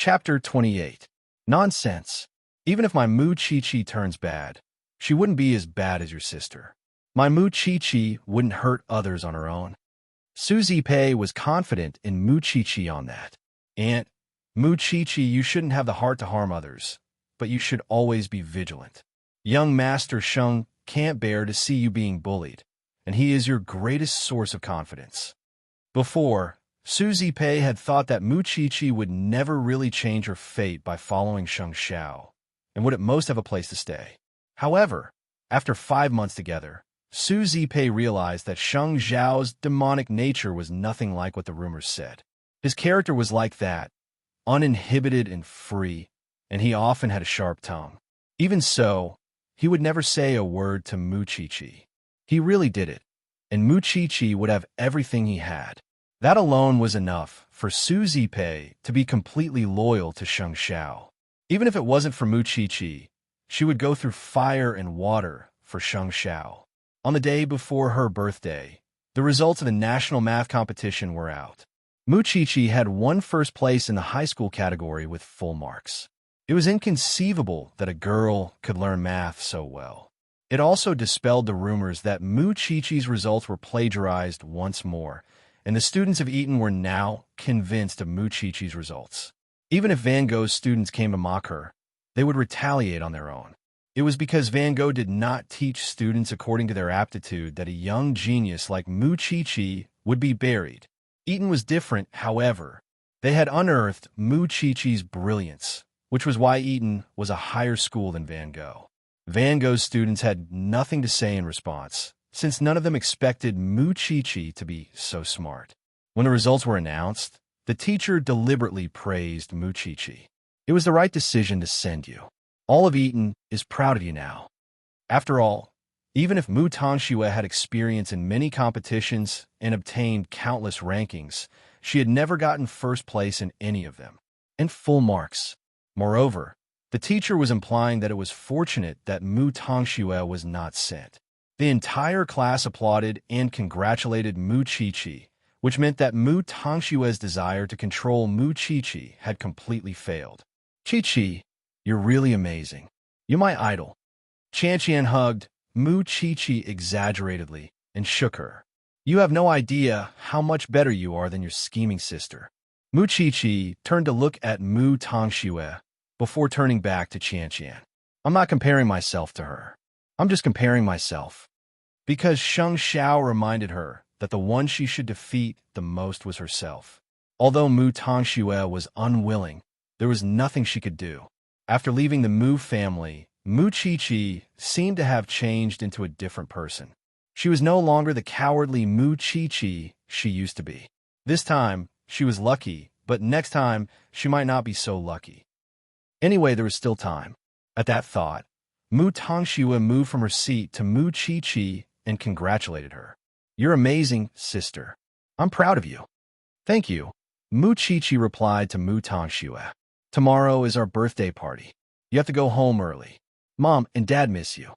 Chapter 28. Nonsense. Even if my Mu Chi-Chi turns bad, she wouldn't be as bad as your sister. My Mu Chi-Chi wouldn't hurt others on her own. Suzy Pei was confident in Mu Chi-Chi on that. Aunt, Mu Chi-Chi, you shouldn't have the heart to harm others, but you should always be vigilant. Young Master Sheng can't bear to see you being bullied, and he is your greatest source of confidence. Before, Suzy Pei had thought that Mu Chi-Chi would never really change her fate by following Sheng Xiao, and would at most have a place to stay. However, after 5 months together, Suzy Pei realized that Sheng Xiao's demonic nature was nothing like what the rumors said. His character was like that, uninhibited and free, and he often had a sharp tongue. Even so, he would never say a word to Mu Chi-Chi. He really did it, and Mu Chi-Chi would have everything he had. That alone was enough for Suzy Pei to be completely loyal to Sheng Xiao. Even if it wasn't for Mu Chi-Chi, she would go through fire and water for Sheng Xiao. On the day before her birthday, the results of the national math competition were out. Mu Chi-Chi had won first place in the high school category with full marks. It was inconceivable that a girl could learn math so well. It also dispelled the rumors that Mu Chi-Chi's results were plagiarized once more, and the students of Eton were now convinced of Mu Chi-Chi's results. Even if Van Gogh's students came to mock her, they would retaliate on their own. It was because Van Gogh did not teach students according to their aptitude that a young genius like Mu Chi-Chi would be buried. Eton was different, however. They had unearthed Mu Chi-Chi's brilliance, which was why Eton was a higher school than Van Gogh. Van Gogh's students had nothing to say in response, since none of them expected Mu Chi-Chi to be so smart. When the results were announced, the teacher deliberately praised Mu Chi-Chi. It was the right decision to send you. All of Eton is proud of you now. After all, even if Mu Tongxue had experience in many competitions and obtained countless rankings, she had never gotten first place in any of them, and full marks. Moreover, the teacher was implying that it was fortunate that Mu Tongxue was not sent. The entire class applauded and congratulated Mu Chi-Chi, which meant that Mu Tongxue's desire to control Mu Chi-Chi had completely failed. Chi-Chi, you're really amazing. You're my idol. Qian hugged Mu Chi-Chi exaggeratedly and shook her. You have no idea how much better you are than your scheming sister. Mu Chi-Chi turned to look at Mu Tongxue before turning back to Qian. I'm not comparing myself to her. I'm just comparing myself. Because Sheng Xiao reminded her that the one she should defeat the most was herself. Although Mu Tongxue was unwilling, there was nothing she could do. After leaving the Mu family, Mu Chi-Chi seemed to have changed into a different person. She was no longer the cowardly Mu Chi-Chi she used to be. This time, she was lucky, but next time, she might not be so lucky. Anyway, there was still time. At that thought, Mu Tongxue moved from her seat to Mu Chi-Chi and congratulated her. You're amazing, sister. I'm proud of you. Thank you, Mu Chi-Chi replied to Mu Tongxue. Tomorrow is our birthday party. You have to go home early. Mom and Dad miss you.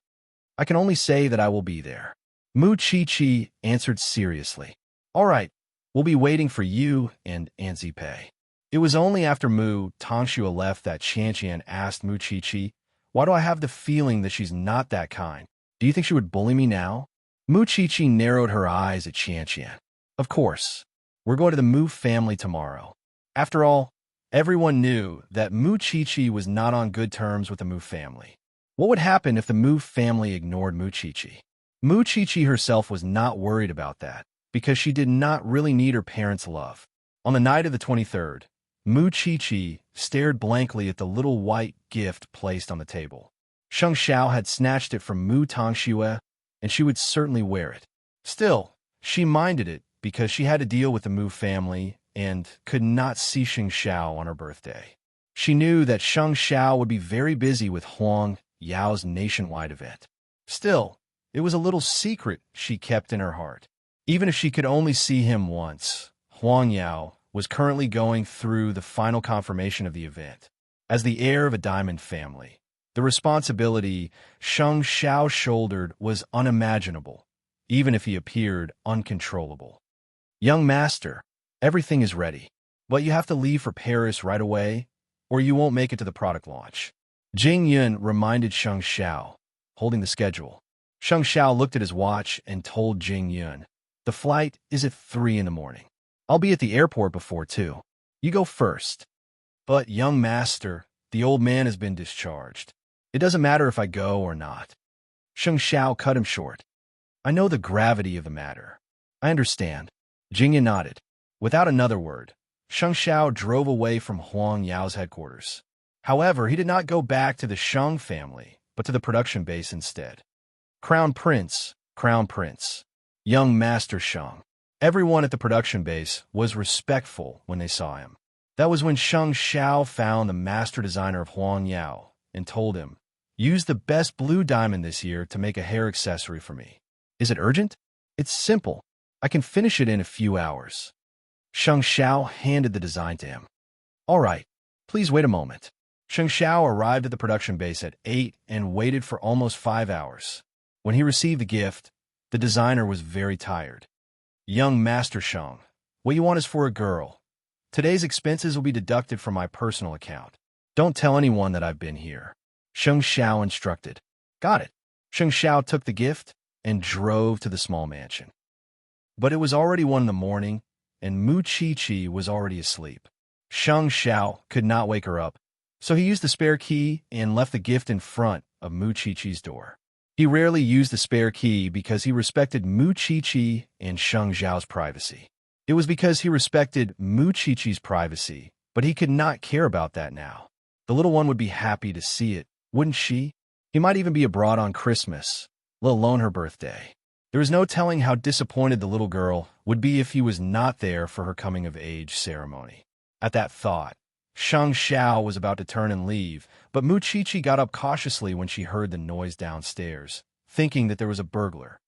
I can only say that I will be there. Mu Chi-Chi answered seriously. All right, we'll be waiting for you and Aunt Zipei. It was only after Mu Tongxue left that Qian asked Mu Chi-Chi, why do I have the feeling that she's not that kind? Do you think she would bully me now? Mu Chi-Chi narrowed her eyes at Qian. Of course. We're going to the Mu family tomorrow. After all, everyone knew that Mu Chi-Chi was not on good terms with the Mu family. What would happen if the Mu family ignored Mu Chi-Chi? Mu Chi-Chi herself was not worried about that, because she did not really need her parents' love. On the night of the 23rd, Mu Chi-Chi stared blankly at the little white gift placed on the table. Sheng Xiao had snatched it from Mu Tongxue, and she would certainly wear it. Still, she minded it because she had to deal with the Mu family and could not see Sheng Xiao on her birthday. She knew that Sheng Xiao would be very busy with Huang Yao's nationwide event. Still, it was a little secret she kept in her heart. Even if she could only see him once, Huang Yao was currently going through the final confirmation of the event. As the heir of a diamond family, the responsibility Sheng Xiao shouldered was unimaginable, even if he appeared uncontrollable. Young master, everything is ready, but you have to leave for Paris right away. or you won't make it to the product launch. Jing Yun reminded Sheng Xiao, holding the schedule. Sheng Xiao looked at his watch and told Jing Yun, "The flight is at 3 in the morning. I'll be at the airport before 2. You go first." "But, young master, the old man has been discharged. It doesn't matter if I go or not." Sheng Xiao cut him short. "I know the gravity of the matter. I understand." Jing Yun nodded. Without another word, Sheng Xiao drove away from Huang Yao's headquarters. However, he did not go back to the Sheng family, but to the production base instead. Crown Prince, Crown Prince, young Master Sheng. Everyone at the production base was respectful when they saw him. That was when Sheng Xiao found the master designer of Huang Yao and told him, "Use the best blue diamond this year to make a hair accessory for me. Is it urgent? It's simple. I can finish it in a few hours." Sheng Xiao handed the design to him. "All right, please wait a moment." Sheng Xiao arrived at the production base at 8 and waited for almost 5 hours. When he received the gift, the designer was very tired. "Young Master Sheng, what you want is for a girl. Today's expenses will be deducted from my personal account. Don't tell anyone that I've been here," Sheng Xiao instructed. "Got it." Sheng Xiao took the gift and drove to the small mansion. But it was already 1 in the morning, and Mu Chi was already asleep. Sheng Xiao could not wake her up, so he used the spare key and left the gift in front of Mu Chi's door. He rarely used the spare key because he respected Mu Chi and Sheng Xiao's privacy. It was because he respected Mu Chi's privacy, but he could not care about that now. The little one would be happy to see it, wouldn't she? He might even be abroad on Christmas, let alone her birthday. There was no telling how disappointed the little girl would be if he was not there for her coming-of-age ceremony. At that thought, Sheng Xiao was about to turn and leave, but Mu Chi got up cautiously when she heard the noise downstairs, thinking that there was a burglar.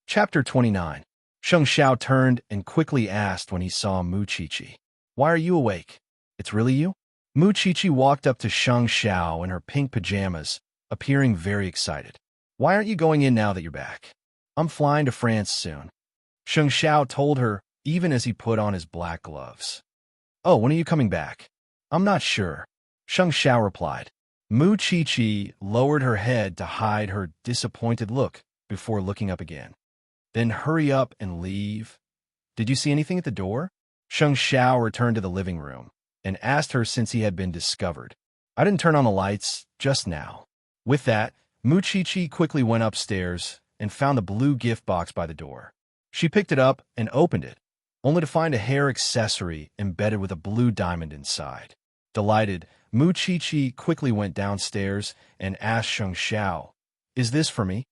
Chapter 29. Sheng Xiao turned and quickly asked when he saw Mu Chi, "Why are you awake? It's really you?" Mu Chi walked up to Sheng Xiao in her pink pajamas, appearing very excited. "Why aren't you going in now that you're back? I'm flying to France soon," Sheng Xiao told her, even as he put on his black gloves. "Oh, when are you coming back?" "I'm not sure," Sheng Xiao replied. Mu Chi lowered her head to hide her disappointed look before looking up again. "Then hurry up and leave. Did you see anything at the door?" Sheng Xiao returned to the living room and asked her since he had been discovered. "I didn't turn on the lights just now." With that, Mu Chi quickly went upstairs and found the blue gift box by the door. She picked it up and opened it, only to find a hair accessory embedded with a blue diamond inside. Delighted, Mu Chi quickly went downstairs and asked Sheng Xiao, "Is this for me?"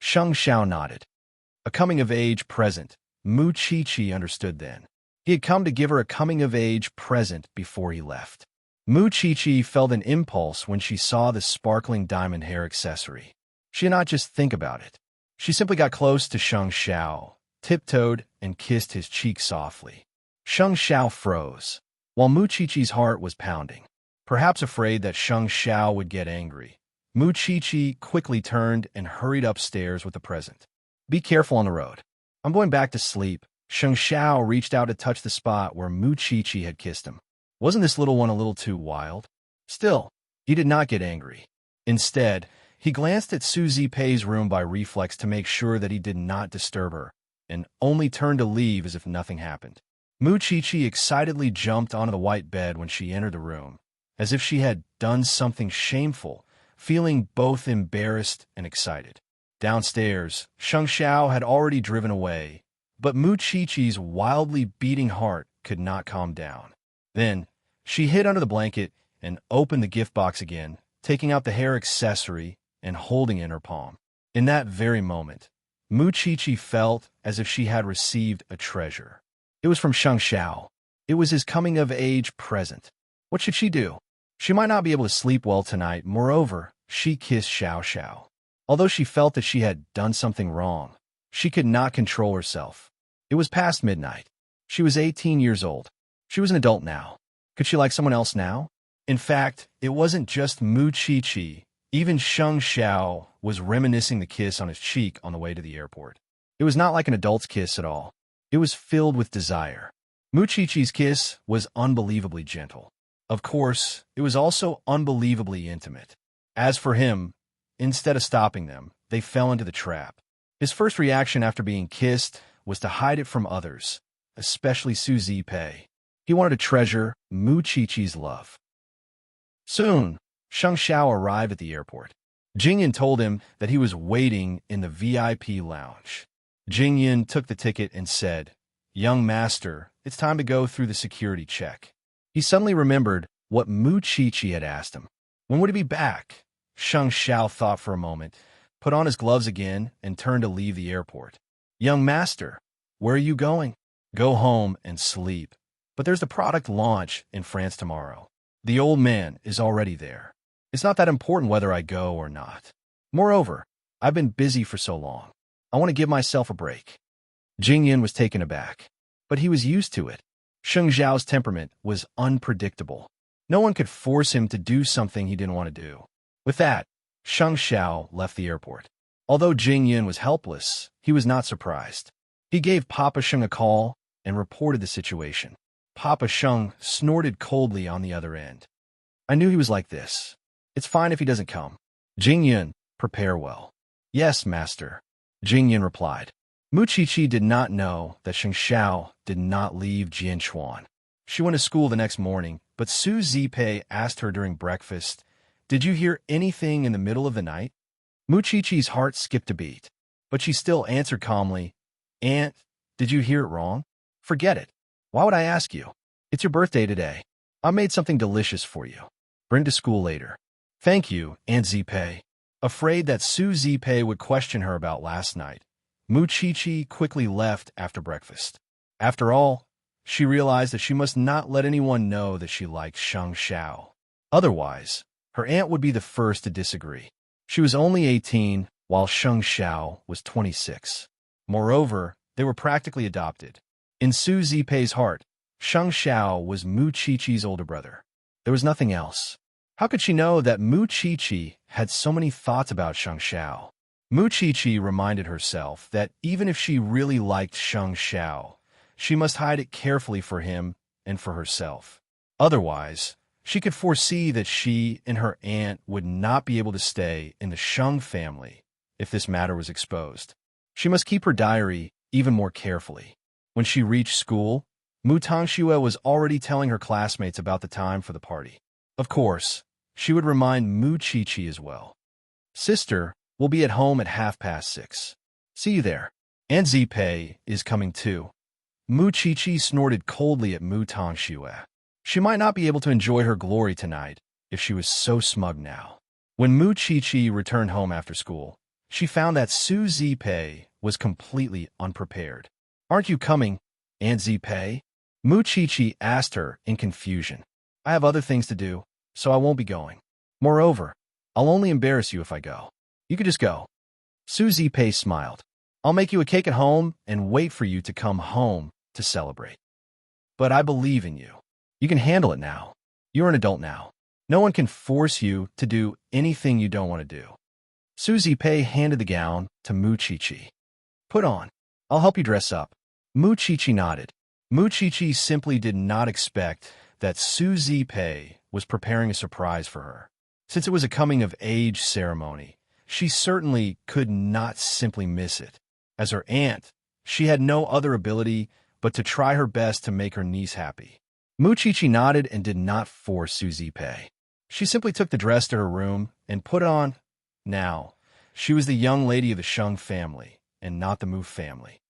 Sheng Xiao nodded. A coming-of-age present, Mu Chi understood then. He had come to give her a coming-of-age present before he left. Mu Chi felt an impulse when she saw the sparkling diamond hair accessory. She did not just think about it. She simply got close to Sheng Xiao, tiptoed, and kissed his cheek softly. Sheng Xiao froze, while Mu Chi's heart was pounding. Perhaps afraid that Sheng Xiao would get angry, Mu Chi quickly turned and hurried upstairs with the present. "Be careful on the road. I'm going back to sleep." Sheng Xiao reached out to touch the spot where Mu Chi had kissed him. Wasn't this little one a little too wild? Still, he did not get angry. Instead, he glanced at Suzy Pei's room by reflex to make sure that he did not disturb her, and only turned to leave as if nothing happened. Mu Chi excitedly jumped onto the white bed when she entered the room, as if she had done something shameful, feeling both embarrassed and excited. Downstairs, Sheng Xiao had already driven away, but Mu Chi's wildly beating heart could not calm down. Then, she hid under the blanket and opened the gift box again, taking out the hair accessory and holding it in her palm. In that very moment, Mu Chi felt as if she had received a treasure. It was from Sheng Xiao. It was his coming-of-age present. What should she do? She might not be able to sleep well tonight. Moreover, she kissed Xiao Xiao. Although she felt that she had done something wrong, she could not control herself. It was past midnight. She was 18 years old. She was an adult now. Could she like someone else now? In fact, it wasn't just Mu Chi. Even Sheng Xiao was reminiscing the kiss on his cheek on the way to the airport. It was not like an adult's kiss at all. It was filled with desire. Mu Chi's kiss was unbelievably gentle. Of course, it was also unbelievably intimate. As for him, instead of stopping them, they fell into the trap. His first reaction after being kissed was to hide it from others, especially Su Zipei. He wanted to treasure Mu Qiqi's love. Soon, Sheng Xiao arrived at the airport. Jingyan told him that he was waiting in the VIP lounge. Jingyan took the ticket and said, "Young master, it's time to go through the security check." He suddenly remembered what Mu Qiqi had asked him. When would he be back? Sheng Xiao thought for a moment, put on his gloves again, and turned to leave the airport. "Young master, where are you going?" "Go home and sleep. But there's the product launch in France tomorrow. The old man is already there. It's not that important whether I go or not. Moreover, I've been busy for so long. I want to give myself a break." Jingyan was taken aback, but he was used to it. Sheng Xiao's temperament was unpredictable. No one could force him to do something he didn't want to do. With that, Sheng Xiao left the airport. Although Jingyan was helpless, he was not surprised. He gave Papa Sheng a call and reported the situation. Papa Sheng snorted coldly on the other end. "I knew he was like this. It's fine if he doesn't come. Jingyan, prepare well." "Yes, master," Jingyan replied. Mu Qiqi did not know that Sheng Xiao did not leave Jianchuan. She went to school the next morning, but Su Zipei asked her during breakfast, "Did you hear anything in the middle of the night?" Mu Qiqi's heart skipped a beat, but she still answered calmly, "Aunt, did you hear it wrong? Forget it. Why would I ask you? It's your birthday today. I made something delicious for you. Bring to school later." "Thank you, Aunt Zipei." Afraid that Su Zipei would question her about last night, Mu Qiqi quickly left after breakfast. After all, she realized that she must not let anyone know that she liked Sheng Xiao. Otherwise, her aunt would be the first to disagree. She was only 18, while Sheng Xiao was 26. Moreover, they were practically adopted. In Su Zipei's heart, Sheng Xiao was Mu Qiqi's older brother. There was nothing else. How could she know that Mu Qiqi had so many thoughts about Sheng Xiao? Mu Qiqi reminded herself that even if she really liked Sheng Xiao, she must hide it carefully for him and for herself. Otherwise, she could foresee that she and her aunt would not be able to stay in the Sheng family if this matter was exposed. She must keep her diary even more carefully. When she reached school, Mu Tangxue was already telling her classmates about the time for the party. Of course, she would remind Mu Qiqi as well. "Sister, we'll be at home at 6:30. See you there. Aunt Zipei is coming too." Mu Qiqi snorted coldly at Mu Tangxue. She might not be able to enjoy her glory tonight if she was so smug now. When Mu Qiqi returned home after school, she found that Su Zipei was completely unprepared. "Aren't you coming, Aunt Zipei?" Mu Qiqi asked her in confusion. "I have other things to do, so I won't be going. Moreover, I'll only embarrass you if I go. You could just go." Su Zipei smiled. "I'll make you a cake at home and wait for you to come home to celebrate. But I believe in you. You can handle it now. You're an adult now. No one can force you to do anything you don't want to do." Su Zipei handed the gown to Mu Qiqi. "Put on. I'll help you dress up." Mu Qiqi nodded. Mu Qiqi simply did not expect that Su Zipei was preparing a surprise for her. Since it was a coming-of-age ceremony, she certainly could not simply miss it. As her aunt, she had no other ability but to try her best to make her niece happy. Mu Qiqi nodded and did not force Su Zipei. She simply took the dress to her room and put it on. Now, she was the young lady of the Sheng family and not the Mu family.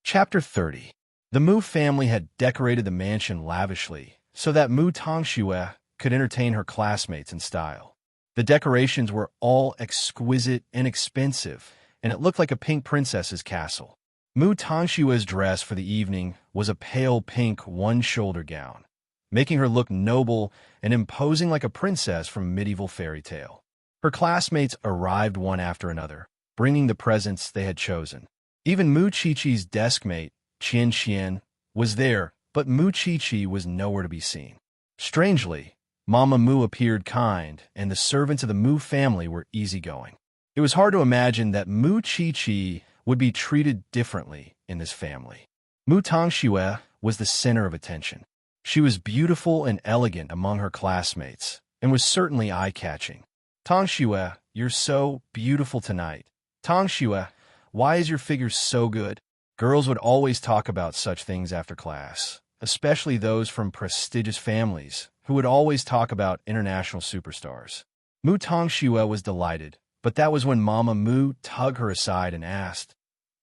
Chapter 30. The Mu family had decorated the mansion lavishly so that Mu Tangxue could entertain her classmates in style. The decorations were all exquisite and expensive, and it looked like a pink princess's castle. Mu Tangxue's dress for the evening was a pale pink one-shoulder gown, making her look noble and imposing like a princess from a medieval fairy tale. Her classmates arrived one after another, bringing the presents they had chosen. Even Mu Qiqi's deskmate, Qian Qian, was there, but Mu Qiqi was nowhere to be seen. Strangely, Mama Mu appeared kind, and the servants of the Mu family were easygoing. It was hard to imagine that Mu Qiqi would be treated differently in this family. Mu Tangxue was the center of attention. She was beautiful and elegant among her classmates, and was certainly eye-catching. Tongxue, you're so beautiful tonight. Tongxue, why is your figure so good? Girls would always talk about such things after class, especially those from prestigious families, who would always talk about international superstars. Mu Tongxue was delighted, but that was when Mama Mu tugged her aside and asked,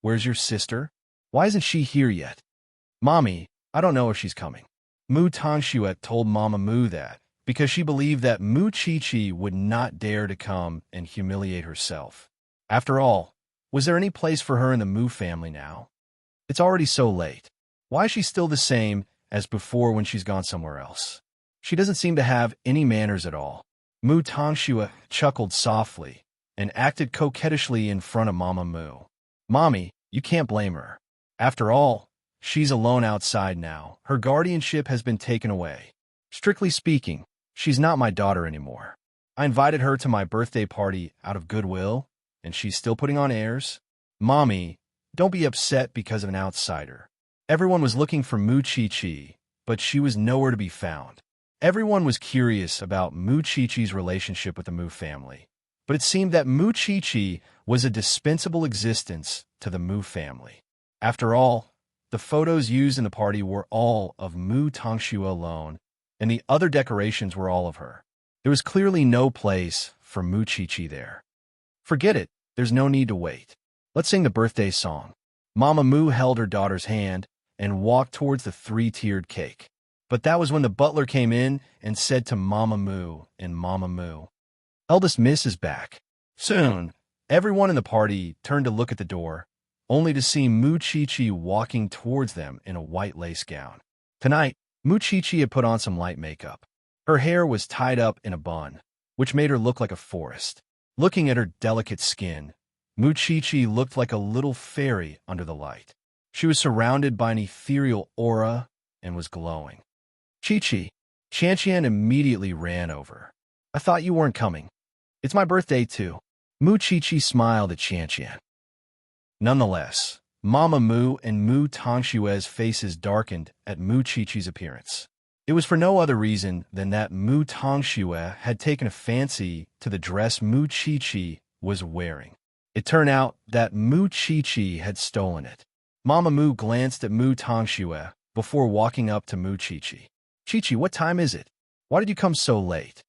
"Where's your sister? Why isn't she here yet?" "Mommy, I don't know if she's coming." Mu Tongxue told Mama Mu that, because she believed that Mu Qiqi would not dare to come and humiliate herself. After all, was there any place for her in the Mu family now? It's already so late. Why is she still the same as before when she's gone somewhere else? She doesn't seem to have any manners at all. Mu Tongxue chuckled softly and acted coquettishly in front of Mama Mu. "Mommy, you can't blame her. After all, she's alone outside now. Her guardianship has been taken away. Strictly speaking, she's not my daughter anymore. I invited her to my birthday party out of goodwill, and she's still putting on airs. Mommy, don't be upset because of an outsider." Everyone was looking for Mu Qiqi, but she was nowhere to be found. Everyone was curious about Mu Qiqi's relationship with the Mu family, but it seemed that Mu Qiqi was a dispensable existence to the Mu family. After all, the photos used in the party were all of Mu Tongxue alone, and the other decorations were all of her. There was clearly no place for Mu Qiqi there. "Forget it. There's no need to wait. Let's sing the birthday song." Mama Mu held her daughter's hand and walked towards the three-tiered cake. But that was when the butler came in and said to Mama Mu and Mama Mu, "Eldest Miss is back." Soon, everyone in the party turned to look at the door, only to see Mu Qiqi walking towards them in a white lace gown. Tonight, Mu Qiqi had put on some light makeup. Her hair was tied up in a bun, which made her look like a forest. Looking at her delicate skin, Mu Qiqi looked like a little fairy under the light. She was surrounded by an ethereal aura and was glowing. "Qiqi," Qianqian immediately ran over. "I thought you weren't coming. It's my birthday too." Mu Qiqi smiled at Qianqian. Nonetheless, Mama Mu and Mu Tongxue's faces darkened at Mu Qiqi's appearance. It was for no other reason than that Mu Tongxue had taken a fancy to the dress Mu Qiqi was wearing. It turned out that Mu Qiqi had stolen it. Mama Mu glanced at Mu Tongxue before walking up to Mu Qiqi. "Qiqi, what time is it? Why did you come so late?"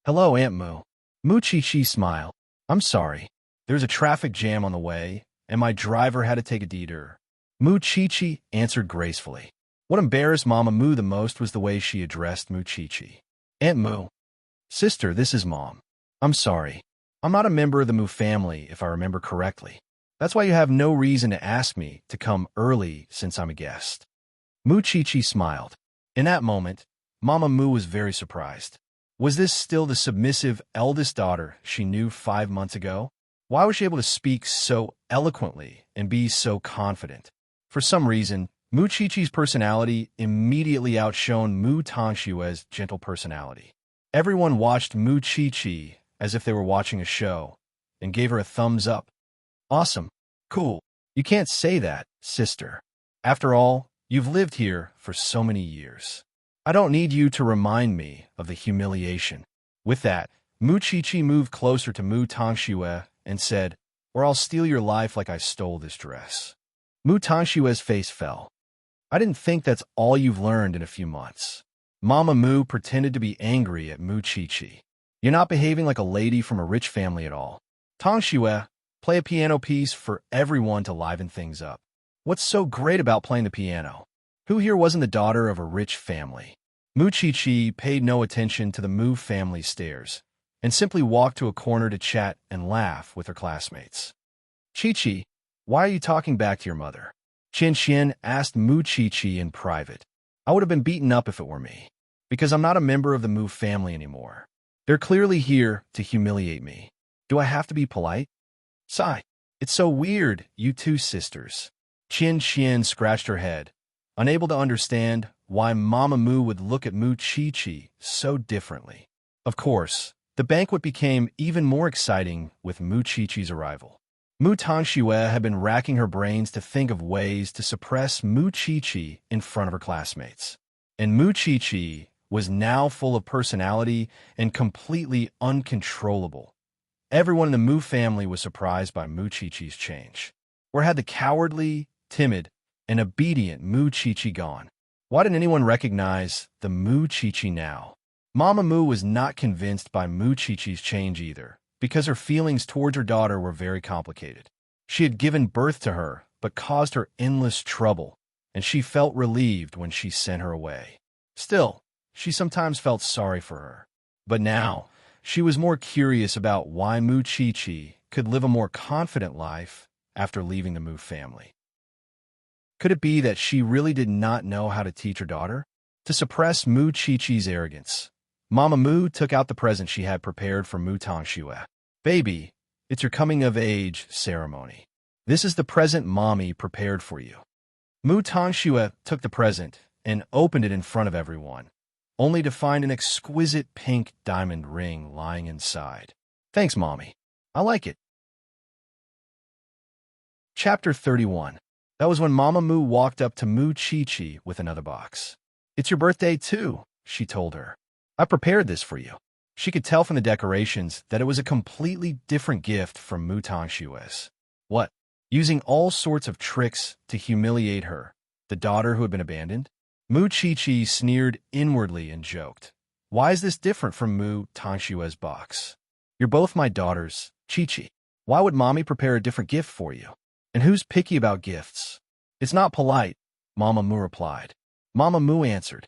"Hello, Aunt Mu." Mu Qiqi smiled. "I'm sorry. There's a traffic jam on the way, and my driver had to take a detour." Mu Qiqi answered gracefully. What embarrassed Mama Mu the most was the way she addressed Mu Qiqi. "Aunt Mu." "Sister, this is Mom. I'm sorry. I'm not a member of the Mu family, if I remember correctly. That's why you have no reason to ask me to come early since I'm a guest." Mu Qiqi smiled. In that moment, Mama Mu was very surprised. Was this still the submissive eldest daughter she knew 5 months ago? Why was she able to speak so eloquently and be so confident? For some reason, Mu Qiqi's personality immediately outshone Mu Tongxue's gentle personality. Everyone watched Mu Qiqi as if they were watching a show, and gave her a thumbs up. "Awesome. Cool. You can't say that, sister. After all, you've lived here for so many years. I don't need you to remind me of the humiliation." With that, Mu Qiqi moved closer to Mu Tongxue and said, "Or I'll steal your life like I stole this dress." Mu Tongxue's face fell. "I didn't think that's all you've learned in a few months." Mama Mu pretended to be angry at Mu Qiqi. "You're not behaving like a lady from a rich family at all. Tongxue, play a piano piece for everyone to liven things up." "What's so great about playing the piano? Who here wasn't the daughter of a rich family?" Mu Qiqi paid no attention to the Mu family stares, and simply walked to a corner to chat and laugh with her classmates. "Qiqi, why are you talking back to your mother?" Qianqian asked Mu Qiqi in private. "I would have been beaten up if it were me, because I'm not a member of the Mu family anymore. They're clearly here to humiliate me. Do I have to be polite?" "Sigh. It's so weird, you two sisters." Qianqian scratched her head, unable to understand why Mama Mu would look at Mu Qiqi so differently. Of course, the banquet became even more exciting with Mu Qiqi's arrival. Mu Tongxue had been racking her brains to think of ways to suppress Mu Qiqi in front of her classmates. and Mu Chi-Chi was now full of personality and completely uncontrollable. Everyone in the Mu family was surprised by Mu Chi-Chi's change. Where had the cowardly, timid, and obedient Mu Chi-Chi gone? Why didn't anyone recognize the Mu Chi-Chi now? Mama Mu was not convinced by Mu Chi-Chi's change either, because her feelings towards her daughter were very complicated. She had given birth to her, but caused her endless trouble, and she felt relieved when she sent her away. Still, she sometimes felt sorry for her. But now, she was more curious about why Mu Chi-Chi could live a more confident life after leaving the Mu family. Could it be that she really did not know how to teach her daughter? To suppress Mu Chi-Chi's arrogance, Mama Mu took out the present she had prepared for Mu Tongxue. Baby, it's your coming-of-age ceremony. This is the present Mommy prepared for you. Mu Tongxue took the present and opened it in front of everyone, only to find an exquisite pink diamond ring lying inside. Thanks, Mommy. I like it. Chapter 31. That was when Mama Mu walked up to Mu Chi-Chi with another box. It's your birthday, too, she told her. I prepared this for you. She could tell from the decorations that it was a completely different gift from Mu Tongxue's. What? Using all sorts of tricks to humiliate her, the daughter who had been abandoned? Mu Chi-Chi sneered inwardly and joked. Why is this different from Mu Tongxue's box? You're both my daughters, Chi-Chi. Why would Mommy prepare a different gift for you? And who's picky about gifts? It's not polite, Mama Mu replied. Mama Mu answered,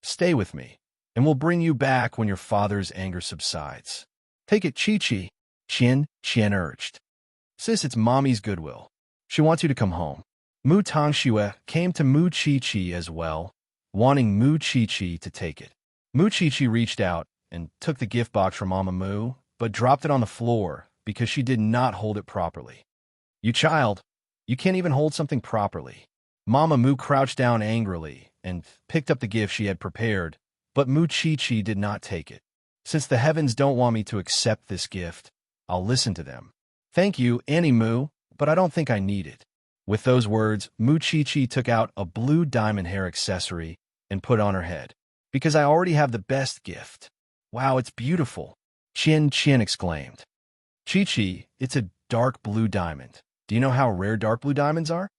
Stay with me, and we'll bring you back when your father's anger subsides. Take it, Chi-Chi, Qian urged. Sis, it's Mommy's goodwill. She wants you to come home. Mu Tongxue came to Mu Chi-Chi as well, wanting Mu Chi-Chi to take it. Mu Chi-Chi reached out and took the gift box from Mama Mu, but dropped it on the floor because she did not hold it properly. You child, you can't even hold something properly. Mama Mu crouched down angrily and picked up the gift she had prepared, but Mu Chi-Chi did not take it. Since the heavens don't want me to accept this gift, I'll listen to them. Thank you, Annie Mu, but I don't think I need it. With those words, Mu Chi-Chi took out a blue diamond hair accessory and put it on her head. Because I already have the best gift. Wow, it's beautiful, Qian exclaimed. Chi-Chi, it's a dark blue diamond. Do you know how rare dark blue diamonds are?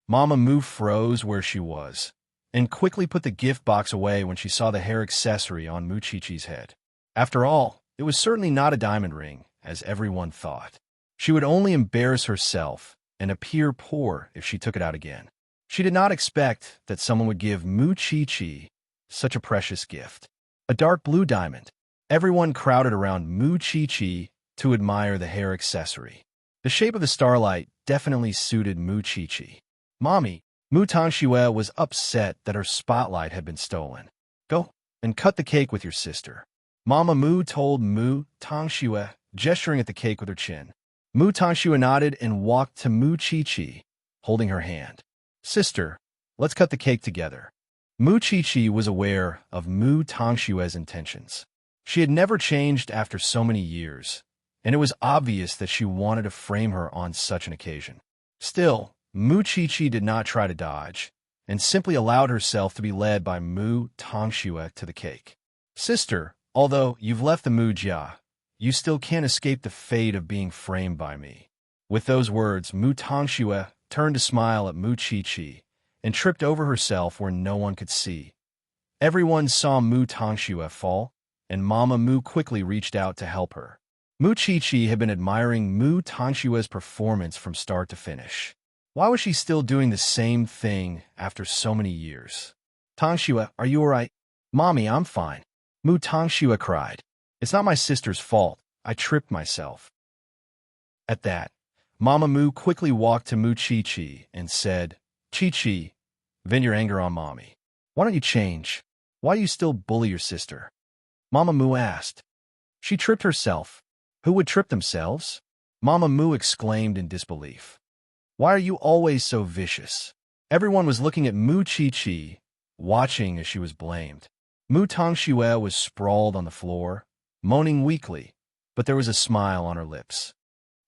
Mama Mu froze where she was, and quickly put the gift box away when she saw the hair accessory on Mu Chi-Chi's head. After all, it was certainly not a diamond ring, as everyone thought. She would only embarrass herself and appear poor if she took it out again. She did not expect that someone would give Mu Chi-Chi such a precious gift. A dark blue diamond. Everyone crowded around Mu Chi-Chi to admire the hair accessory. The shape of the starlight definitely suited Mu Chi-Chi. Mommy, Mu Tongxue was upset that her spotlight had been stolen. Go and cut the cake with your sister. Mama Mu told Mu Tongxue, gesturing at the cake with her chin. Mu Tongxue nodded and walked to Mu Chi-Chi, holding her hand. Sister, let's cut the cake together. Mu Chi-Chi was aware of Mu Tongxue's intentions. She had never changed after so many years, and it was obvious that she wanted to frame her on such an occasion. Still, Mu Chi-Chi did not try to dodge, and simply allowed herself to be led by Mu Tongxue to the cake. Sister, although you've left the Mu Jia, you still can't escape the fate of being framed by me. With those words, Mu Tongxue turned to smile at Mu Chi-Chi and tripped over herself where no one could see. Everyone saw Mu Tongxue fall, and Mama Mu quickly reached out to help her. Mu Chi-Chi had been admiring Mu Tongxue's performance from start to finish. Why was she still doing the same thing after so many years? Tongxue, are you all right? Mommy, I'm fine. Mu Tongxue cried. It's not my sister's fault. I tripped myself. At that, Mama Mu quickly walked to Mu Chi-Chi and said, Chi-Chi, vent your anger on Mommy. Why don't you change? Why do you still bully your sister? Mama Mu asked. She tripped herself. Who would trip themselves? Mama Mu exclaimed in disbelief. Why are you always so vicious? Everyone was looking at Mu Chi-Chi, watching as she was blamed. Mu Tongxue was sprawled on the floor, moaning weakly, but there was a smile on her lips.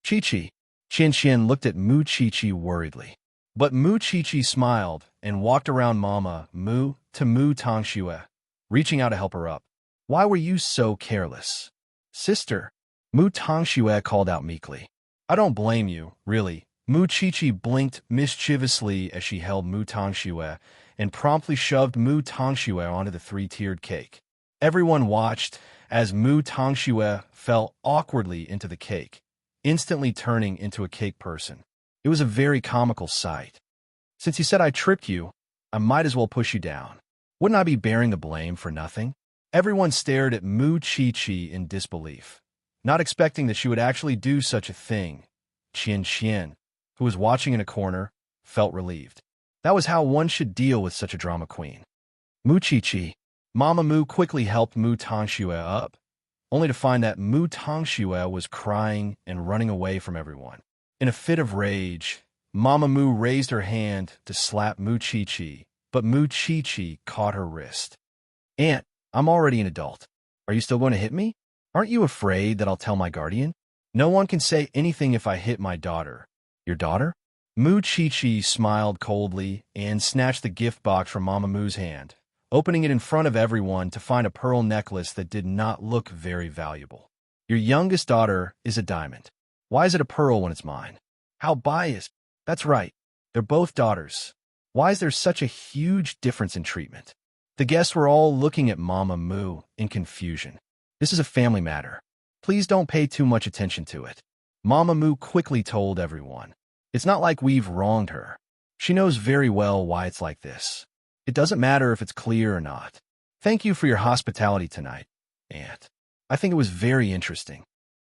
Chi-Chi. Qian looked at Mu Chi-Chi worriedly. But Mu Chi-Chi smiled and walked around Mama Mu to Mu Tongxue, reaching out to help her up. Why were you so careless? Sister, Mu Tongxue called out meekly. I don't blame you, really. Mu Qiqi blinked mischievously as she held Mu Tongxue and promptly shoved Mu Tongxue onto the three-tiered cake. Everyone watched as Mu Tongxue fell awkwardly into the cake, instantly turning into a cake person. It was a very comical sight. Since you said I tripped you, I might as well push you down. Wouldn't I be bearing the blame for nothing? Everyone stared at Mu Qiqi in disbelief, not expecting that she would actually do such a thing. Qian, who was watching in a corner, felt relieved. That was how one should deal with such a drama queen. Mu Qiqi, Mama Mu quickly helped Mu Tongxue up, only to find that Mu Tongxue was crying and running away from everyone. In a fit of rage, Mama Mu raised her hand to slap Mu Qiqi, but Mu Qiqi caught her wrist. Aunt, I'm already an adult. Are you still going to hit me? Aren't you afraid that I'll tell my guardian? No one can say anything if I hit my daughter. Your daughter? Mu Qiqi smiled coldly and snatched the gift box from Mama Mu's hand, opening it in front of everyone to find a pearl necklace that did not look very valuable. Your youngest daughter is a diamond. Why is it a pearl when it's mine? How biased. That's right. They're both daughters. Why is there such a huge difference in treatment? The guests were all looking at Mama Mu in confusion. This is a family matter. Please don't pay too much attention to it. Mama Mu quickly told everyone. It's not like we've wronged her. She knows very well why it's like this. It doesn't matter if it's clear or not. Thank you for your hospitality tonight, Aunt. I think it was very interesting.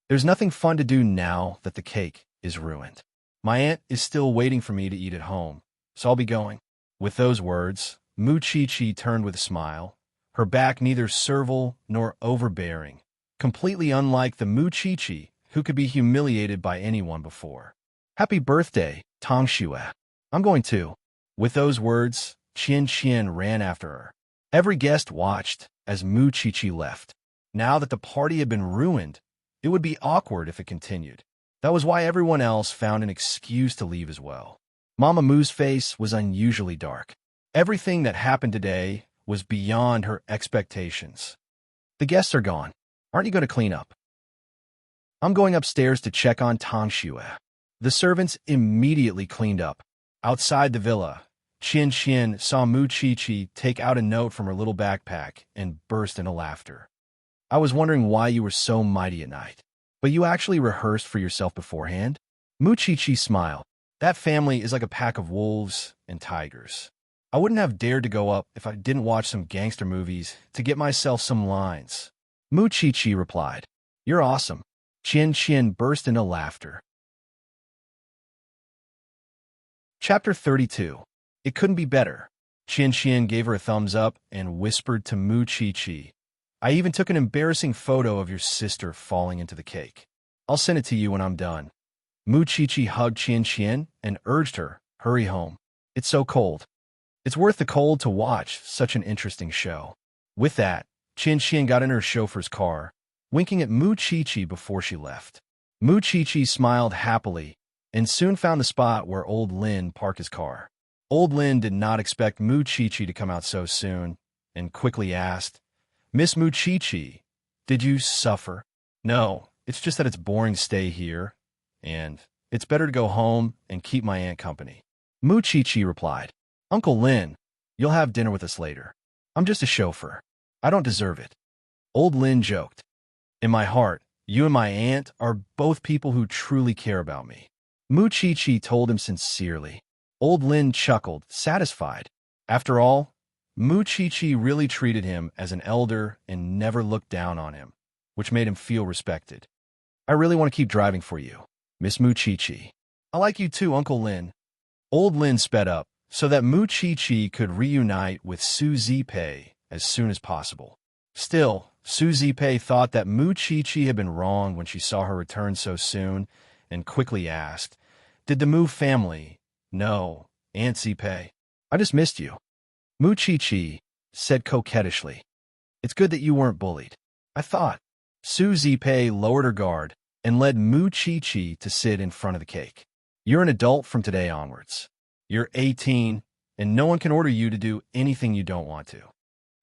There's nothing fun to do now that the cake is ruined. My aunt is still waiting for me to eat at home, so I'll be going. With those words, Mu Qiqi turned with a smile, her back neither servile nor overbearing, completely unlike the Mu Qiqi who could be humiliated by anyone before. Happy birthday, Tongxue. I'm going too. With those words, Qian ran after her. Every guest watched as Mu Qiqi left. Now that the party had been ruined, it would be awkward if it continued. That was why everyone else found an excuse to leave as well. Mama Mu's face was unusually dark. Everything that happened today was beyond her expectations. The guests are gone. Aren't you going to clean up? I'm going upstairs to check on Tongxue. The servants immediately cleaned up. Outside the villa, Qian saw Mu Qiqi take out a note from her little backpack and burst into laughter. I was wondering why you were so mighty at night. But you actually rehearsed for yourself beforehand? Mu Qiqi smiled. That family is like a pack of wolves and tigers. I wouldn't have dared to go up if I didn't watch some gangster movies to get myself some lines. Mu Qiqi replied. You're awesome. Qian burst into laughter. Chapter 32. It couldn't be better. Qian gave her a thumbs up and whispered to Mu Qiqi. I even took an embarrassing photo of your sister falling into the cake. I'll send it to you when I'm done. Mu Qiqi hugged Qian and urged her, hurry home. It's so cold. It's worth the cold to watch such an interesting show. With that, Qian got in her chauffeur's car, winking at Mu Qiqi before she left. Mu Qiqi smiled happily and soon found the spot where Old Lin parked his car. Old Lin did not expect Mu Qiqi to come out so soon and quickly asked, Miss Mu Qiqi, did you suffer? No, it's just that it's boring to stay here, and it's better to go home and keep my aunt company. Mu Qiqi replied, Uncle Lin, you'll have dinner with us later. I'm just a chauffeur. I don't deserve it. Old Lin joked. In my heart, you and my aunt are both people who truly care about me. Mu Qiqi told him sincerely. Old Lin chuckled, satisfied. After all, Mu Qiqi really treated him as an elder and never looked down on him, which made him feel respected. I really want to keep driving for you, Miss Mu Qiqi. I like you too, Uncle Lin. Old Lin sped up so that Mu Qiqi could reunite with Su Zipei as soon as possible. Still, Su Zipei thought that Mu Qiqi had been wrong when she saw her return so soon and quickly asked, Did the Mu family? No, Aunt Zipei. I just missed you. Mu Qiqi said coquettishly. It's good that you weren't bullied. I thought. Su Zipei lowered her guard and led Mu Qiqi to sit in front of the cake. You're an adult from today onwards. You're 18, and no one can order you to do anything you don't want to.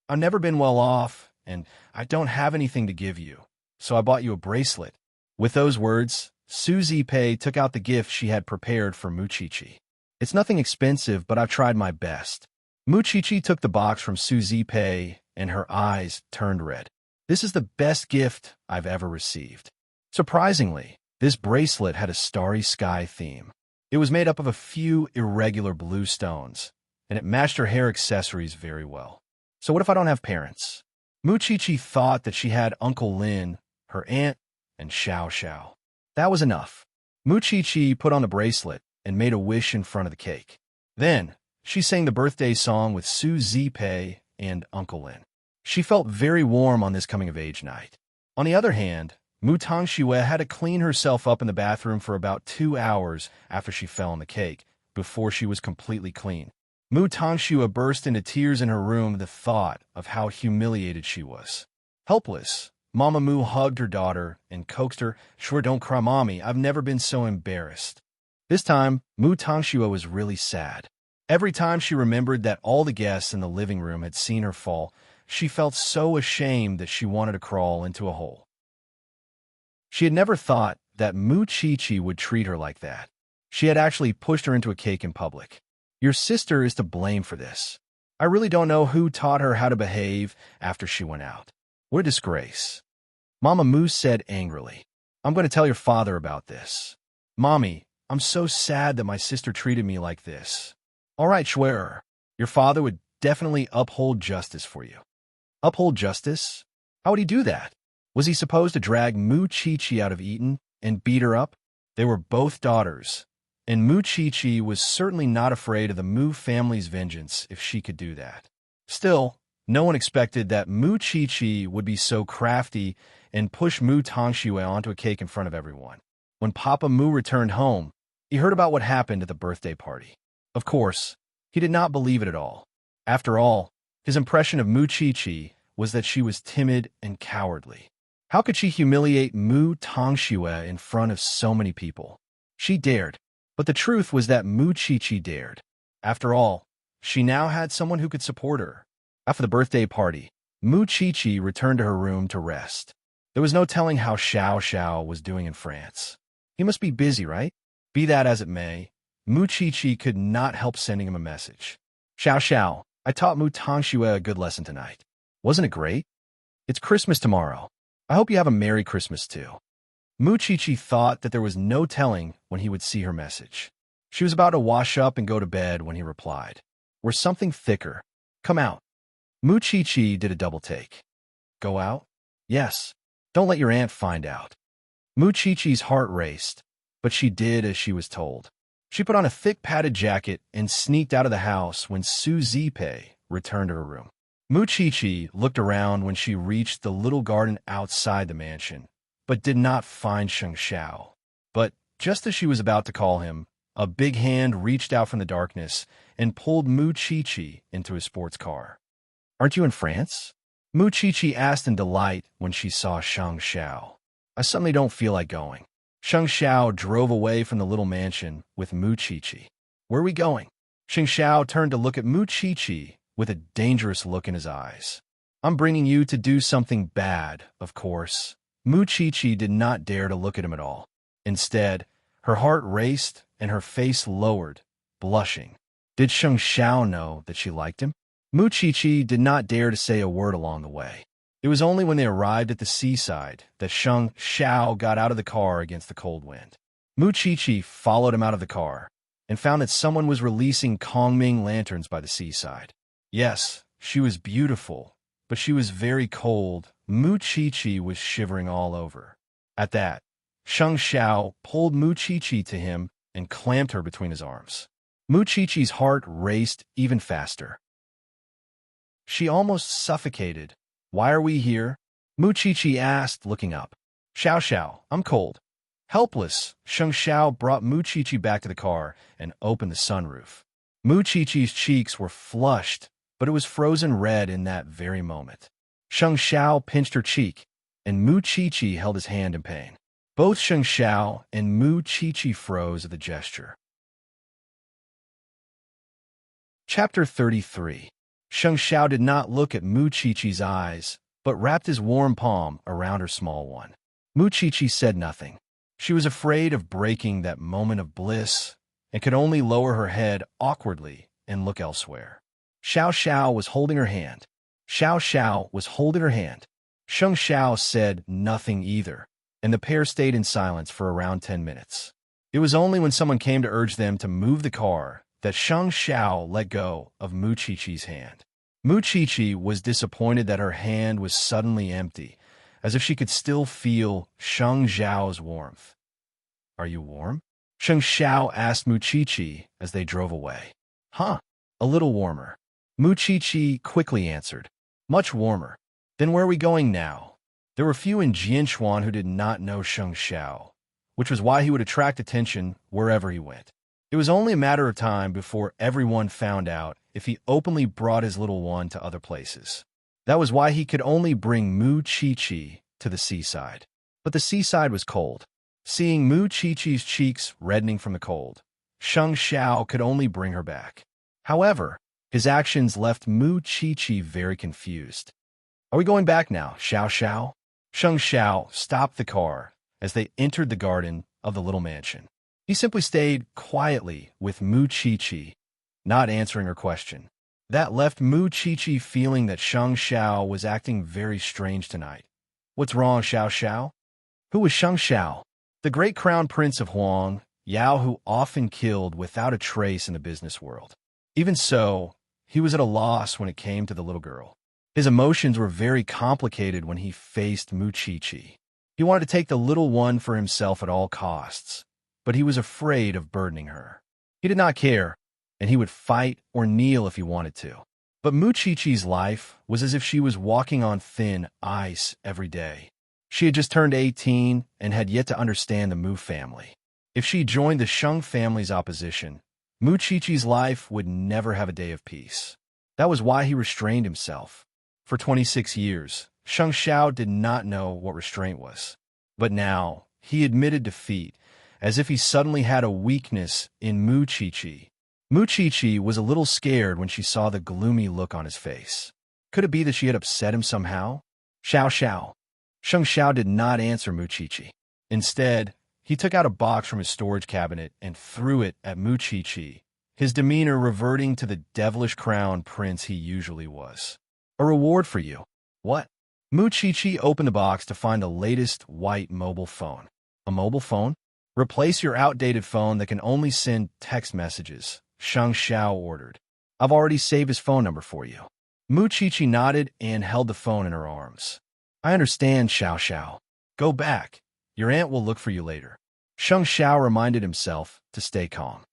I've never been well off, and I don't have anything to give you, so I bought you a bracelet." With those words, Suzy Pei took out the gift she had prepared for Muchichi. "It's nothing expensive, but I've tried my best." Muchichi took the box from Suzy Pei, and her eyes turned red. "This is the best gift I've ever received." Surprisingly, this bracelet had a starry sky theme. It was made up of a few irregular blue stones, and it matched her hair accessories very well. So what if I don't have parents? Muchichi thought that she had Uncle Lin, her aunt, and Xiao Xiao. That was enough. Muchichi put on the bracelet and made a wish in front of the cake. Then, she sang the birthday song with Suzy Pei and Uncle Lin. She felt very warm on this coming-of-age night. On the other hand, Mu Tangxue had to clean herself up in the bathroom for about 2 hours after she fell on the cake, before she was completely clean. Mu Tangxue burst into tears in her room at the thought of how humiliated she was. Helpless, Mama Mu hugged her daughter and coaxed her, "Sure, don't cry, Mommy. I've never been so embarrassed." This time, Mu Tangxue was really sad. Every time she remembered that all the guests in the living room had seen her fall, she felt so ashamed that she wanted to crawl into a hole. She had never thought that Muchichi would treat her like that. She had actually pushed her into a cake in public. "Your sister is to blame for this. I really don't know who taught her how to behave after she went out. What a disgrace." Mama Mu said angrily, "I'm going to tell your father about this." "Mommy, I'm so sad that my sister treated me like this." "All right, Schwerer. Your father would definitely uphold justice for you." Uphold justice? How would he do that? Was he supposed to drag Muchichi out of Eton and beat her up? They were both daughters, and Muchichi was certainly not afraid of the Mu family's vengeance if she could do that. Still, no one expected that Muchichi would be so crafty and push Mu Tangxue onto a cake in front of everyone. When Papa Mu returned home, he heard about what happened at the birthday party. Of course, he did not believe it at all. After all, his impression of Muchichi was that she was timid and cowardly. How could she humiliate Mu Tangxue in front of so many people? She dared, but the truth was that Muchichi dared. After all, she now had someone who could support her. After the birthday party, Muchichi returned to her room to rest. There was no telling how Xiao Xiao was doing in France. He must be busy, right? Be that as it may, Muchichi could not help sending him a message. "Xiao Xiao, I taught Mu Tangxue a good lesson tonight. Wasn't it great? It's Christmas tomorrow. I hope you have a Merry Christmas too." Muchichi thought that there was no telling when he would see her message. She was about to wash up and go to bed when he replied, "We're something thicker. Come out." Muchichi did a double take. "Go out?" "Yes. Don't let your aunt find out." Muchichi's heart raced, but she did as she was told. She put on a thick padded jacket and sneaked out of the house when Suzy Pei returned to her room. Muchichi looked around when she reached the little garden outside the mansion, but did not find Sheng Xiao. But just as she was about to call him, a big hand reached out from the darkness and pulled Muchichi into his sports car. "Aren't you in France?" Muchichi asked in delight when she saw Sheng Xiao. "I suddenly don't feel like going." Sheng Xiao drove away from the little mansion with Muchichi. "Where are we going?" Sheng Xiao turned to look at Muchichi with a dangerous look in his eyes. "I'm bringing you to do something bad, of course." Muchichi did not dare to look at him at all. Instead, her heart raced and her face lowered, blushing. Did Sheng Xiao know that she liked him? Muchichi did not dare to say a word along the way. It was only when they arrived at the seaside that Sheng Xiao got out of the car against the cold wind. Muchichi followed him out of the car and found that someone was releasing Kongming lanterns by the seaside. Yes, she was beautiful, but she was very cold. Muchichi was shivering all over. At that, Sheng Xiao pulled Muchichi to him and clamped her between his arms. Muchichi's heart raced even faster. She almost suffocated. "Why are we here?" Muchichi asked, looking up. "Xiao Xiao, I'm cold." Helpless, Sheng Xiao brought Muchichi back to the car and opened the sunroof. Muchichi's cheeks were flushed, but it was frozen red in that very moment. Sheng Xiao pinched her cheek, and Muchichi held his hand in pain. Both Sheng Xiao and Muchichi froze at the gesture. Chapter 33. Sheng Xiao did not look at Mu Qiqi's eyes, but wrapped his warm palm around her small one. Mu Qiqi said nothing. She was afraid of breaking that moment of bliss and could only lower her head awkwardly and look elsewhere. Xiao Xiao was holding her hand. Xiao Xiao was holding her hand. Sheng Xiao said nothing either, and the pair stayed in silence for around 10 minutes. It was only when someone came to urge them to move the car that Sheng Xiao let go of Mu Qiqi's hand. Mu Qiqi was disappointed that her hand was suddenly empty, as if she could still feel Sheng Xiao's warmth. "Are you warm?" Sheng Xiao asked Mu Qiqi as they drove away. "Huh, a little warmer." Mu Qiqi quickly answered. "Much warmer." "Then where are we going now?" There were few in Jianchuan who did not know Sheng Xiao, which was why he would attract attention wherever he went. It was only a matter of time before everyone found out if he openly brought his little one to other places. That was why he could only bring Mu Qiqi to the seaside. But the seaside was cold. Seeing Mu Qiqi's cheeks reddening from the cold, Sheng Xiao could only bring her back. However, his actions left Mu Qiqi very confused. "Are we going back now, Xiao Xiao?" Sheng Xiao stopped the car as they entered the garden of the little mansion. He simply stayed quietly with Mu Qiqi, not answering her question. That left Mu Qiqi feeling that Sheng Xiao was acting very strange tonight. "What's wrong, Xiao Xiao?" Who was Sheng Xiao? The great crown prince of Huang, Yao, who often killed without a trace in the business world. Even so, he was at a loss when it came to the little girl. His emotions were very complicated when he faced Mu Qiqi. He wanted to take the little one for himself at all costs, but he was afraid of burdening her. He did not care, and he would fight or kneel if he wanted to. But Mu Qiqi's life was as if she was walking on thin ice every day. She had just turned 18 and had yet to understand the Mu family. If she joined the Sheng family's opposition, Mu Qiqi's life would never have a day of peace. That was why he restrained himself. For 26 years, Sheng Xiao did not know what restraint was. But now, he admitted defeat, as if he suddenly had a weakness in Mu Qiqi. Mu Qiqi was a little scared when she saw the gloomy look on his face. Could it be that she had upset him somehow? "Xiao Xiao." Sheng Xiao did not answer Mu Qiqi. Instead, he took out a box from his storage cabinet and threw it at Mu Qiqi, his demeanor reverting to the devilish crown prince he usually was. "A reward for you." "What?" Mu Qiqi opened the box to find the latest white mobile phone. "A mobile phone? Replace your outdated phone that can only send text messages," Sheng Xiao ordered. "I've already saved his phone number for you." Mu Qiqi nodded and held the phone in her arms. "I understand, Xiao Xiao. Go back. Your aunt will look for you later." Sheng Xiao reminded himself to stay calm.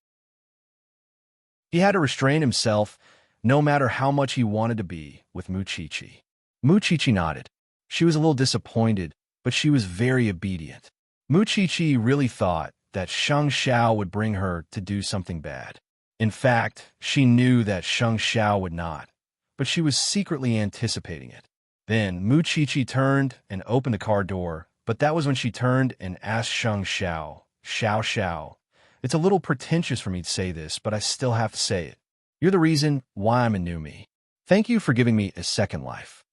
He had to restrain himself, no matter how much he wanted to be with Mu Qiqi. Mu Qiqi nodded. She was a little disappointed, but she was very obedient. Mu Qiqi really thought that Sheng Xiao would bring her to do something bad. In fact, she knew that Sheng Xiao would not, but she was secretly anticipating it. Then Mu Qiqi turned and opened the car door, but that was when she turned and asked Sheng Xiao, "Xiao Xiao, it's a little pretentious for me to say this, but I still have to say it. You're the reason why I'm a new me. Thank you for giving me a second life."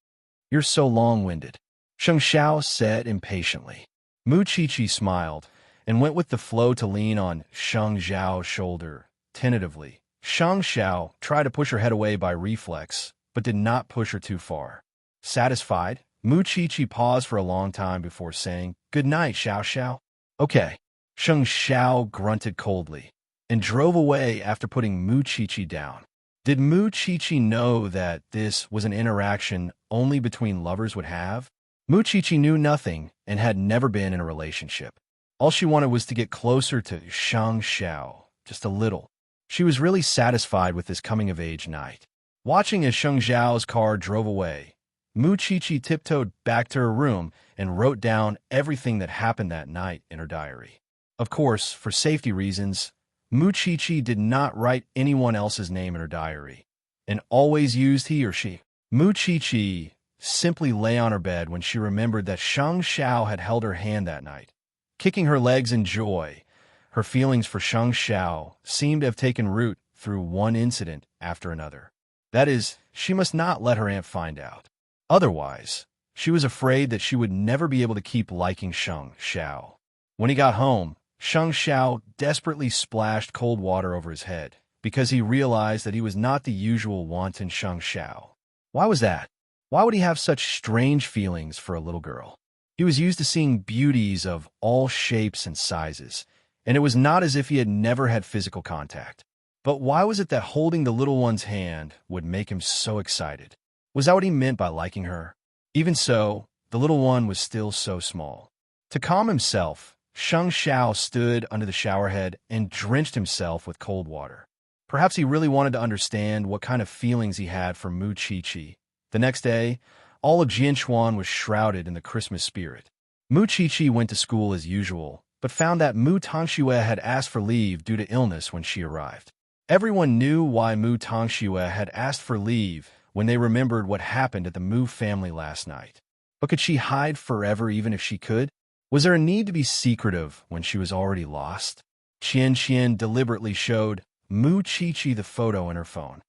"You're so long-winded," Sheng Xiao said impatiently. Mu Qiqi smiled and went with the flow to lean on Sheng Xiao's shoulder, tentatively. Sheng Xiao tried to push her head away by reflex, but did not push her too far. Satisfied, Mu Qiqi paused for a long time before saying, "Good night, Xiao Xiao." "Okay." Sheng Xiao grunted coldly and drove away after putting Mu Qiqi down. Did Mu Qiqi know that this was an interaction only between lovers would have? Mu Qiqi knew nothing and had never been in a relationship. All she wanted was to get closer to Sheng Xiao, just a little. She was really satisfied with this coming-of-age night. Watching as Sheng Xiao's car drove away, Mu Qiqi tiptoed back to her room and wrote down everything that happened that night in her diary. Of course, for safety reasons, Mu Qiqi did not write anyone else's name in her diary, and always used he or she. Mu Qiqi simply lay on her bed when she remembered that Sheng Xiao had held her hand that night. Kicking her legs in joy, her feelings for Sheng Xiao seemed to have taken root through one incident after another. That is, she must not let her aunt find out. Otherwise, she was afraid that she would never be able to keep liking Sheng Xiao. When he got home, Sheng Xiao desperately splashed cold water over his head because he realized that he was not the usual wanton Sheng Xiao. Why was that? Why would he have such strange feelings for a little girl? He was used to seeing beauties of all shapes and sizes, and it was not as if he had never had physical contact. But why was it that holding the little one's hand would make him so excited? Was that what he meant by liking her? Even so, the little one was still so small. To calm himself, Sheng Xiao stood under the showerhead and drenched himself with cold water. Perhaps he really wanted to understand what kind of feelings he had for Mu Qiqi. The next day, all of Jianchuan was shrouded in the Christmas spirit. Mu Qiqi went to school as usual, but found that Mu Tongxue had asked for leave due to illness when she arrived. Everyone knew why Mu Tongxue had asked for leave when they remembered what happened at the Mu family last night. But could she hide forever even if she could? Was there a need to be secretive when she was already lost? Qian deliberately showed Mu Qiqi the photo in her phone.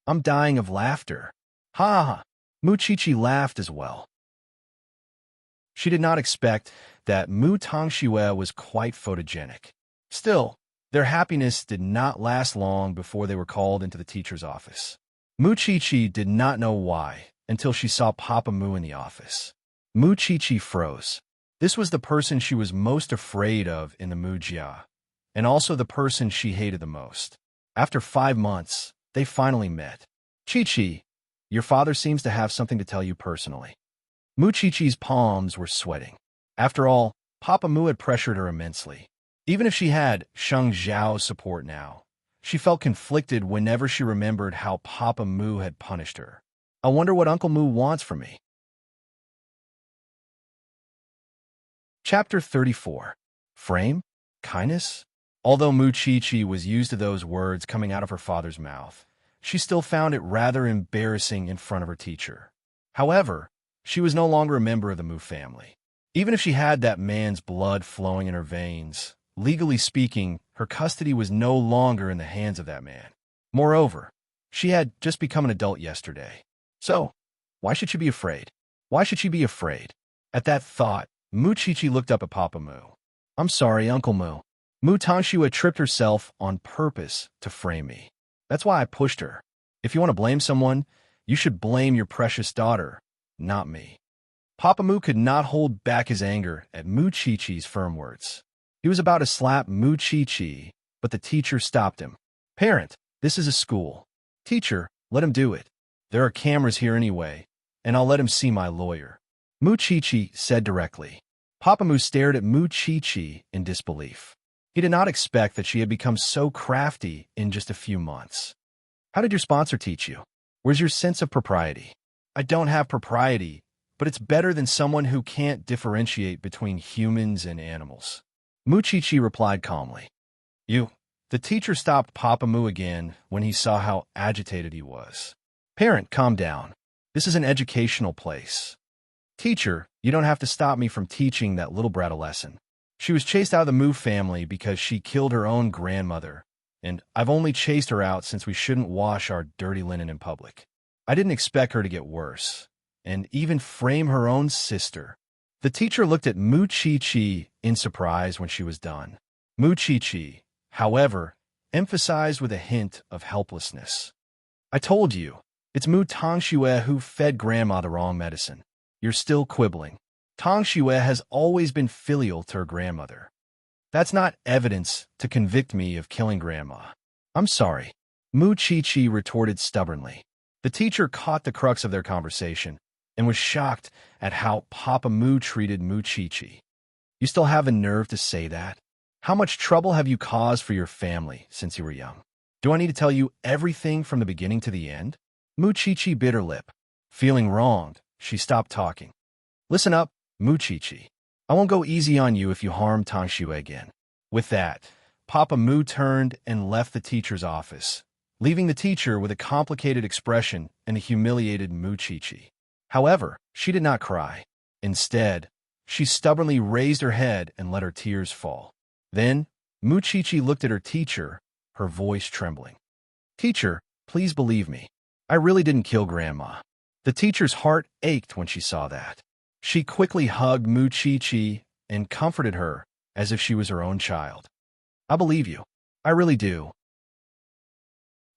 I'm dying of laughter. Ha ha! Mu Qiqi laughed as well. She did not expect that Mu Tongxue was quite photogenic. Still, their happiness did not last long before they were called into the teacher's office. Mu Qiqi did not know why until she saw Papa Mu in the office. Mu Qiqi froze. This was the person she was most afraid of in the Mu Jia, and also the person she hated the most. After 5 months, they finally met. Qiqi, your father seems to have something to tell you personally. Mu Qiqi's palms were sweating. After all, Papa Mu had pressured her immensely. Even if she had Sheng Xiao's support now, she felt conflicted whenever she remembered how Papa Mu had punished her. I wonder what Uncle Mu wants from me. Chapter 34. Frame? Kindness? Although Mu Qiqi was used to those words coming out of her father's mouth, she still found it rather embarrassing in front of her teacher. However, she was no longer a member of the Mu family. Even if she had that man's blood flowing in her veins, legally speaking, her custody was no longer in the hands of that man. Moreover, she had just become an adult yesterday. So, why should she be afraid? Why should she be afraid? At that thought, Mu Qiqi looked up at Papa Mu. I'm sorry, Uncle Mu. Mu Tongxue tripped herself on purpose to frame me. That's why I pushed her. If you want to blame someone, you should blame your precious daughter, not me. Papa Mu could not hold back his anger at Mu Qiqi's firm words. He was about to slap Mu Qiqi, but the teacher stopped him. Parent, this is a school. Teacher, let him do it. There are cameras here anyway, and I'll let him see my lawyer. Mu Qiqi said directly. Papa Mu stared at Mu Qiqi in disbelief. He did not expect that she had become so crafty in just a few months. How did your sponsor teach you? Where's your sense of propriety? I don't have propriety, but it's better than someone who can't differentiate between humans and animals. Mu Qiqi replied calmly. The teacher stopped Papa Mu again when he saw how agitated he was. Parent, calm down. This is an educational place. Teacher, you don't have to stop me from teaching that little brat a lesson. She was chased out of the Mu family because she killed her own grandmother, and I've only chased her out since we shouldn't wash our dirty linen in public. I didn't expect her to get worse, and even frame her own sister. The teacher looked at Mu Qiqi in surprise when she was done. Mu Qiqi, however, emphasized with a hint of helplessness. I told you, it's Mu Tongxue who fed Grandma the wrong medicine. You're still quibbling. Tongxue has always been filial to her grandmother. That's not evidence to convict me of killing Grandma. I'm sorry, Mu Qiqi retorted stubbornly. The teacher caught the crux of their conversation and was shocked at how Papa Mu treated Mu Qiqi. You still have the nerve to say that? How much trouble have you caused for your family since you were young? Do I need to tell you everything from the beginning to the end? Mu Qiqi bit her lip. Feeling wronged, she stopped talking. Listen up, Mu Qiqi. I won't go easy on you if you harm Tongxue again. With that, Papa Mu turned and left the teacher's office, leaving the teacher with a complicated expression and a humiliated Mu Qiqi. However, she did not cry. Instead, she stubbornly raised her head and let her tears fall. Then, Mu Qiqi looked at her teacher, her voice trembling. Teacher, please believe me. I really didn't kill Grandma. The teacher's heart ached when she saw that. She quickly hugged Mu Chi-Chi and comforted her as if she was her own child. I believe you. I really do.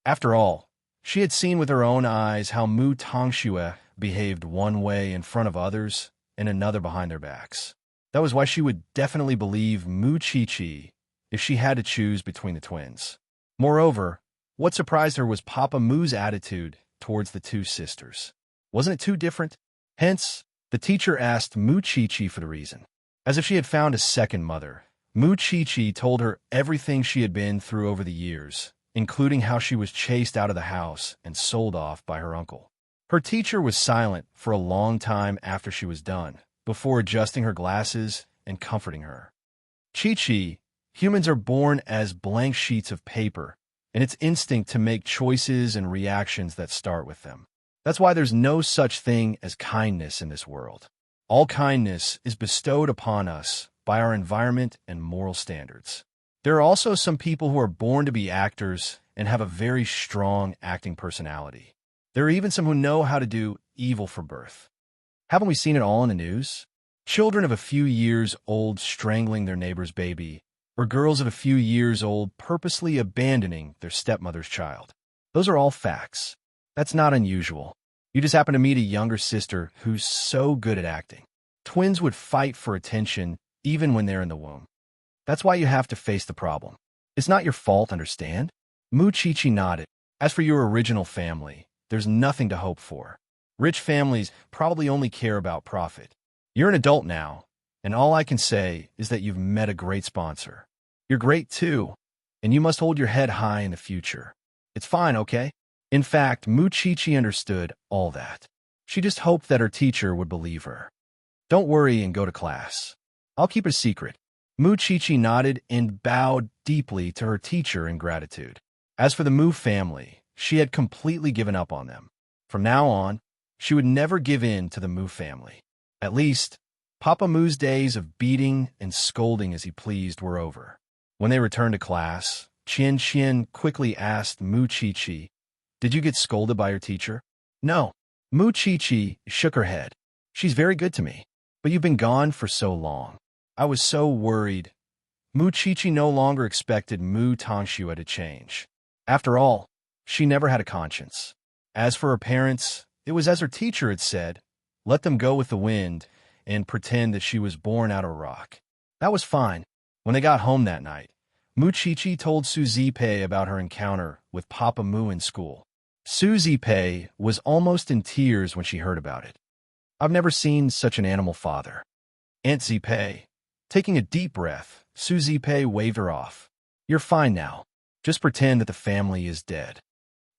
After all, she had seen with her own eyes how Mu Tongxue behaved one way in front of others and another behind their backs. That was why she would definitely believe Mu Chi-Chi if she had to choose between the twins. Moreover, what surprised her was Papa Mu's attitude towards the two sisters. Wasn't it too different? Hence, the teacher asked Mu Chi-Chi for the reason. As if she had found a second mother, Mu Chi-Chi told her everything she had been through over the years, including how she was chased out of the house and sold off by her uncle. Her teacher was silent for a long time after she was done, before adjusting her glasses and comforting her. Chi-Chi, humans are born as blank sheets of paper, and it's instinct to make choices and reactions that start with them. That's why there's no such thing as kindness in this world. All kindness is bestowed upon us by our environment and moral standards. There are also some people who are born to be actors and have a very strong acting personality. There are even some who know how to do evil from birth. Haven't we seen it all in the news? Children of a few years old strangling their neighbor's baby, or girls of a few years old purposely abandoning their stepmother's child. Those are all facts. That's not unusual. You just happen to meet a younger sister who's so good at acting. Twins would fight for attention even when they're in the womb. That's why you have to face the problem. It's not your fault, understand? Mu Chi-Chi nodded. As for your original family, there's nothing to hope for. Rich families probably only care about profit. You're an adult now, and all I can say is that you've met a great sponsor. You're great too, and you must hold your head high in the future. It's fine, okay? In fact, Mu Chi-Chi understood all that. She just hoped that her teacher would believe her. Don't worry and go to class. I'll keep it a secret. Mu Chi-Chi nodded and bowed deeply to her teacher in gratitude. As for the Mu family, she had completely given up on them. From now on, she would never give in to the Mu family. At least, Papa Mu's days of beating and scolding as he pleased were over. When they returned to class, Qian quickly asked Mu Chi-Chi, "Did you get scolded by your teacher?" "No." Mu Chi-Chi shook her head. "She's very good to me, but you've been gone for so long. I was so worried." Mu Chi-Chi no longer expected Mu Tongxue to change. After all, she never had a conscience. As for her parents, it was as her teacher had said, let them go with the wind and pretend that she was born out of rock. That was fine. When they got home that night, Mu Chi-Chi told Su Zipei about her encounter with Papa Mu in school. Su Zipei was almost in tears when she heard about it. I've never seen such an animal father. Aunt Zipei. Taking a deep breath, Su Zipei waved her off. You're fine now. Just pretend that the family is dead.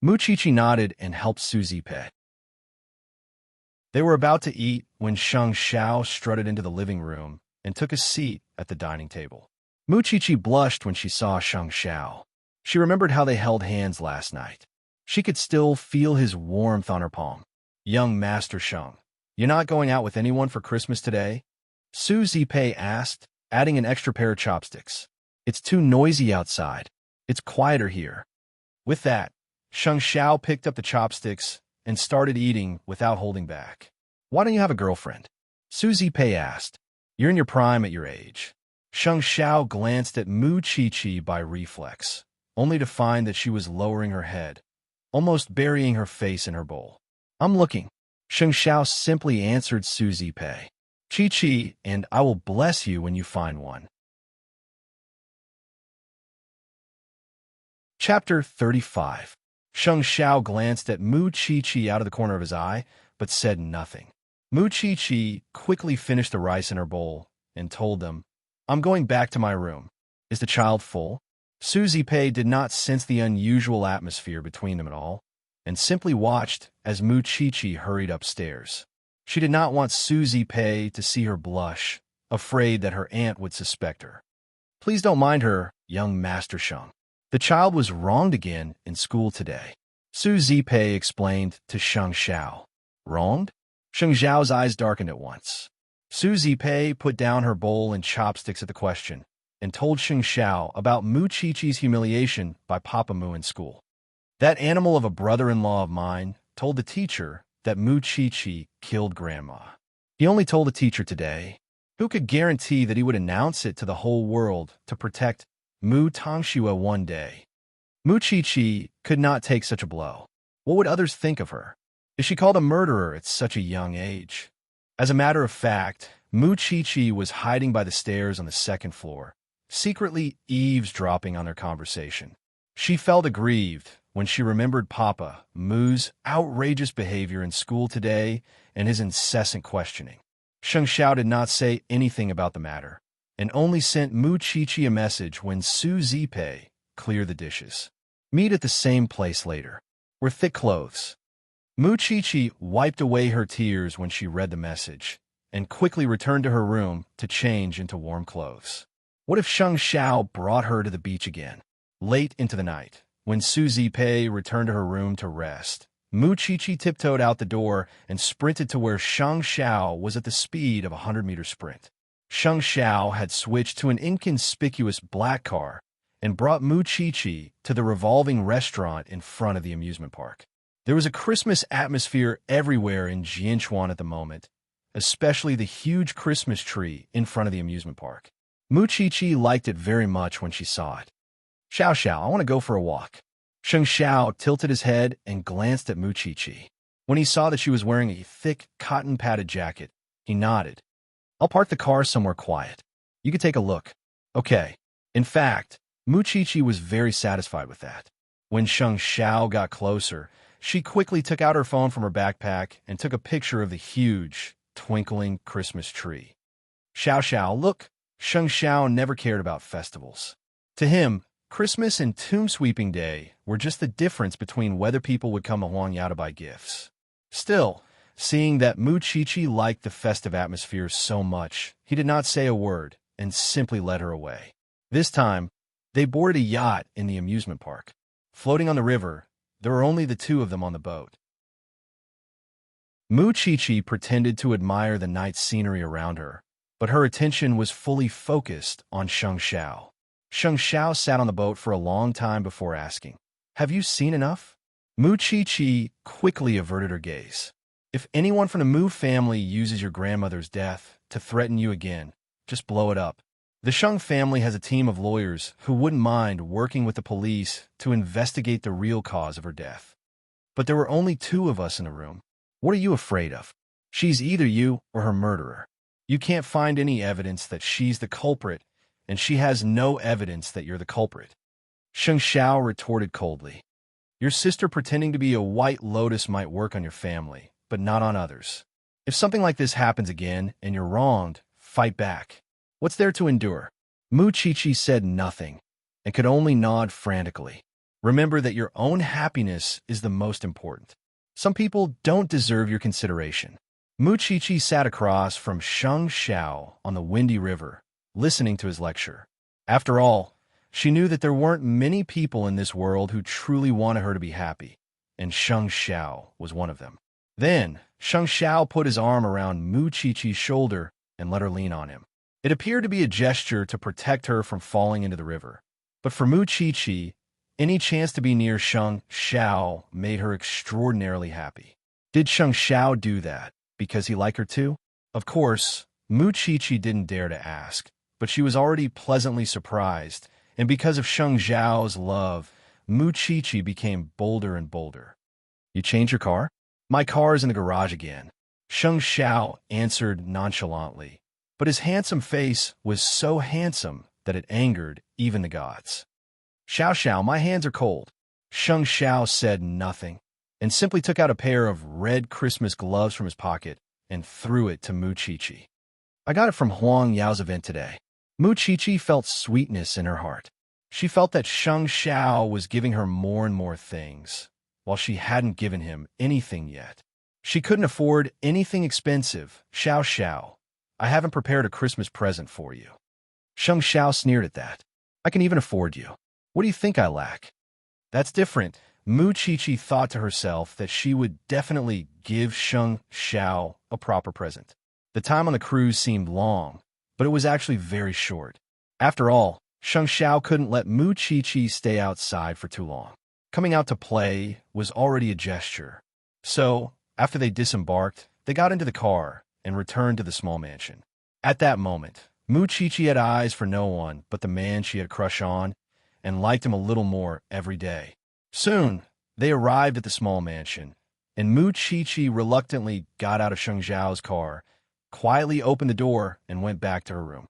Mu Chi-Chi nodded and helped Su Zipei. They were about to eat when Sheng Xiao strutted into the living room and took a seat at the dining table. Mu Chi-Chi blushed when she saw Sheng Xiao. She remembered how they held hands last night. She could still feel his warmth on her palm. Young Master Sheng, you're not going out with anyone for Christmas today? Su Zipei asked, adding an extra pair of chopsticks. It's too noisy outside. It's quieter here. With that, Sheng Xiao picked up the chopsticks and started eating without holding back. Why don't you have a girlfriend? Su Zipei asked. You're in your prime at your age. Sheng Xiao glanced at Mu Chi-Chi by reflex, only to find that she was lowering her head, almost burying her face in her bowl. I'm looking. Sheng Xiao simply answered Su Zipei. Chi-Chi, and I will bless you when you find one. Chapter 35. Sheng Xiao glanced at Mu Chi-Chi out of the corner of his eye, but said nothing. Mu Chi-Chi quickly finished the rice in her bowl and told them, I'm going back to my room. Is the child full? Su Zipei did not sense the unusual atmosphere between them at all, and simply watched as Mu Chi-Chi hurried upstairs. She did not want Su Zipei to see her blush, afraid that her aunt would suspect her. Please don't mind her, young Master Sheng. The child was wronged again in school today. Su Zipei explained to Sheng Xiao. Wronged? Sheng Xiao's eyes darkened at once. Su Zipei put down her bowl and chopsticks at the question, and told Sheng Xiao about Mu Chi-Chi's humiliation by Papa Mu in school. That animal of a brother-in-law of mine told the teacher that Mu Chi-Chi killed Grandma. He only told the teacher today. Who could guarantee that he would announce it to the whole world to protect Mu Tongxue one day? Mu Chi-Chi could not take such a blow. What would others think of her? Is she called a murderer at such a young age? As a matter of fact, Mu Chi-Chi was hiding by the stairs on the second floor, secretly eavesdropping on their conversation. She felt aggrieved when she remembered Papa Mu's outrageous behavior in school today and his incessant questioning. Sheng Xiao did not say anything about the matter, and only sent Mu Chi-Chi a message when Su Zipei cleared the dishes. Meet at the same place later. Wear thick clothes. Mu Chi-Chi wiped away her tears when she read the message, and quickly returned to her room to change into warm clothes. What if Sheng Xiao brought her to the beach again? Late into the night, when Su Zipei returned to her room to rest, Mu Chi-Chi tiptoed out the door and sprinted to where Sheng Xiao was at the speed of a 100-meter sprint. Sheng Xiao had switched to an inconspicuous black car and brought Mu Chi-Chi to the revolving restaurant in front of the amusement park. There was a Christmas atmosphere everywhere in Jianchuan at the moment, especially the huge Christmas tree in front of the amusement park. Mu Chi-Chi liked it very much when she saw it. Xiao Xiao, I want to go for a walk. Sheng Xiao tilted his head and glanced at Mu Chi-Chi. When he saw that she was wearing a thick, cotton-padded jacket, he nodded. I'll park the car somewhere quiet. You could take a look. Okay. In fact, Mu Chi-Chi was very satisfied with that. When Sheng Xiao got closer, she quickly took out her phone from her backpack and took a picture of the huge, twinkling Christmas tree. Xiao Xiao, look. Sheng Xiao never cared about festivals. To him, Christmas and Tomb Sweeping Day were just the difference between whether people would come to Huangyao to buy gifts. Still, seeing that Mu Chi-Chi liked the festive atmosphere so much, he did not say a word and simply led her away. This time, they boarded a yacht in the amusement park. Floating on the river, there were only the two of them on the boat. Mu Chi-Chi pretended to admire the night scenery around her, but her attention was fully focused on Sheng Xiao. Sheng Xiao sat on the boat for a long time before asking, "Have you seen enough?" Mu Chi-Chi quickly averted her gaze. If anyone from the Mu family uses your grandmother's death to threaten you again, just blow it up. The Sheng family has a team of lawyers who wouldn't mind working with the police to investigate the real cause of her death. But there were only two of us in the room. What are you afraid of? She's either you or her murderer. You can't find any evidence that she's the culprit, and she has no evidence that you're the culprit. Sheng Xiao retorted coldly. Your sister pretending to be a white lotus might work on your family, but not on others. If something like this happens again and you're wronged, fight back. What's there to endure? Mu Chi-Chi said nothing and could only nod frantically. Remember that your own happiness is the most important. Some people don't deserve your consideration. Mu Chi-Chi sat across from Sheng Xiao on the windy river, listening to his lecture. After all, she knew that there weren't many people in this world who truly wanted her to be happy, and Sheng Xiao was one of them. Then, Sheng Xiao put his arm around Mu Chi-Chi's shoulder and let her lean on him. It appeared to be a gesture to protect her from falling into the river. But for Mu Chi-Chi, any chance to be near Sheng Xiao made her extraordinarily happy. Did Sheng Xiao do that because he liked her too? Of course, Mu Chi-Chi didn't dare to ask, but she was already pleasantly surprised, and because of Sheng Xiao's love, Mu Chi-Chi became bolder and bolder. You changed your car? My car is in the garage again. Sheng Xiao answered nonchalantly, but his handsome face was so handsome that it angered even the gods. Xiao Xiao, my hands are cold. Sheng Xiao said nothing, and simply took out a pair of red Christmas gloves from his pocket and threw it to Mu Chi-Chi. I got it from Huang Yao's event today. Mu Chi-Chi felt sweetness in her heart. She felt that Sheng Xiao was giving her more and more things, while she hadn't given him anything yet. She couldn't afford anything expensive. Xiao Xiao, I haven't prepared a Christmas present for you. Sheng Xiao sneered at that. I can even afford you. What do you think I lack? That's different. Mu Chi-Chi thought to herself that she would definitely give Sheng Xiao a proper present. The time on the cruise seemed long, but it was actually very short. After all, Sheng Xiao couldn't let Mu Chi-Chi stay outside for too long. Coming out to play was already a gesture. So, after they disembarked, they got into the car and returned to the small mansion. At that moment, Chi had eyes for no one but the man she had a crush on and liked him a little more every day. Soon, they arrived at the small mansion, and Chi reluctantly got out of Sheng Xiao's car, quietly opened the door, and went back to her room.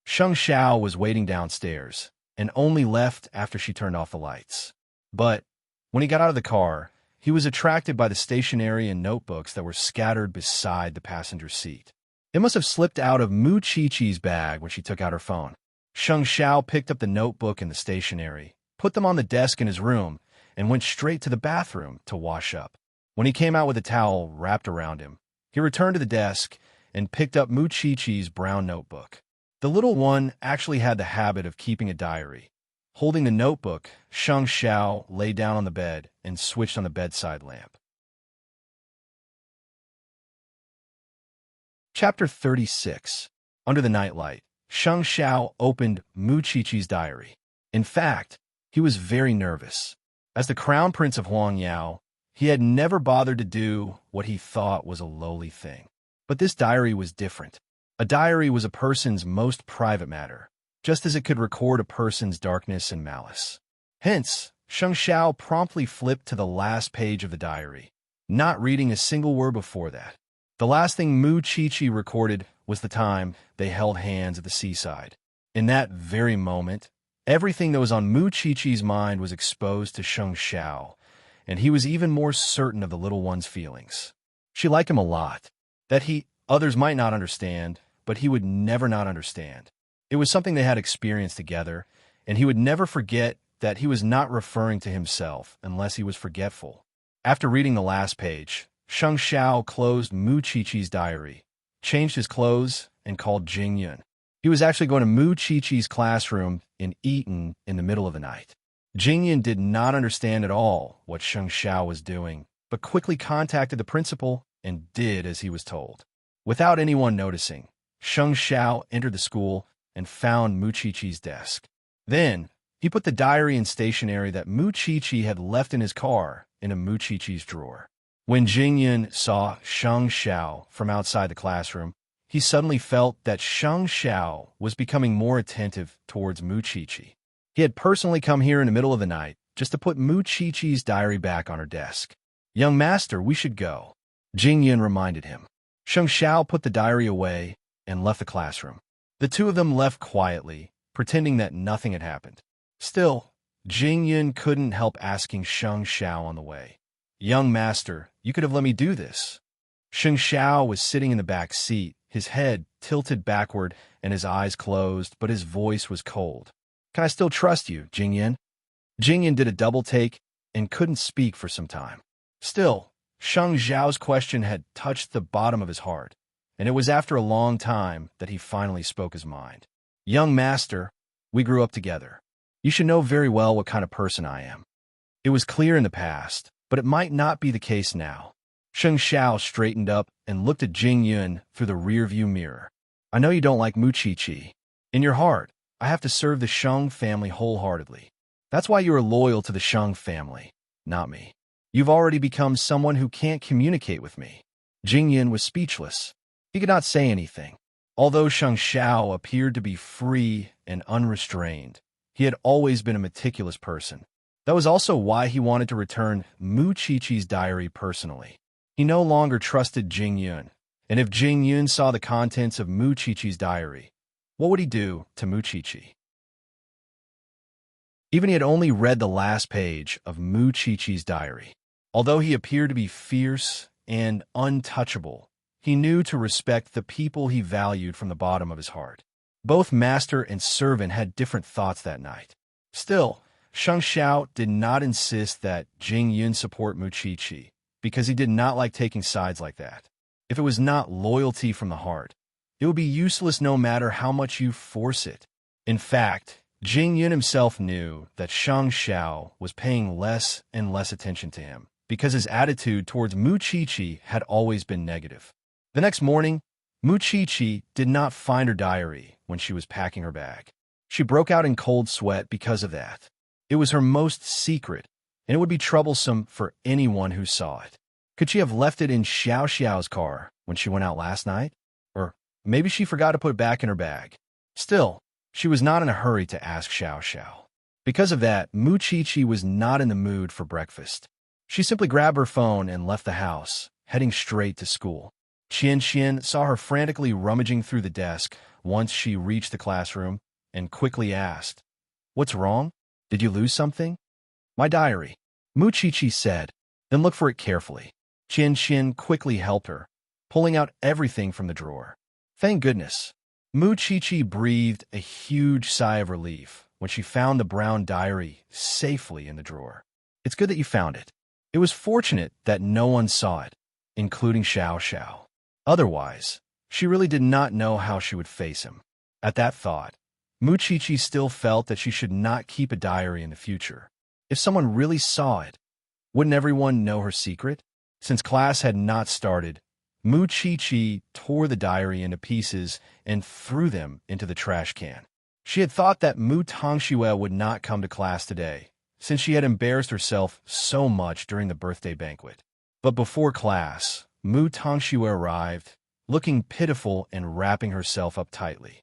Sheng Xiao was waiting downstairs, and only left after she turned off the lights. But when he got out of the car, he was attracted by the stationery and notebooks that were scattered beside the passenger seat. It must have slipped out of Chi's bag when she took out her phone. Sheng Xiao picked up the notebook and the stationery, put them on the desk in his room, and went straight to the bathroom to wash up. When he came out with a towel wrapped around him, he returned to the desk and picked up Chi's brown notebook. The little one actually had the habit of keeping a diary. Holding the notebook, Sheng Xiao lay down on the bed and switched on the bedside lamp. Chapter 36. Under the nightlight, Sheng Xiao opened Chi's diary. In fact, he was very nervous. As the crown prince of Huangyao, he had never bothered to do what he thought was a lowly thing. But this diary was different. A diary was a person's most private matter, just as it could record a person's darkness and malice. Hence, Sheng Xiao promptly flipped to the last page of the diary, not reading a single word before that. The last thing Chi recorded was the time they held hands at the seaside. In that very moment, everything that was on Chi's mind was exposed to Sheng Xiao, and he was even more certain of the little one's feelings. She liked him a lot. That others might not understand, but he would never not understand. It was something they had experienced together, and he would never forget that he was not referring to himself unless he was forgetful. After reading the last page, Sheng Xiao closed Chi's diary, changed his clothes, and called Jing Yun. He was actually going to Chi's classroom in Eton in the middle of the night. Jing Yun did not understand at all what Sheng Xiao was doing, but quickly contacted the principal and did as he was told. Without anyone noticing, Sheng Xiao entered the school and found Chi's desk. Then, he put the diary and stationery that Chi had left in his car into Chi's drawer. When Jing Yun saw Sheng Xiao from outside the classroom, he suddenly felt that Sheng Xiao was becoming more attentive towards Chi. He had personally come here in the middle of the night just to put Chi's diary back on her desk. "Young master, we should go," Jing Yun reminded him. Sheng Xiao put the diary away and left the classroom. The two of them left quietly, pretending that nothing had happened. Still, Jing Yun couldn't help asking Sheng Xiao on the way, "Young master, you could have let me do this." Sheng Xiao was sitting in the back seat, his head tilted backward and his eyes closed, but his voice was cold. "Can I still trust you, Jing Yun?" Jing Yun did a double take and couldn't speak for some time. Still, Sheng Xiao's question had touched the bottom of his heart, and it was after a long time that he finally spoke his mind. "Young master, we grew up together. You should know very well what kind of person I am." It was clear in the past, but it might not be the case now. Sheng Xiao straightened up and looked at Jing Yun through the rearview mirror. "I know you don't like Chi. In your heart, I have to serve the Sheng family wholeheartedly. That's why you are loyal to the Sheng family, not me. You've already become someone who can't communicate with me." Jing Yun was speechless. He could not say anything. Although Sheng Xiao appeared to be free and unrestrained, he had always been a meticulous person. That was also why he wanted to return Chi's diary personally. He no longer trusted Jing Yun, and if Jing Yun saw the contents of Chi's diary, what would he do to Chi? Even he had only read the last page of Chi's diary. Although he appeared to be fierce and untouchable, he knew to respect the people he valued from the bottom of his heart. Both master and servant had different thoughts that night. Still, Sheng Xiao did not insist that Jing Yun support Chi, because he did not like taking sides like that. If it was not loyalty from the heart, it would be useless no matter how much you force it. In fact, Jing Yun himself knew that Sheng Xiao was paying less and less attention to him, because his attitude towards Chi had always been negative. The next morning, Chi did not find her diary when she was packing her bag. She broke out in cold sweat because of that. It was her most secret, and it would be troublesome for anyone who saw it. Could she have left it in Xiao Xiao's car when she went out last night? Or maybe she forgot to put it back in her bag. Still, she was not in a hurry to ask Xiao Xiao. Because of that, Mu Chi was not in the mood for breakfast. She simply grabbed her phone and left the house, heading straight to school. Qian saw her frantically rummaging through the desk once she reached the classroom and quickly asked, "What's wrong? Did you lose something?" "My diary," Mu Chi said. "Then look for it carefully." Qian quickly helped her, pulling out everything from the drawer. Thank goodness. Mu Chi breathed a huge sigh of relief when she found the brown diary safely in the drawer. "It's good that you found it." It was fortunate that no one saw it, including Xiao Xiao. Otherwise, she really did not know how she would face him. At that thought, Mu Chi still felt that she should not keep a diary in the future. If someone really saw it, wouldn't everyone know her secret? Since class had not started, Mu Chi tore the diary into pieces and threw them into the trash can. She had thought that Mu Tongxue would not come to class today, since she had embarrassed herself so much during the birthday banquet. But before class, Mu Tongxue arrived, looking pitiful and wrapping herself up tightly.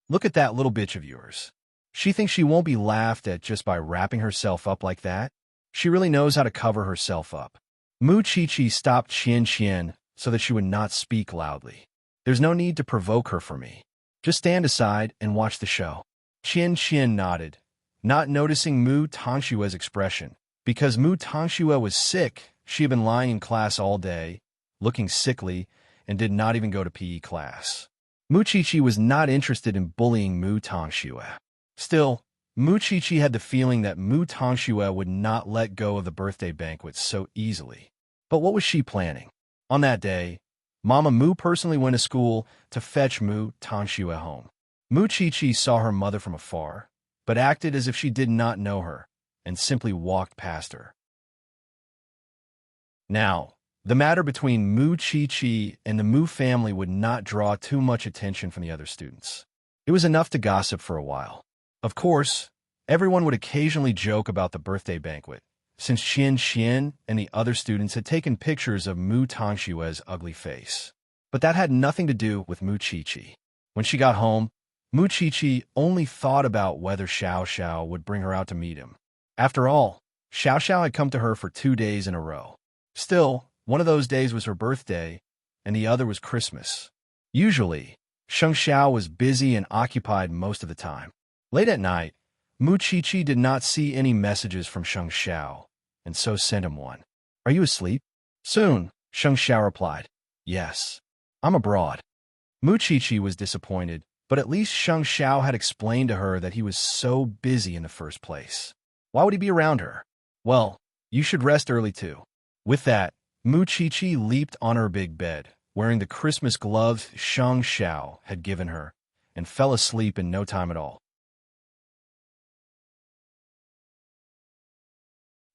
"Look at that little bitch of yours. She thinks she won't be laughed at just by wrapping herself up like that. She really knows how to cover herself up." Mu Chi stopped Qian so that she would not speak loudly. "There's no need to provoke her for me. Just stand aside and watch the show." Qian nodded, not noticing Mu Tongshue's expression. Because Mu Tongxue was sick, she had been lying in class all day, looking sickly, and did not even go to PE class. Mu Chi was not interested in bullying Mu Tongxue. Still, Mu Chi had the feeling that Mu Tongxue would not let go of the birthday banquet so easily. But what was she planning? On that day, Mama Mu personally went to school to fetch Mu Tongxue home. Mu Chi saw her mother from afar, but acted as if she did not know her, and simply walked past her. Now, the matter between Mu Chi and the Mu family would not draw too much attention from the other students. It was enough to gossip for a while. Of course, everyone would occasionally joke about the birthday banquet, since Qian and the other students had taken pictures of Mu Tongshue's ugly face. But that had nothing to do with Mu Chi. When she got home, Mu Chi only thought about whether Xiao Xiao would bring her out to meet him. After all, Xiao Xiao had come to her for 2 days in a row. Still, one of those days was her birthday, and the other was Christmas. Usually, Sheng Xiao was busy and occupied most of the time. Late at night, Mu Chi did not see any messages from Sheng Xiao, and so sent him one. "Are you asleep?" "Soon," Sheng Xiao replied. "Yes. I'm abroad." Mu Chi was disappointed, but at least Sheng Xiao had explained to her that he was so busy in the first place. Why would he be around her? "Well, you should rest early too." With that, Mu Chi leaped on her big bed, wearing the Christmas gloves Sheng Xiao had given her, and fell asleep in no time at all.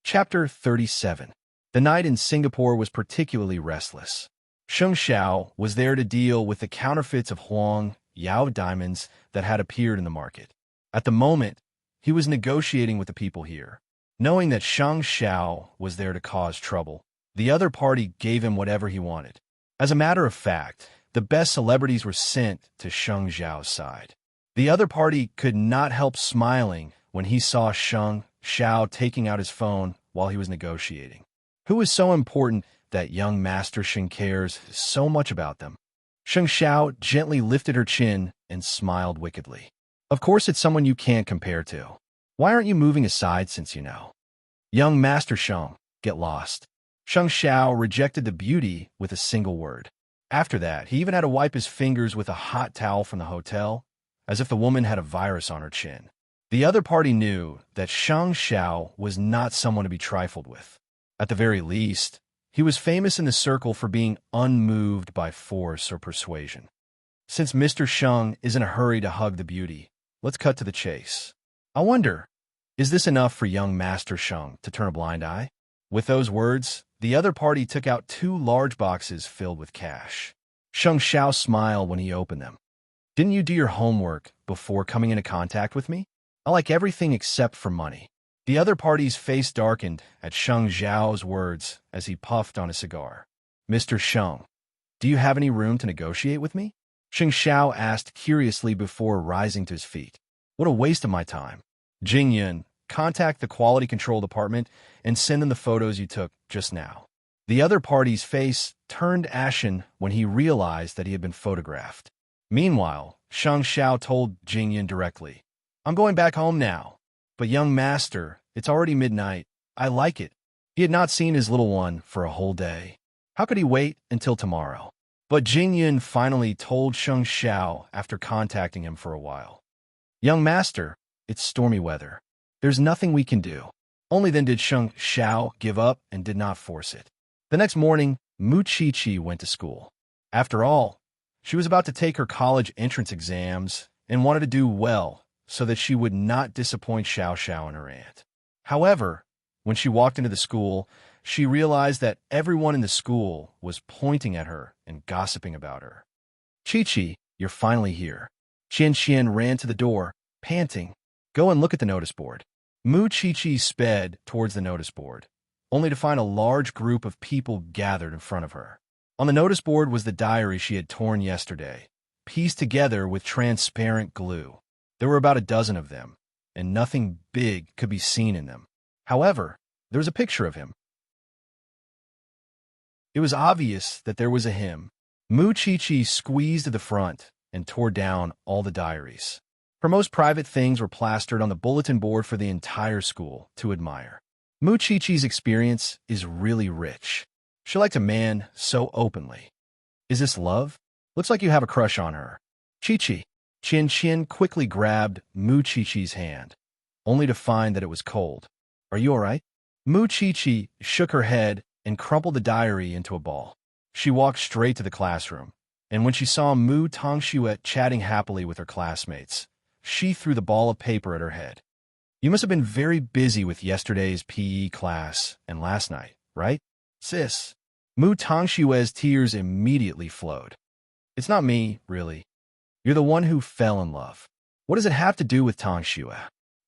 Chapter 37. The night in Singapore was particularly restless. Sheng Xiao was there to deal with the counterfeits of Huang Yao diamonds that had appeared in the market. At the moment, he was negotiating with the people here. Knowing that Sheng Xiao was there to cause trouble, the other party gave him whatever he wanted. As a matter of fact, the best celebrities were sent to Sheng Xiao's side. The other party could not help smiling when he saw Sheng Xiao taking out his phone while he was negotiating. Who is so important that young Master Sheng cares so much about them? Sheng Xiao gently lifted her chin and smiled wickedly. "Of course it's someone you can't compare to. Why aren't you moving aside since you know?" "Young Master Sheng, get lost." Sheng Xiao rejected the beauty with a single word. After that, he even had to wipe his fingers with a hot towel from the hotel, as if the woman had a virus on her chin. The other party knew that Sheng Xiao was not someone to be trifled with. At the very least, he was famous in the circle for being unmoved by force or persuasion. Since Mr. Sheng is in a hurry to hug the beauty, let's cut to the chase. I wonder, is this enough for young Master Sheng to turn a blind eye? With those words, the other party took out 2 large boxes filled with cash. Sheng Xiao smiled when he opened them. "Didn't you do your homework before coming into contact with me? I like everything except for money." The other party's face darkened at Sheng Zhao's words as he puffed on a cigar. Mr. Sheng, do you have any room to negotiate with me? Sheng Xiao asked curiously before rising to his feet. What a waste of my time. Jing Yun, contact the quality control department and send them the photos you took just now. The other party's face turned ashen when he realized that he had been photographed. Meanwhile, Sheng Xiao told Jing Yun directly, I'm going back home now. But young master, it's already midnight. I like it. He had not seen his little one for a whole day. How could he wait until tomorrow? But Jing Yun finally told Sheng Xiao after contacting him for a while. Young master, it's stormy weather. There's nothing we can do. Only then did Sheng Xiao give up and did not force it. The next morning, Mu Qiqi went to school. After all, she was about to take her college entrance exams and wanted to do well so that she would not disappoint Xiao Xiao and her aunt. However, when she walked into the school, she realized that everyone in the school was pointing at her and gossiping about her. Qiqi, you're finally here. Qian Qian ran to the door, panting. Go and look at the notice board. Mu Qiqi sped towards the notice board, only to find a large group of people gathered in front of her. On the notice board was the diary she had torn yesterday, pieced together with transparent glue. There were about a dozen of them, and nothing big could be seen in them. However, there was a picture of him. It was obvious that there was a him. Mu Qiqi squeezed to the front and tore down all the diaries. Her most private things were plastered on the bulletin board for the entire school to admire. Mu Qiqi's experience is really rich. She liked a man so openly. Is this love? Looks like you have a crush on her. Qiqi. Qian Qian quickly grabbed Mu Qiqi's hand, only to find that it was cold. Are you all right? Mu Qiqi shook her head and crumpled the diary into a ball. She walked straight to the classroom, and when she saw Mu Tongxue chatting happily with her classmates, she threw the ball of paper at her head. You must have been very busy with yesterday's PE class and last night, right? Sis. Mu Tongxue's tears immediately flowed. It's not me, really. You're the one who fell in love. What does it have to do with Tongxue?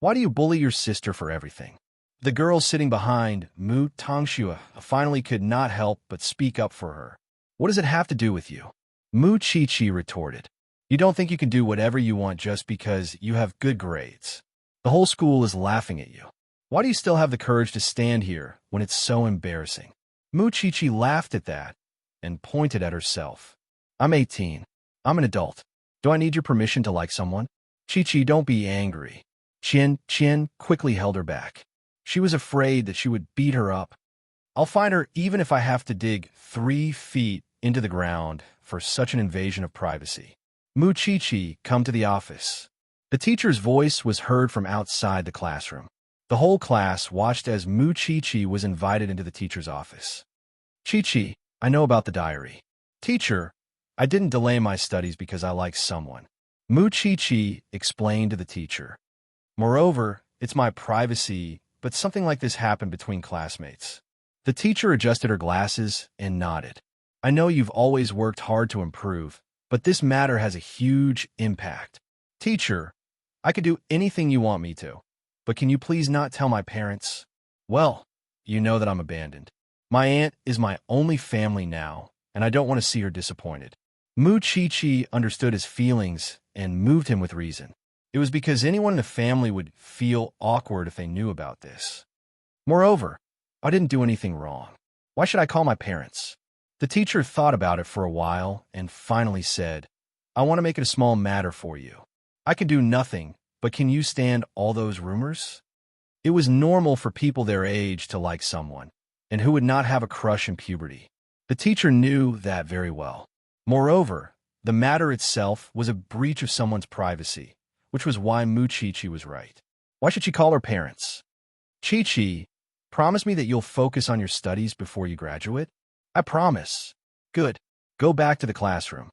Why do you bully your sister for everything? The girl sitting behind Mu Tongxue finally could not help but speak up for her. What does it have to do with you? Mu Qiqi retorted. You don't think you can do whatever you want just because you have good grades. The whole school is laughing at you. Why do you still have the courage to stand here when it's so embarrassing? Mu Qiqi laughed at that and pointed at herself. I'm 18. I'm an adult. Do I need your permission to like someone? Qiqi, don't be angry. Qian quickly held her back. She was afraid that she would beat her up. I'll find her even if I have to dig 3 feet into the ground for such an invasion of privacy. Mu Qiqi, come to the office. The teacher's voice was heard from outside the classroom. The whole class watched as Mu Qiqi was invited into the teacher's office. Qiqi, I know about the diary. Teacher, I didn't delay my studies because I like someone. Mu Qiqi explained to the teacher. Moreover, it's my privacy, but something like this happened between classmates. The teacher adjusted her glasses and nodded. I know you've always worked hard to improve, but this matter has a huge impact. Teacher, I could do anything you want me to, but can you please not tell my parents? Well, you know that I'm abandoned. My aunt is my only family now, and I don't want to see her disappointed. Mu Qiqi understood his feelings and moved him with reason. It was because anyone in the family would feel awkward if they knew about this. Moreover, I didn't do anything wrong. Why should I call my parents? The teacher thought about it for a while and finally said, I want to make it a small matter for you. I can do nothing, but can you stand all those rumors? It was normal for people their age to like someone, and who would not have a crush in puberty. The teacher knew that very well. Moreover, the matter itself was a breach of someone's privacy, which was why Mu Qiqi was right. Why should she call her parents? Qiqi, promise me that you'll focus on your studies before you graduate? I promise. Good. Go back to the classroom.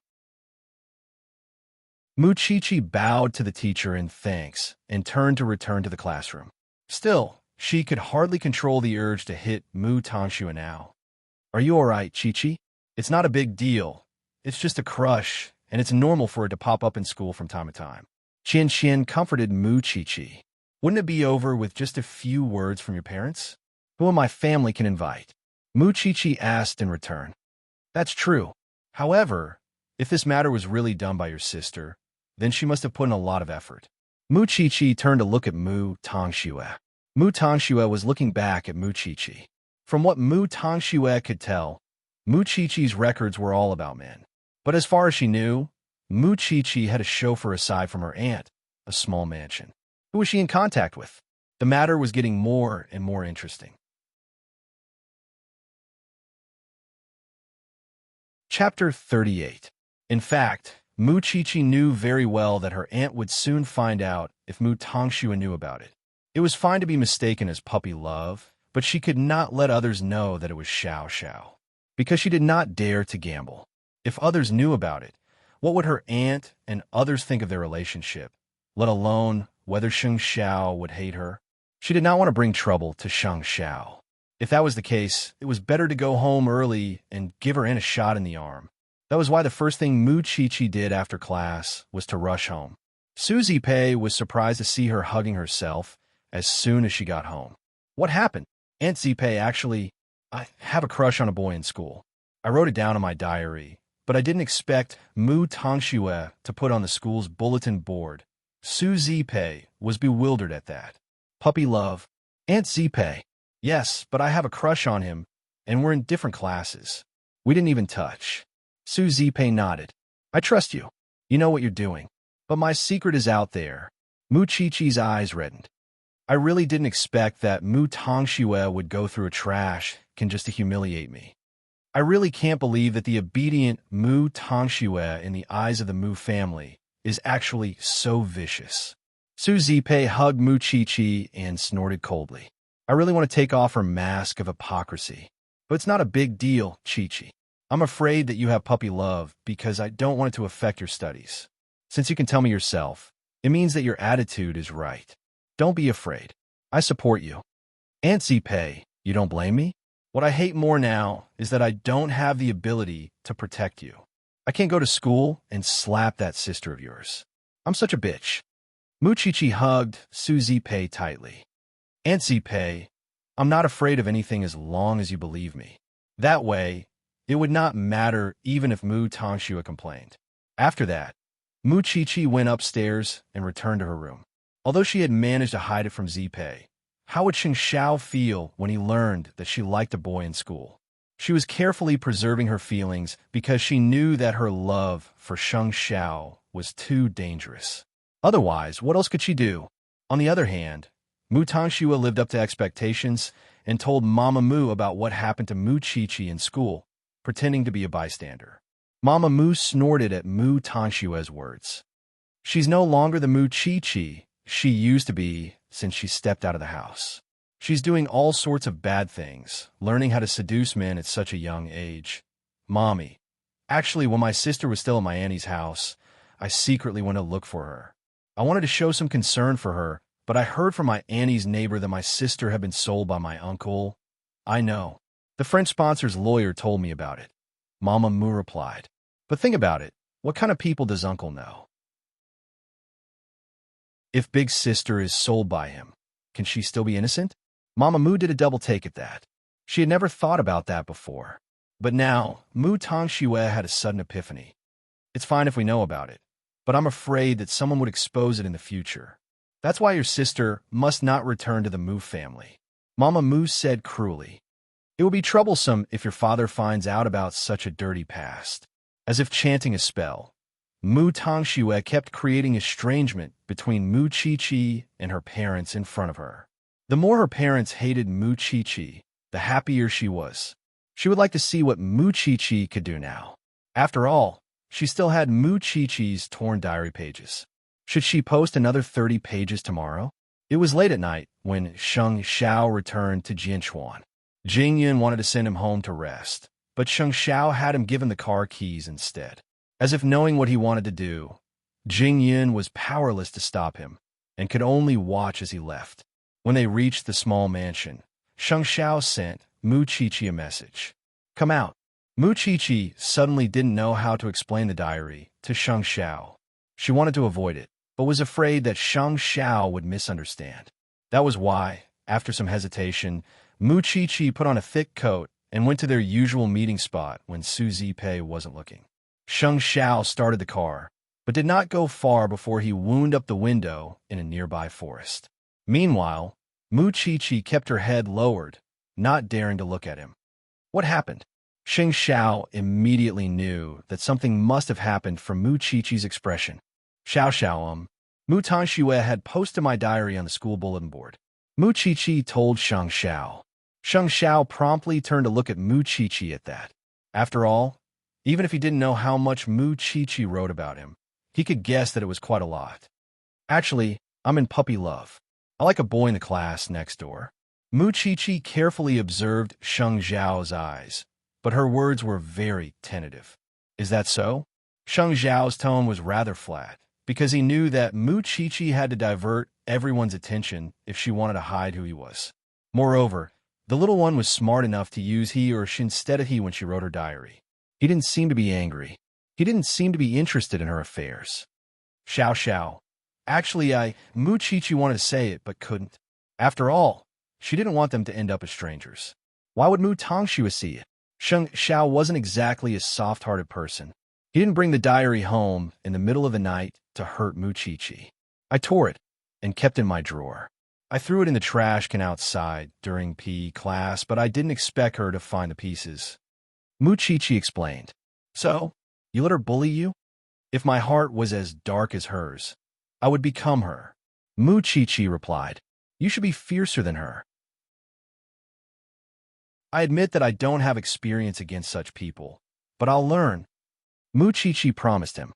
Mu Qiqi bowed to the teacher in thanks and turned to return to the classroom. Still, she could hardly control the urge to hit Mu Tongxue now. Are you all right, Qiqi? It's not a big deal. It's just a crush, and it's normal for it to pop up in school from time to time. Qian comforted Mu Qiqi. Wouldn't it be over with just a few words from your parents? Who in my family can invite? Mu Chi asked in return. That's true. However, if this matter was really done by your sister, then she must have put in a lot of effort. Mu Chi turned to look at Mu Tongxue. Mu Tongxue was looking back at Mu Chi. From what Mu Tongxue could tell, Mu Chi's records were all about men. But as far as she knew, Mu Chi had a chauffeur aside from her aunt, a small mansion. Who was she in contact with? The matter was getting more and more interesting. Chapter 38. In fact, Mu Chi knew very well that her aunt would soon find out if Mu Tongxue knew about it. It was fine to be mistaken as puppy love, but she could not let others know that it was Xiao Xiao, because she did not dare to gamble. If others knew about it, what would her aunt and others think of their relationship, let alone whether Sheng Xiao would hate her? She did not want to bring trouble to Sheng Xiao. If that was the case, it was better to go home early and give her aunt a shot in the arm. That was why the first thing Mu Chi did after class was to rush home. Susie Pei was surprised to see her hugging herself as soon as she got home. What happened? Aunt Zipei, actually, I have a crush on a boy in school. I wrote it down in my diary, but I didn't expect Mu Tongxue to put on the school's bulletin board. Su Zipei was bewildered at that. Puppy love. Aunt Zipei. Yes, but I have a crush on him, and we're in different classes. We didn't even touch. Su Zipei nodded. I trust you. You know what you're doing. But my secret is out there. Mu Chi's eyes reddened. I really didn't expect that Mu Tongxue would go through a trash can just to humiliate me. I really can't believe that the obedient Mu Tongxue in the eyes of the Mu family is actually so vicious. Su Zipei hugged Mu Chi and snorted coldly. I really want to take off her mask of hypocrisy. But it's not a big deal, Chi. I'm afraid that you have puppy love because I don't want it to affect your studies. Since you can tell me yourself, it means that your attitude is right. Don't be afraid. I support you. Aunt Zipei, you don't blame me? What I hate more now is that I don't have the ability to protect you. I can't go to school and slap that sister of yours. I'm such a bitch. Mu Chi hugged Su Zipei tightly. Aunt Zipei, I'm not afraid of anything as long as you believe me. That way, it would not matter even if Mu Tongxue complained. After that, Mu Chi went upstairs and returned to her room. Although she had managed to hide it from Zipei, how would Sheng Xiao feel when he learned that she liked a boy in school? She was carefully preserving her feelings because she knew that her love for Sheng Xiao was too dangerous. Otherwise, what else could she do? On the other hand, Mu Tongxue lived up to expectations and told Mama Mu about what happened to Mu Chi in school, pretending to be a bystander. Mama Mu snorted at Mu Tongxue's words. She's no longer the Mu Chi she used to be since she stepped out of the house. She's doing all sorts of bad things, learning how to seduce men at such a young age. Mommy, actually, when my sister was still at my auntie's house, I secretly went to look for her. I wanted to show some concern for her, but I heard from my auntie's neighbor that my sister had been sold by my uncle. I know. The French sponsor's lawyer told me about it. Mama Mu replied. But think about it. What kind of people does uncle know? If big sister is sold by him, can she still be innocent? Mama Mu did a double take at that. She had never thought about that before. But now, Mu Tongxue had a sudden epiphany. It's fine if we know about it, but I'm afraid that someone would expose it in the future. That's why your sister must not return to the Mu family. Mama Mu said cruelly. It will be troublesome if your father finds out about such a dirty past. As if chanting a spell, Mu Tongxue kept creating estrangement between Mu Chi and her parents in front of her. The more her parents hated Mu Chi, the happier she was. She would like to see what Mu Chi could do now. After all, she still had Mu Chi's torn diary pages. Should she post another 30 pages tomorrow? It was late at night when Sheng Xiao returned to Jianchuan. Jingyun wanted to send him home to rest, but Sheng Xiao had him given the car keys instead. As if knowing what he wanted to do, Jingyun was powerless to stop him and could only watch as he left. When they reached the small mansion, Sheng Xiao sent Mu Chi a message. Come out. Mu Chi suddenly didn't know how to explain the diary to Sheng Xiao. She wanted to avoid it, but was afraid that Shang Xiao would misunderstand. That was why, after some hesitation, Mu Chi put on a thick coat and went to their usual meeting spot when Su Zipei wasn't looking. Shang Xiao started the car, but did not go far before he wound up the window in a nearby forest. Meanwhile, Mu Chi kept her head lowered, not daring to look at him. What happened? Shang Xiao immediately knew that something must have happened from Mu Chi-Chi's expression. Xiao, Mu Tangxue had posted my diary on the school bulletin board. Mu Chi told Shang Xiao. Shang Xiao promptly turned to look at Mu Chi at that. After all, even if he didn't know how much Mu Chi wrote about him, he could guess that it was quite a lot. Actually, I'm in puppy love. I like a boy in the class next door. Mu Chi carefully observed Shang Xiao's eyes, but her words were very tentative. Is that so? Shang Xiao's tone was rather flat, because he knew that Mu Chi had to divert everyone's attention if she wanted to hide who he was. Moreover, the little one was smart enough to use he or she instead of he when she wrote her diary. He didn't seem to be angry. He didn't seem to be interested in her affairs. Xiao. Actually, Mu Chi wanted to say it, but couldn't. After all, she didn't want them to end up as strangers. Why would Mu Tangxue see it? Shang Xiao wasn't exactly a soft-hearted person. He didn't bring the diary home in the middle of the night to hurt Mu Chi. I tore it and kept it in my drawer. I threw it in the trash can outside during PE class, but I didn't expect her to find the pieces. Mu Chi explained. So, you let her bully you? If my heart was as dark as hers, I would become her. Mu Chi replied. You should be fiercer than her. I admit that I don't have experience against such people, but I'll learn. Mu Chi promised him.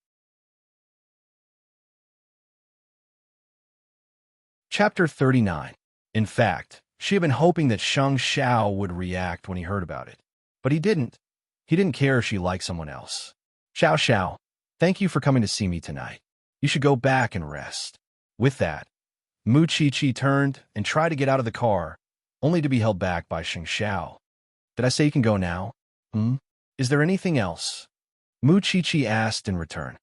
Chapter 39. In fact, she had been hoping that Shang Xiao would react when he heard about it. But he didn't. He didn't care if she liked someone else. Xiao, thank you for coming to see me tonight. You should go back and rest. With that, Mu Chi turned and tried to get out of the car, only to be held back by Shang Xiao. Did I say you can go now? Is there anything else? Mu Chi asked in return.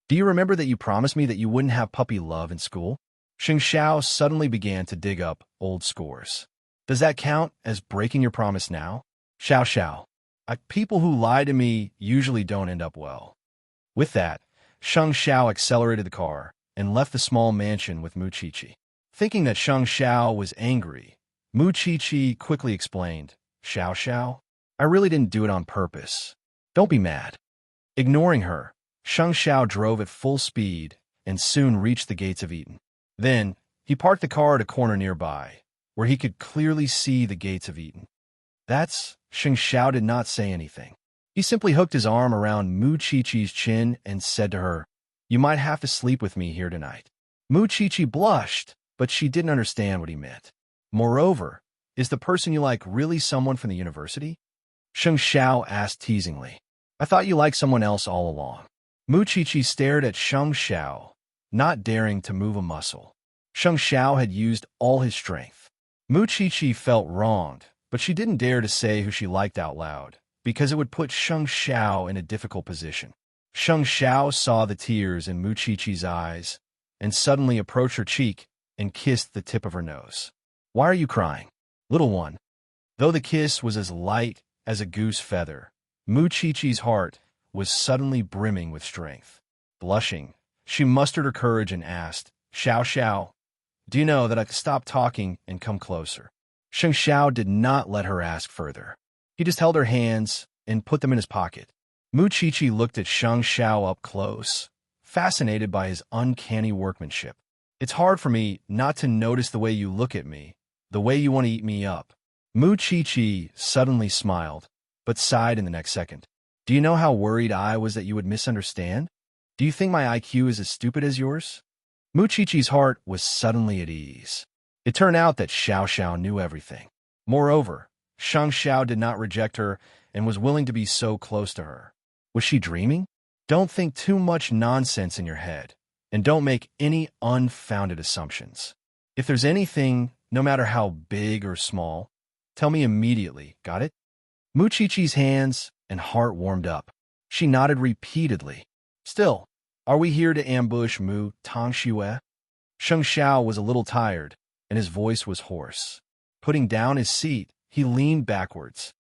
Do you remember that you promised me that you wouldn't have puppy love in school? Shang Xiao suddenly began to dig up old scores. Does that count as breaking your promise now? Xiao, people who lie to me usually don't end up well. With that, Shang Xiao accelerated the car and left the small mansion with Mu Chi. Thinking that Shang Xiao was angry, Mu Chi quickly explained, Xiao, I really didn't do it on purpose. Don't be mad. Ignoring her, Shang Xiao drove at full speed and soon reached the gates of Eton. Then, he parked the car at a corner nearby, where he could clearly see the gates of Eton. Shang Xiao did not say anything. He simply hooked his arm around Mu Chi-Chi's chin and said to her, You might have to sleep with me here tonight. Mu Chi blushed, but she didn't understand what he meant. Moreover, is the person you like really someone from the university? Shang Xiao asked teasingly. I thought you liked someone else all along. Mu Chi stared at Shang Xiao, not daring to move a muscle. Shang Xiao had used all his strength. Mu Chi felt wronged, but she didn't dare to say who she liked out loud, because it would put Shang Xiao in a difficult position. Shang Xiao saw the tears in Mu Chi eyes, and suddenly approached her cheek and kissed the tip of her nose. Why are you crying, little one? Though the kiss was as light as a goose feather, Mu Chi heart was suddenly brimming with strength. Blushing, she mustered her courage and asked, Xiao, do you know that I could stop talking and come closer? Shang Xiao did not let her ask further. He just held her hands and put them in his pocket. Mu Chi looked at Shang Xiao up close, fascinated by his uncanny workmanship. It's hard for me not to notice the way you look at me, the way you want to eat me up. Mu Chi suddenly smiled, but sighed in the next second. Do you know how worried I was that you would misunderstand? Do you think my IQ is as stupid as yours? Mu Chi heart was suddenly at ease. It turned out that Xiao knew everything. Moreover, Shang Xiao did not reject her and was willing to be so close to her. Was she dreaming? Don't think too much nonsense in your head, and don't make any unfounded assumptions. If there's anything, no matter how big or small, tell me immediately, got it? Mu Chi's hands and heart warmed up. She nodded repeatedly. Still, Are we here to ambush Mu Tongxue? Sheng Xiao was a little tired, and his voice was hoarse. Putting down his seat, he leaned backwards.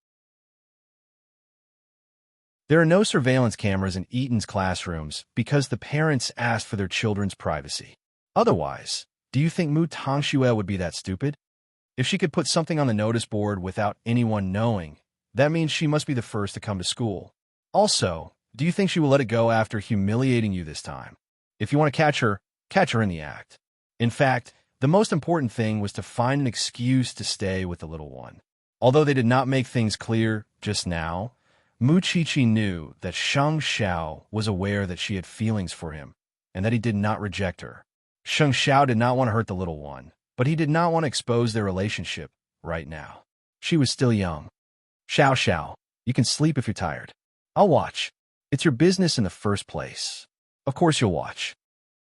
There are no surveillance cameras in Eaton's classrooms because the parents asked for their children's privacy. Otherwise, do you think Mu Tongxue would be that stupid? If she could put something on the notice board without anyone knowing, that means she must be the first to come to school. Also, do you think she will let it go after humiliating you this time? If you want to catch her in the act. In fact, the most important thing was to find an excuse to stay with the little one. Although they did not make things clear just now, Mu Qiqi knew that Sheng Xiao was aware that she had feelings for him, and that he did not reject her. Sheng Xiao did not want to hurt the little one, but he did not want to expose their relationship right now. She was still young. Xiao, you can sleep if you're tired. I'll watch. It's your business in the first place. Of course you'll watch.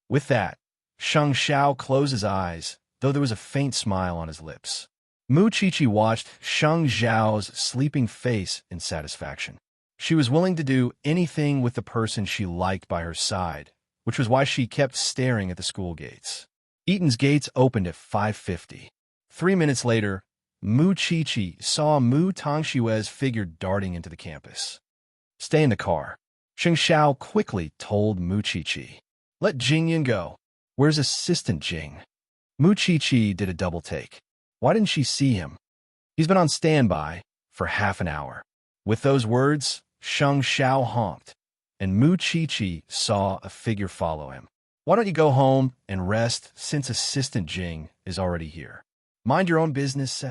With that, Sheng Xiao closed his eyes, though there was a faint smile on his lips. Mu Qiqi watched Sheng Xiao's sleeping face in satisfaction. She was willing to do anything with the person she liked by her side, which was why she kept staring at the school gates. Eaton's gates opened at 5:50. 3 minutes later, Mu Qiqi saw Mu Tongxue's figure darting into the campus. Stay in the car. Sheng Xiao quickly told Mu Qiqi. Let Jingyun go. Where's Assistant Jing? Mu Qiqi did a double take. Why didn't she see him? He's been on standby for half an hour. With those words, Sheng Xiao honked, and Mu Qiqi saw a figure follow him. Why don't you go home and rest since Assistant Jing is already here? Mind your own business.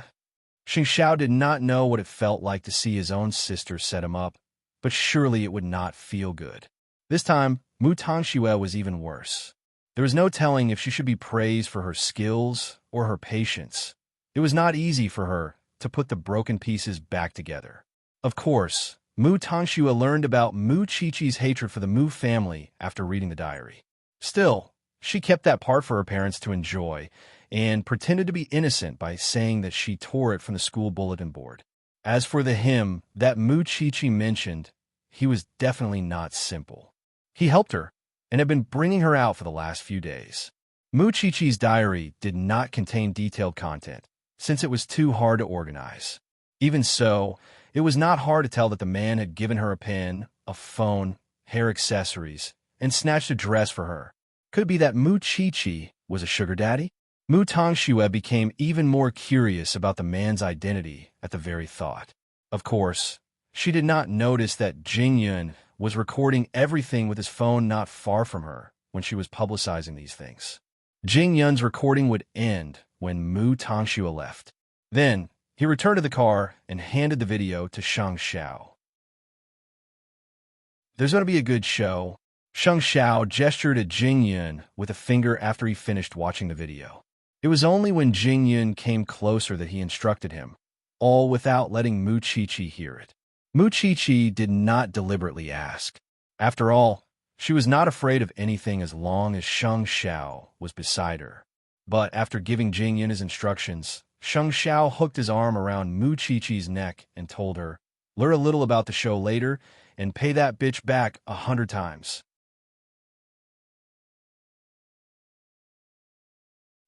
Sheng Xiao did not know what it felt like to see his own sister set him up, but surely it would not feel good. This time, Mu Tongxue was even worse. There was no telling if she should be praised for her skills or her patience. It was not easy for her to put the broken pieces back together. Of course, Mu Tongxue learned about Mu Qiqi's hatred for the Mu family after reading the diary. Still, she kept that part for her parents to enjoy and pretended to be innocent by saying that she tore it from the school bulletin board. As for the hymn that Mu Qiqi mentioned, he was definitely not simple. He helped her and had been bringing her out for the last few days. Mu Qiqi's diary did not contain detailed content, since it was too hard to organize. Even so, it was not hard to tell that the man had given her a pen, a phone, hair accessories, and snatched a dress for her. Could it be that Mu Qiqi was a sugar daddy? Mu Tongxue became even more curious about the man's identity at the very thought. Of course, she did not notice that Jingyun was recording everything with his phone not far from her when she was publicizing these things. Jingyun's recording would end when Mu Tongxue left. Then, he returned to the car and handed the video to Sheng Xiao. There's going to be a good show. Sheng Xiao gestured at Jingyun with a finger after he finished watching the video. It was only when Jingyun came closer that he instructed him, all without letting Mu Qiqi hear it. Mu Qiqi did not deliberately ask. After all, she was not afraid of anything as long as Sheng Xiao was beside her. But after giving Jingyun his instructions, Sheng Xiao hooked his arm around Mu Qiqi's neck and told her, learn a little about the show later and pay that bitch back 100 times.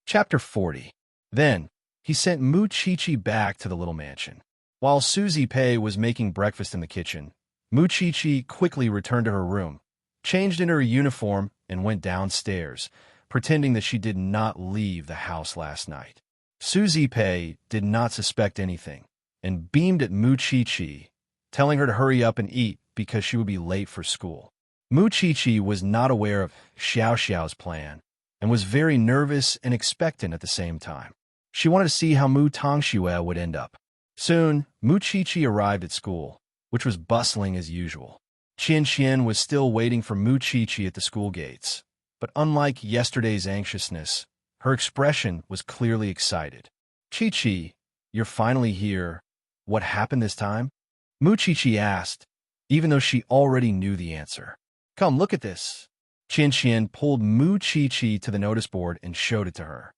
Chapter 40. Then, he sent Mu Qiqi back to the little mansion. While Susie Pei was making breakfast in the kitchen, Mu Qiqi quickly returned to her room, changed into her uniform, and went downstairs, pretending that she did not leave the house last night. Susie Pei did not suspect anything, and beamed at Mu Qiqi, telling her to hurry up and eat because she would be late for school. Mu Qiqi was not aware of Xiao Xiao's plan, and was very nervous and expectant at the same time. She wanted to see how Mu Tongxue would end up. Soon, Mu Qiqi arrived at school, which was bustling as usual. Qian Qian was still waiting for Mu Qiqi at the school gates, but unlike yesterday's anxiousness, her expression was clearly excited. Qiqi, you're finally here. What happened this time? Mu Qiqi asked, even though she already knew the answer. Come, look at this. Qian Qian pulled Mu Qiqi to the notice board and showed it to her.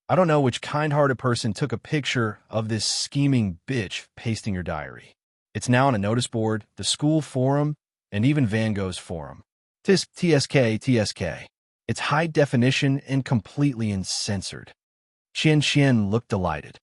I don't know which kind-hearted person took a picture of this scheming bitch pasting your diary. It's now on a notice board, the school forum, and even Van Gogh's forum. Tisk TSK. It's high definition and completely uncensored. Qian looked delighted.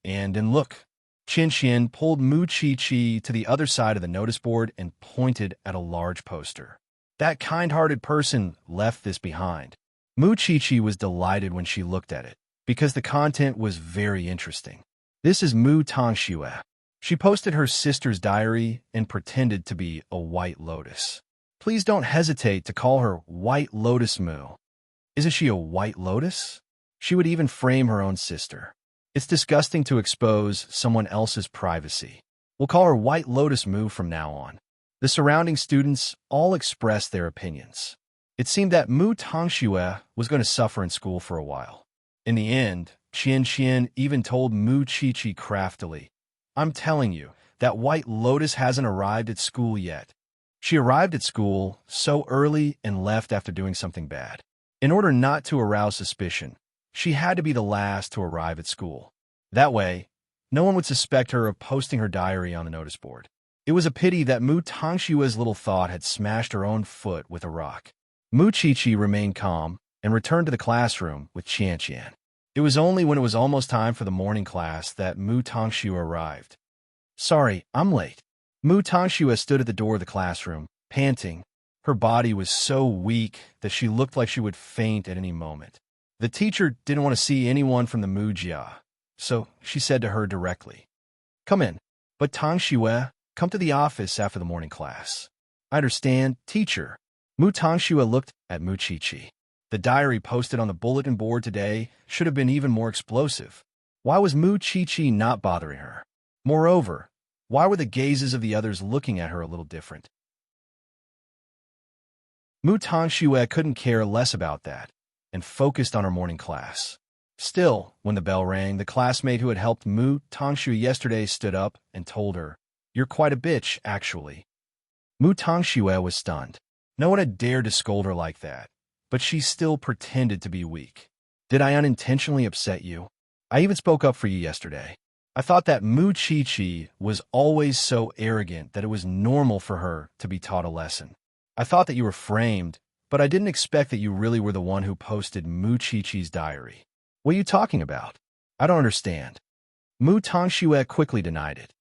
And look, Qian pulled Mu Chi to the other side of the notice board and pointed at a large poster. That kind-hearted person left this behind. Mu Chi was delighted when she looked at it, because the content was very interesting. This is Mu Tangxue. She posted her sister's diary and pretended to be a white lotus. Please don't hesitate to call her White Lotus Mu. Isn't she a white lotus? She would even frame her own sister. It's disgusting to expose someone else's privacy. We'll call her White Lotus Mu from now on. The surrounding students all expressed their opinions. It seemed that Mu Tangxue was going to suffer in school for a while. In the end, Qian even told Mu Chi craftily, "I'm telling you, that White Lotus hasn't arrived at school yet." She arrived at school so early and left after doing something bad. In order not to arouse suspicion, she had to be the last to arrive at school. That way, no one would suspect her of posting her diary on the notice board. It was a pity that Mu Tangshue's little thought had smashed her own foot with a rock. Mu Chi remained calm and returned to the classroom with Qian. It was only when it was almost time for the morning class that Mu Tangxue arrived. "Sorry, I'm late." Mu Tangxue stood at the door of the classroom, panting. Her body was so weak that she looked like she would faint at any moment. The teacher didn't want to see anyone from the Mu Jia, so she said to her directly, "Come in. But Tangxue, come to the office after the morning class." "I understand, teacher." Mu Tangxue looked at Mu Chi. The diary posted on the bulletin board today should have been even more explosive. Why was Mu Chi not bothering her? Moreover, why were the gazes of the others looking at her a little different? Mu Tangxue couldn't care less about that and focused on her morning class. Still, when the bell rang, the classmate who had helped Mu Tangxue yesterday stood up and told her, "You're quite a bitch, actually." Mu Tangxue was stunned. No one had dared to scold her like that, but she still pretended to be weak. "Did I unintentionally upset you? I even spoke up for you yesterday. I thought that Mu Chi was always so arrogant that it was normal for her to be taught a lesson. I thought that you were framed, but I didn't expect that you really were the one who posted Mu Chi's diary. What are you talking about? I don't understand." Mu Tangxue quickly denied it.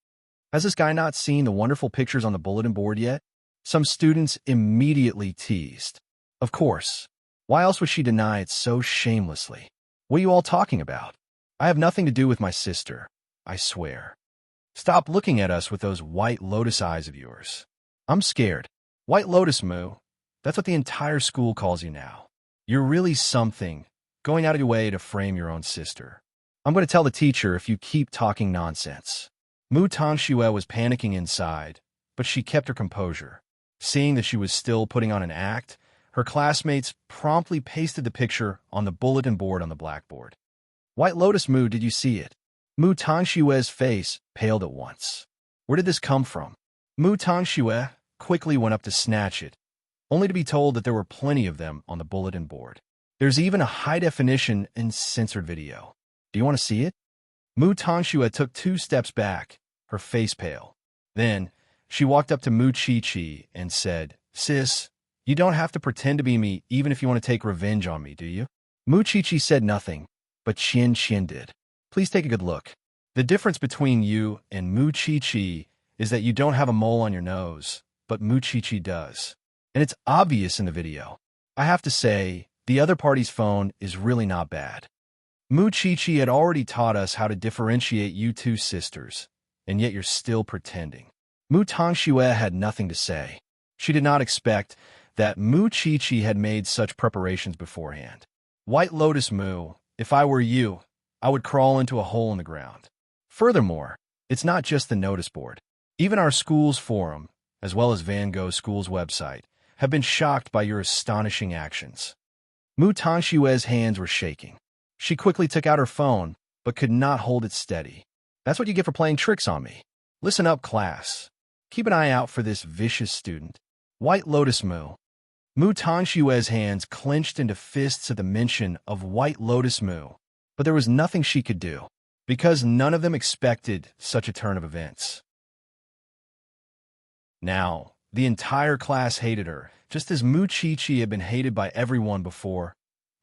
"Has this guy not seen the wonderful pictures on the bulletin board yet?" Some students immediately teased. "Of course. Why else would she deny it so shamelessly? What are you all talking about? I have nothing to do with my sister, I swear. Stop looking at us with those white lotus eyes of yours. I'm scared. White Lotus Mu, that's what the entire school calls you now. You're really something, going out of your way to frame your own sister. I'm going to tell the teacher if you keep talking nonsense." Mu Tangxue was panicking inside, but she kept her composure. Seeing that she was still putting on an act, her classmates promptly pasted the picture on the bulletin board on the blackboard. "White Lotus Mu, did you see it?" Mu Tangshue's face paled at once. Where did this come from? Mu Tangxue quickly went up to snatch it, only to be told that there were plenty of them on the bulletin board. There's even a high-definition and censored video. Do you want to see it? Mu Tangxue took 2 steps back, her face pale. Then, she walked up to Mu Chi and said, "Sis, you don't have to pretend to be me even if you want to take revenge on me, do you?" Mu Chi said nothing, but Qian did. "Please take a good look. The difference between you and Mu Chi is that you don't have a mole on your nose, but Mu Chi does. And it's obvious in the video. I have to say, the other party's phone is really not bad. Mu Chi had already taught us how to differentiate you two sisters, and yet you're still pretending." Mu Tangxue had nothing to say. She did not expect that Mu Chi had made such preparations beforehand. "White Lotus Mu, if I were you, I would crawl into a hole in the ground. Furthermore, it's not just the notice board. Even our school's forum, as well as Van Gogh School's website, have been shocked by your astonishing actions." Mu Tangshue's hands were shaking. She quickly took out her phone, but could not hold it steady. "That's what you get for playing tricks on me. Listen up, class. Keep an eye out for this vicious student. White Lotus Mu." Mu Tangshue's hands clenched into fists at the mention of White Lotus Mu, but there was nothing she could do, because none of them expected such a turn of events. Now, The entire class hated her, just as Mu Chi-Chi had been hated by everyone before.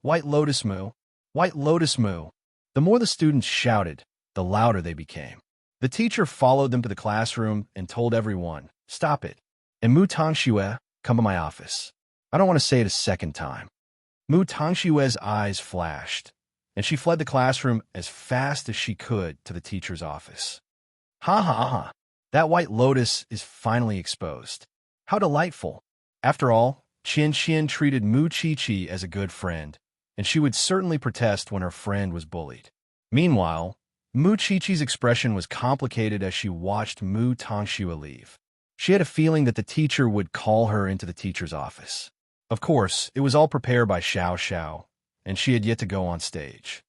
White Lotus Mu! White Lotus Mu! The more the students shouted, the louder they became. The teacher followed them to the classroom and told everyone, "Stop it. And Mu Tongxue, come to my office." I don't want to say it a second time. Mu Tongxue's eyes flashed, and she fled the classroom as fast as she could to the teacher's office. Ha ha ha! That White Lotus is finally exposed. How delightful! After all, Qian treated Mu Chi-Chi as a good friend, and she would certainly protest when her friend was bullied. Meanwhile, Mu Chi-Chi's expression was complicated as she watched Mu Tongxue leave. She had a feeling that the teacher would call her into the teacher's office. Of course, it was all prepared by Xiao Xiao, and she had yet to go on stage.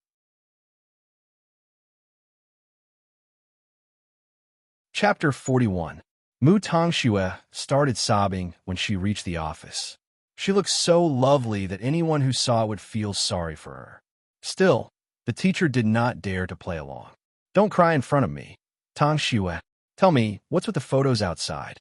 Chapter 41. Mu Tongxue started sobbing when she reached the office. She looked so lovely that anyone who saw it would feel sorry for her. Still, the teacher did not dare to play along. "Don't cry in front of me. Tongxue, tell me, what's with the photos outside?"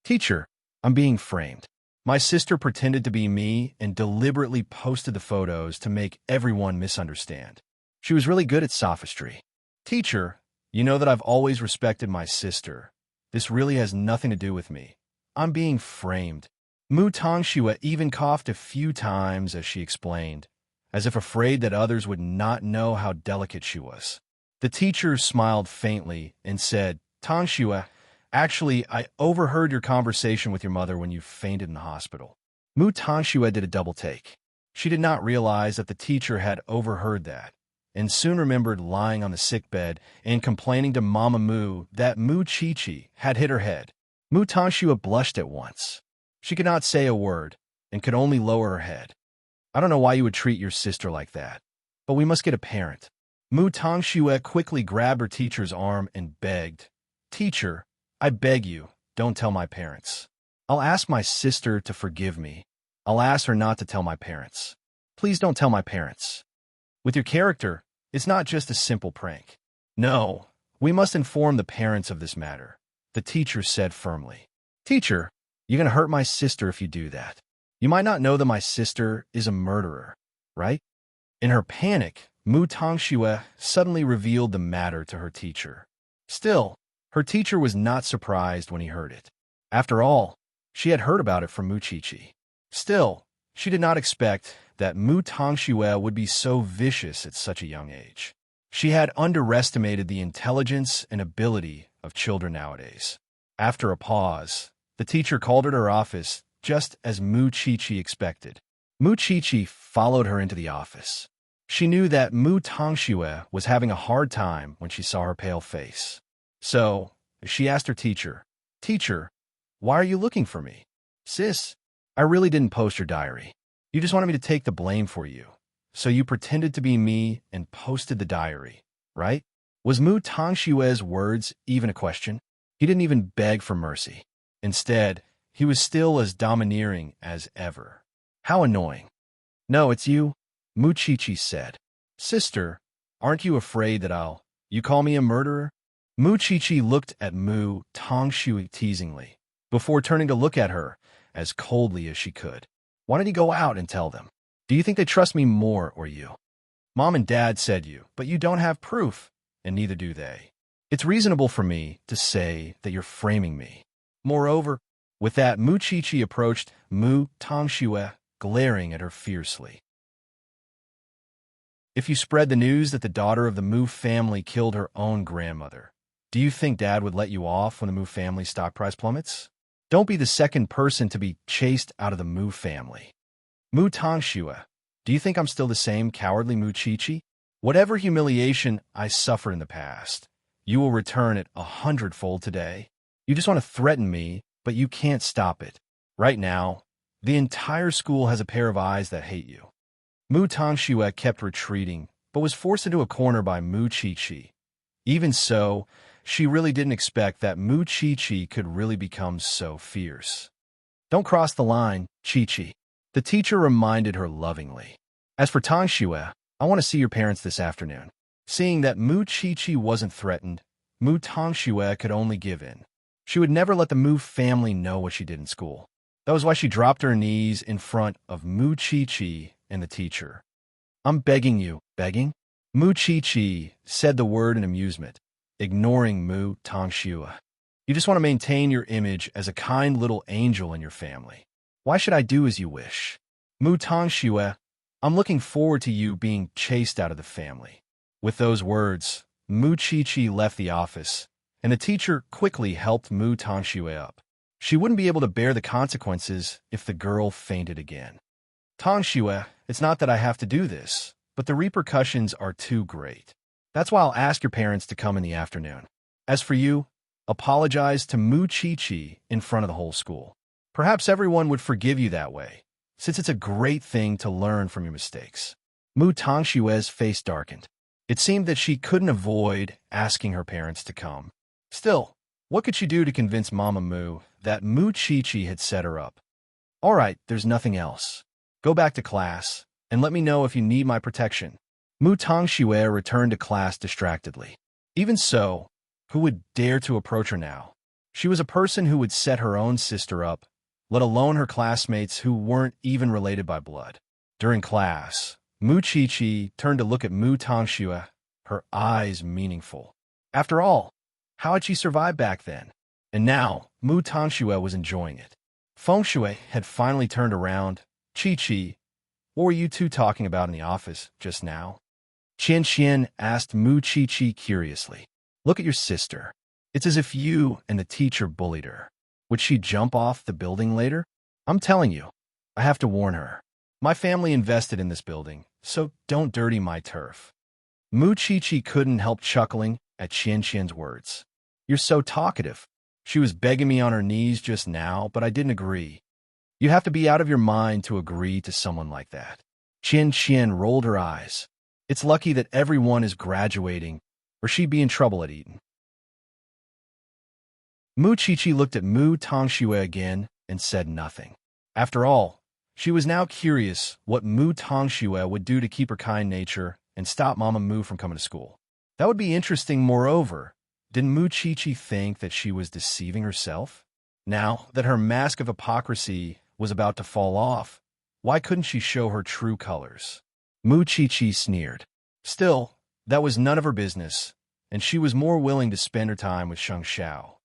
"Teacher, I'm being framed. My sister pretended to be me and deliberately posted the photos to make everyone misunderstand. She was really good at sophistry." "Teacher, you know that I've always respected my sister. This really has nothing to do with me. I'm being framed." Mu Tongxue even coughed a few times as she explained, as if afraid that others would not know how delicate she was. The teacher smiled faintly and said, "Tongxue, actually, I overheard your conversation with your mother when you fainted in the hospital." Mu Tongxue did a double take. She did not realize that the teacher had overheard that, and soon remembered lying on the sickbed and complaining to Mama Mu that Mu Chi-Chi had hit her head. Mu Tongxue blushed at once. She could not say a word and could only lower her head. "I don't know why you would treat your sister like that, but we must get a parent." Mu Tongxue quickly grabbed her teacher's arm and begged, "Teacher, I beg you, don't tell my parents. I'll ask my sister to forgive me. I'll ask her not to tell my parents. Please don't tell my parents. With your character, it's not just a simple prank. No, we must inform the parents of this matter," the teacher said firmly. "Teacher, you're going to hurt my sister if you do that. You might not know that my sister is a murderer, right?" In her panic, Mu Tongxue suddenly revealed the matter to her teacher. Still, her teacher was not surprised when he heard it. After all, she had heard about it from Mu Chi-Chi. Still, she did not expect that Mu Tongxue would be so vicious at such a young age. She had underestimated the intelligence and ability of children nowadays. After a pause, the teacher called her to her office just as Mu Chi-Chi expected. Mu Chi-Chi followed her into the office. She knew that Mu Tongxue was having a hard time when she saw her pale face. So, she asked her teacher, "Teacher, why are you looking for me?" "Sis, I really didn't post your diary. You just wanted me to take the blame for you. So you pretended to be me and posted the diary, right?" Was Mu Tongxue's words even a question? He didn't even beg for mercy. Instead, he was still as domineering as ever. How annoying. "No, it's you," Mu Chi-Chi said. "Sister, aren't you afraid that you call me a murderer?" Mu Chi-Chi looked at Mu Tongxue teasingly, before turning to look at her as coldly as she could. "Why don't you go out and tell them? Do you think they trust me more or you? Mom and Dad said you, but you don't have proof, and neither do they. It's reasonable for me to say that you're framing me. Moreover," with that, Mu Chi-Chi approached Mu Tongxue, glaring at her fiercely. "If you spread the news that the daughter of the Mu family killed her own grandmother, do you think Dad would let you off when the Mu family stock price plummets? Don't be the second person to be chased out of the Mu family. Mu Tongxue, do you think I'm still the same cowardly Mu Chi-Chi? Whatever humiliation I suffered in the past, you will return it 100-fold today. You just want to threaten me, but you can't stop it. Right now, the entire school has a pair of eyes that hate you." Mu Tongxue kept retreating, but was forced into a corner by Mu Chi-Chi. Even so, she really didn't expect that Mu Chi-Chi could really become so fierce. "Don't cross the line, Chi-Chi," the teacher reminded her lovingly. "As for Tongxue, I want to see your parents this afternoon." Seeing that Mu Chi-Chi wasn't threatened, Mu Tongxue could only give in. She would never let the Mu family know what she did in school. That was why she dropped her knees in front of Mu Chi-Chi and the teacher. "I'm begging you." "Begging?" Mu Chi-Chi said the word in amusement, ignoring Mu Tongxue. "You just want to maintain your image as a kind little angel in your family. Why should I do as you wish?" "Mu Tongxue, I'm looking forward to you being chased out of the family." With those words, Mu Chi-Chi left the office, and the teacher quickly helped Mu Tongxue up. She wouldn't be able to bear the consequences if the girl fainted again. "Tongxue, it's not that I have to do this, but the repercussions are too great. That's why I'll ask your parents to come in the afternoon. As for you, apologize to Mu Chi-Chi in front of the whole school. Perhaps everyone would forgive you that way, since it's a great thing to learn from your mistakes." Mu Tongshue's face darkened. It seemed that she couldn't avoid asking her parents to come. Still, what could she do to convince Mama Mu that Mu Chi-Chi had set her up? "All right, there's nothing else. Go back to class, and let me know if you need my protection." Mu Tongxue returned to class distractedly. Even so, who would dare to approach her now? She was a person who would set her own sister up, let alone her classmates who weren't even related by blood. During class, Mu Chi-Chi turned to look at Mu Tongxue, her eyes meaningful. After all, how had she survived back then? And now, Mu Tongxue was enjoying it. Feng Shui had finally turned around. "Chi-Chi, what were you two talking about in the office just now?" Qian Qian asked Mu Chi-Chi curiously. "Look at your sister. It's as if you and the teacher bullied her. Would she jump off the building later? I'm telling you, I have to warn her. My family invested in this building, so don't dirty my turf." Mu Chi-Chi couldn't help chuckling at Qian Qian's words. "You're so talkative. She was begging me on her knees just now, but I didn't agree." "You have to be out of your mind to agree to someone like that." Qian Qian rolled her eyes. "It's lucky that everyone is graduating, or she'd be in trouble at Eton." Mu Chi-Chi looked at Mu Tongxue again and said nothing. After all, she was now curious what Mu Tongxue would do to keep her kind nature and stop Mama Mu from coming to school. That would be interesting. Moreover, didn't Mu Chi-Chi think that she was deceiving herself? Now that her mask of hypocrisy was about to fall off, why couldn't she show her true colors? Mu Chi-Chi sneered. Still, that was none of her business, and she was more willing to spend her time with Sheng Xiao.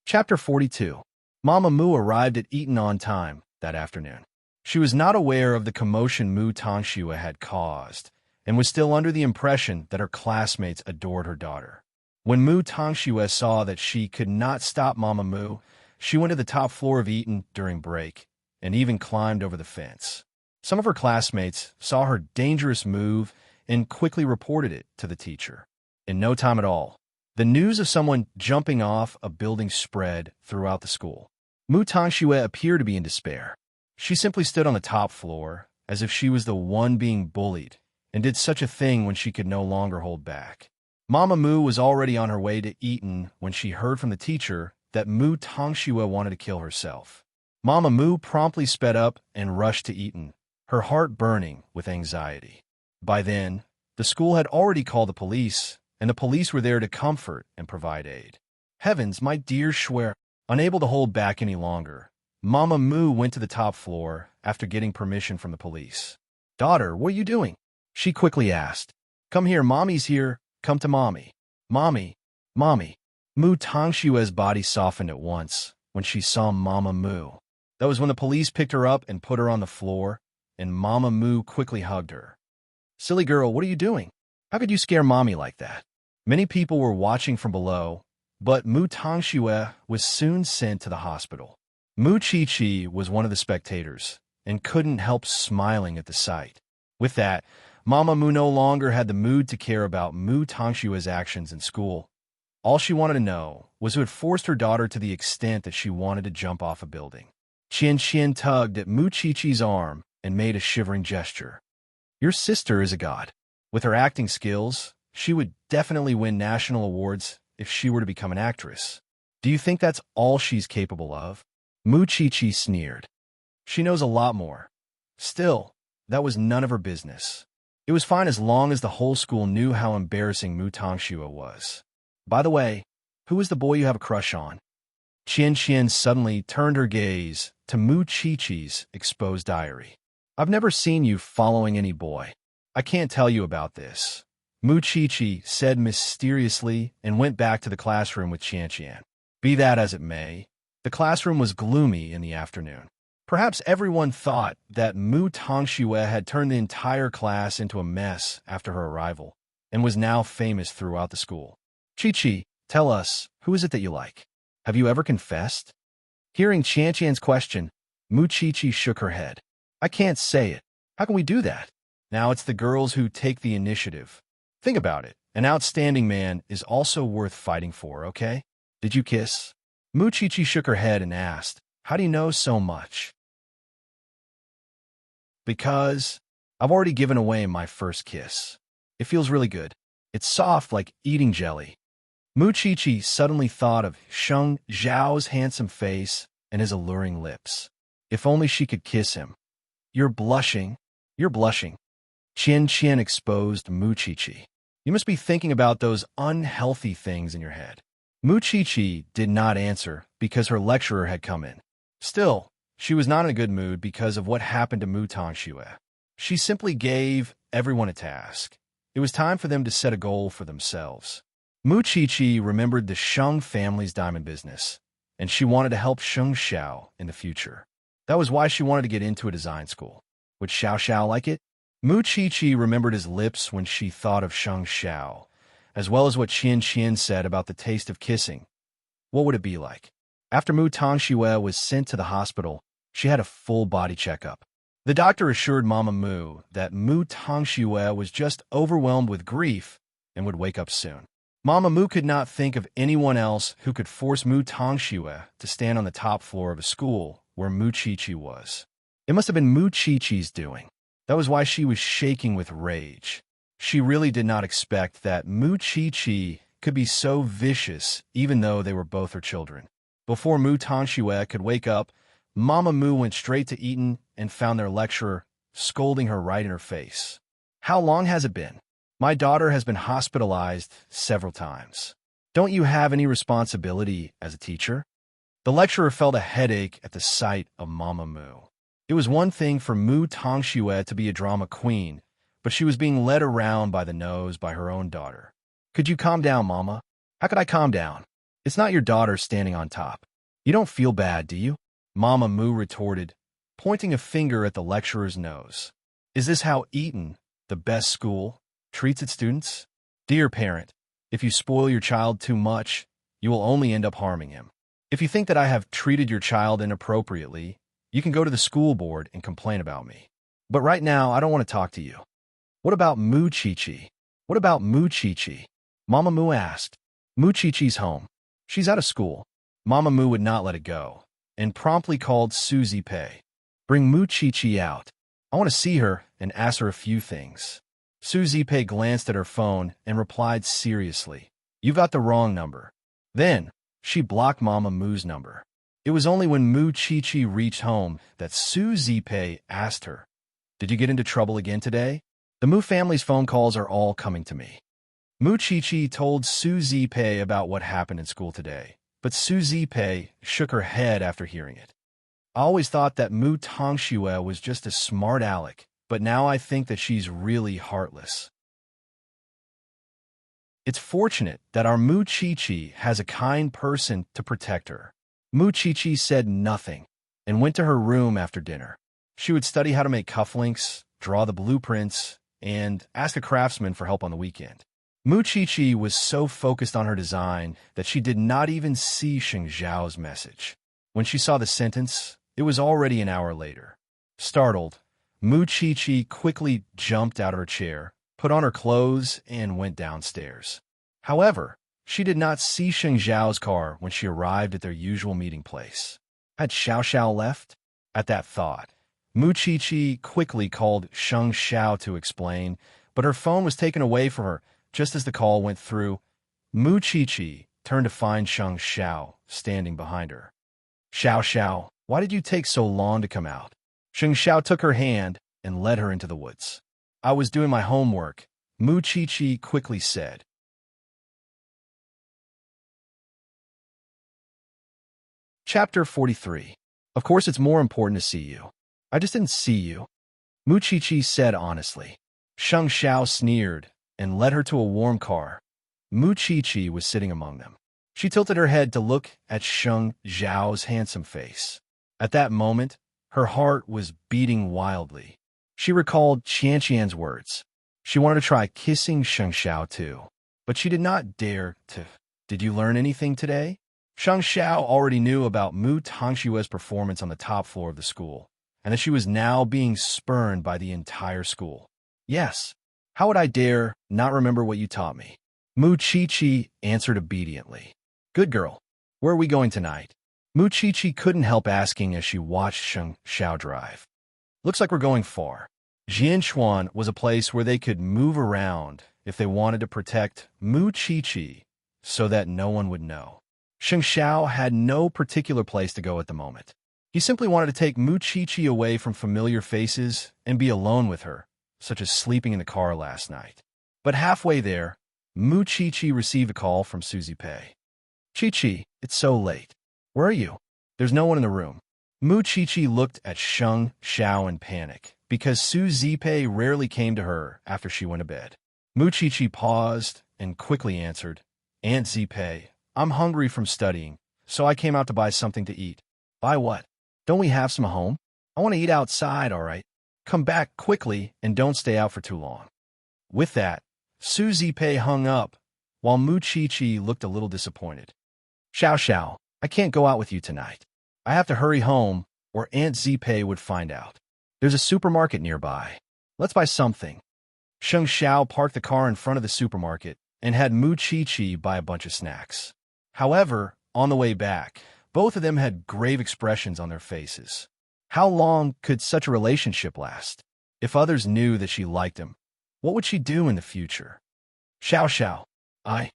Chapter 42. Mama Mu arrived at Eton on time that afternoon. She was not aware of the commotion Mu Tongxue had caused, and was still under the impression that her classmates adored her daughter. When Mu Tongxue saw that she could not stop Mama Mu, she went to the top floor of Eton during break, and even climbed over the fence. Some of her classmates saw her dangerous move and quickly reported it to the teacher. In no time at all, the news of someone jumping off a building spread throughout the school. Mu Tongxue appeared to be in despair. She simply stood on the top floor, as if she was the one being bullied, and did such a thing when she could no longer hold back. Mama Mu was already on her way to Eton when she heard from the teacher that Mu Tongxue wanted to kill herself. Mama Mu promptly sped up and rushed to Eton, her heart burning with anxiety. By then, the school had already called the police, and the police were there to comfort and provide aid. Heavens, my dear Schwer! Unable to hold back any longer, Mama Mu went to the top floor after getting permission from the police. "Daughter, what are you doing?" she quickly asked. "Come here, Mommy's here. Come to Mommy." "Mommy, Mommy." Mu Tongshue's body softened at once when she saw Mama Mu. That was when the police picked her up and put her on the floor, and Mama Mu quickly hugged her. "Silly girl, what are you doing? How could you scare Mommy like that?" Many people were watching from below, but Mu Tongxue was soon sent to the hospital. Mu Chi-Chi was one of the spectators, and couldn't help smiling at the sight. With that, Mama Mu no longer had the mood to care about Mu Tongshue's actions in school. All she wanted to know was who had forced her daughter to the extent that she wanted to jump off a building. Qian Qian tugged at Mu Chi-Chi's arm and made a shivering gesture. "Your sister is a god. With her acting skills, she would definitely win national awards if she were to become an actress. Do you think that's all she's capable of?" Mu Chi-Chi sneered. "She knows a lot more. Still, that was none of her business. It was fine as long as the whole school knew how embarrassing Mu Tongxue was. By the way, who is the boy you have a crush on? Qian Qian suddenly turned her gaze to Mu Chi-Chi's exposed diary. I've never seen you following any boy. I can't tell you about this, Mu Chi-Chi said mysteriously and went back to the classroom with Qian Qian. Be that as it may, the classroom was gloomy in the afternoon. Perhaps everyone thought that Mu Tongxue had turned the entire class into a mess after her arrival and was now famous throughout the school. Chi-Chi, tell us, who is it that you like? Have you ever confessed? Hearing Qian Qian's question, Mu Chi-Chi shook her head. I can't say it. How can we do that? Now it's the girls who take the initiative. Think about it. An outstanding man is also worth fighting for, okay? Did you kiss? Mu Chi-Chi shook her head and asked, how do you know so much? Because I've already given away my first kiss. It feels really good. It's soft like eating jelly. Mu Chi-Chi suddenly thought of Sheng Zhao's handsome face and his alluring lips. If only she could kiss him. You're blushing. You're blushing. Qian Qian exposed Mu Chi-Chi. You must be thinking about those unhealthy things in your head. Mu Chi-Chi did not answer because her lecturer had come in. Still, she was not in a good mood because of what happened to Mu Tongxue. She simply gave everyone a task. It was time for them to set a goal for themselves. Mu Chi-Chi remembered the Sheng family's diamond business, and she wanted to help Sheng Xiao in the future. That was why she wanted to get into a design school. Would Xiao Xiao like it? Mu Chi-Chi remembered his lips when she thought of Sheng Xiao, as well as what Qian Qian said about the taste of kissing. What would it be like? After Mu Tongxue was sent to the hospital, she had a full body checkup. The doctor assured Mama Mu that Mu Tongxue was just overwhelmed with grief and would wake up soon. Mama Mu could not think of anyone else who could force Mu Tongxue to stand on the top floor of a school where Mu Chi-Chi was. It must have been Mu Chi-Chi's doing. That was why she was shaking with rage. She really did not expect that Mu Chi-Chi could be so vicious even though they were both her children. Before Mu Tongxue could wake up, Mama Mu went straight to Eton and found their lecturer scolding her right in her face. How long has it been? My daughter has been hospitalized several times. Don't you have any responsibility as a teacher? The lecturer felt a headache at the sight of Mama Mu. It was one thing for Mu Tongxue to be a drama queen, but she was being led around by the nose by her own daughter. Could you calm down, Mama? How could I calm down? It's not your daughter standing on top. You don't feel bad, do you? Mama Mu retorted, pointing a finger at the lecturer's nose. Is this how Eton, the best school, treats its students? Dear parent, if you spoil your child too much, you will only end up harming him. If you think that I have treated your child inappropriately, you can go to the school board and complain about me. But right now, I don't want to talk to you. What about Mu Chi-Chi? What about Mu Chi-Chi? Mama Mu asked. Mu Chi-Chi's home. She's out of school. Mama Mu would not let it go, and promptly called Susie Pei. Bring Mu Chi-Chi out. I want to see her and ask her a few things. Susie Pei glanced at her phone and replied seriously, You got the wrong number. Then, she blocked Mama Mu's number. It was only when Mu Chi-Chi reached home that Susie Pei asked her, Did you get into trouble again today? The Mu family's phone calls are all coming to me. Mu Chi-Chi told Susie Pei about what happened in school today, but Susie Pei shook her head after hearing it. I always thought that Mu Tongxue was just a smart aleck, but now I think that she's really heartless. It's fortunate that our Mu Chi-Chi has a kind person to protect her. Mu Chi-Chi said nothing and went to her room after dinner. She would study how to make cufflinks, draw the blueprints, and ask a craftsman for help on the weekend. Mu Chi-Chi was so focused on her design that she did not even see Sheng Zhao's message. When she saw the sentence, it was already an hour later. Startled, Mu Chi-Chi quickly jumped out of her chair, put on her clothes, and went downstairs. However, she did not see Sheng Zhao's car when she arrived at their usual meeting place. Had Xiao Xiao left? At that thought, Mu Chi-Chi quickly called Sheng Xiao to explain, but her phone was taken away from her just as the call went through. Mu Chi-Chi turned to find Sheng Xiao standing behind her. Xiao Xiao, why did you take so long to come out? Sheng Xiao took her hand and led her into the woods. I was doing my homework, Mu Chi quickly said. Chapter 43. Of course it's more important to see you. I just didn't see you, Mu Chi said honestly. Sheng Xiao sneered and led her to a warm car. Mu Chi was sitting among them. She tilted her head to look at Sheng Xiao's handsome face. At that moment, her heart was beating wildly. She recalled Qianqian's words. She wanted to try kissing Sheng Xiao too, but she did not dare to. Did you learn anything today? Sheng Xiao already knew about Mu Tongshua's performance on the top floor of the school, and that she was now being spurned by the entire school. Yes. How would I dare not remember what you taught me? Mu Chi answered obediently. Good girl. Where are we going tonight? Mu Chi couldn't help asking as she watched Sheng Xiao drive. Looks like we're going far. Jianchuan was a place where they could move around if they wanted to protect Mu Chi so that no one would know. Sheng Xiao had no particular place to go at the moment. He simply wanted to take Mu Chi away from familiar faces and be alone with her, such as sleeping in the car last night. But halfway there, Mu Chi received a call from Suzy Pei. Chi, it's so late. Where are you? There's no one in the room. Mu Chi looked at Sheng Xiao in panic, because Suzy Pei rarely came to her after she went to bed. Mu Chi paused and quickly answered, Aunt Zipei, I'm hungry from studying, so I came out to buy something to eat. Buy what? Don't we have some at home? I want to eat outside, all right? Come back quickly and don't stay out for too long. With that, Suzy Pei hung up, while Mu Chi looked a little disappointed. Xiao, I can't go out with you tonight. I have to hurry home, or Aunt Zipei would find out. There's a supermarket nearby. Let's buy something. Sheng Xiao parked the car in front of the supermarket and had Mu Chi buy a bunch of snacks. However, on the way back, both of them had grave expressions on their faces. How long could such a relationship last? If others knew that she liked him, what would she do in the future? Xiao, I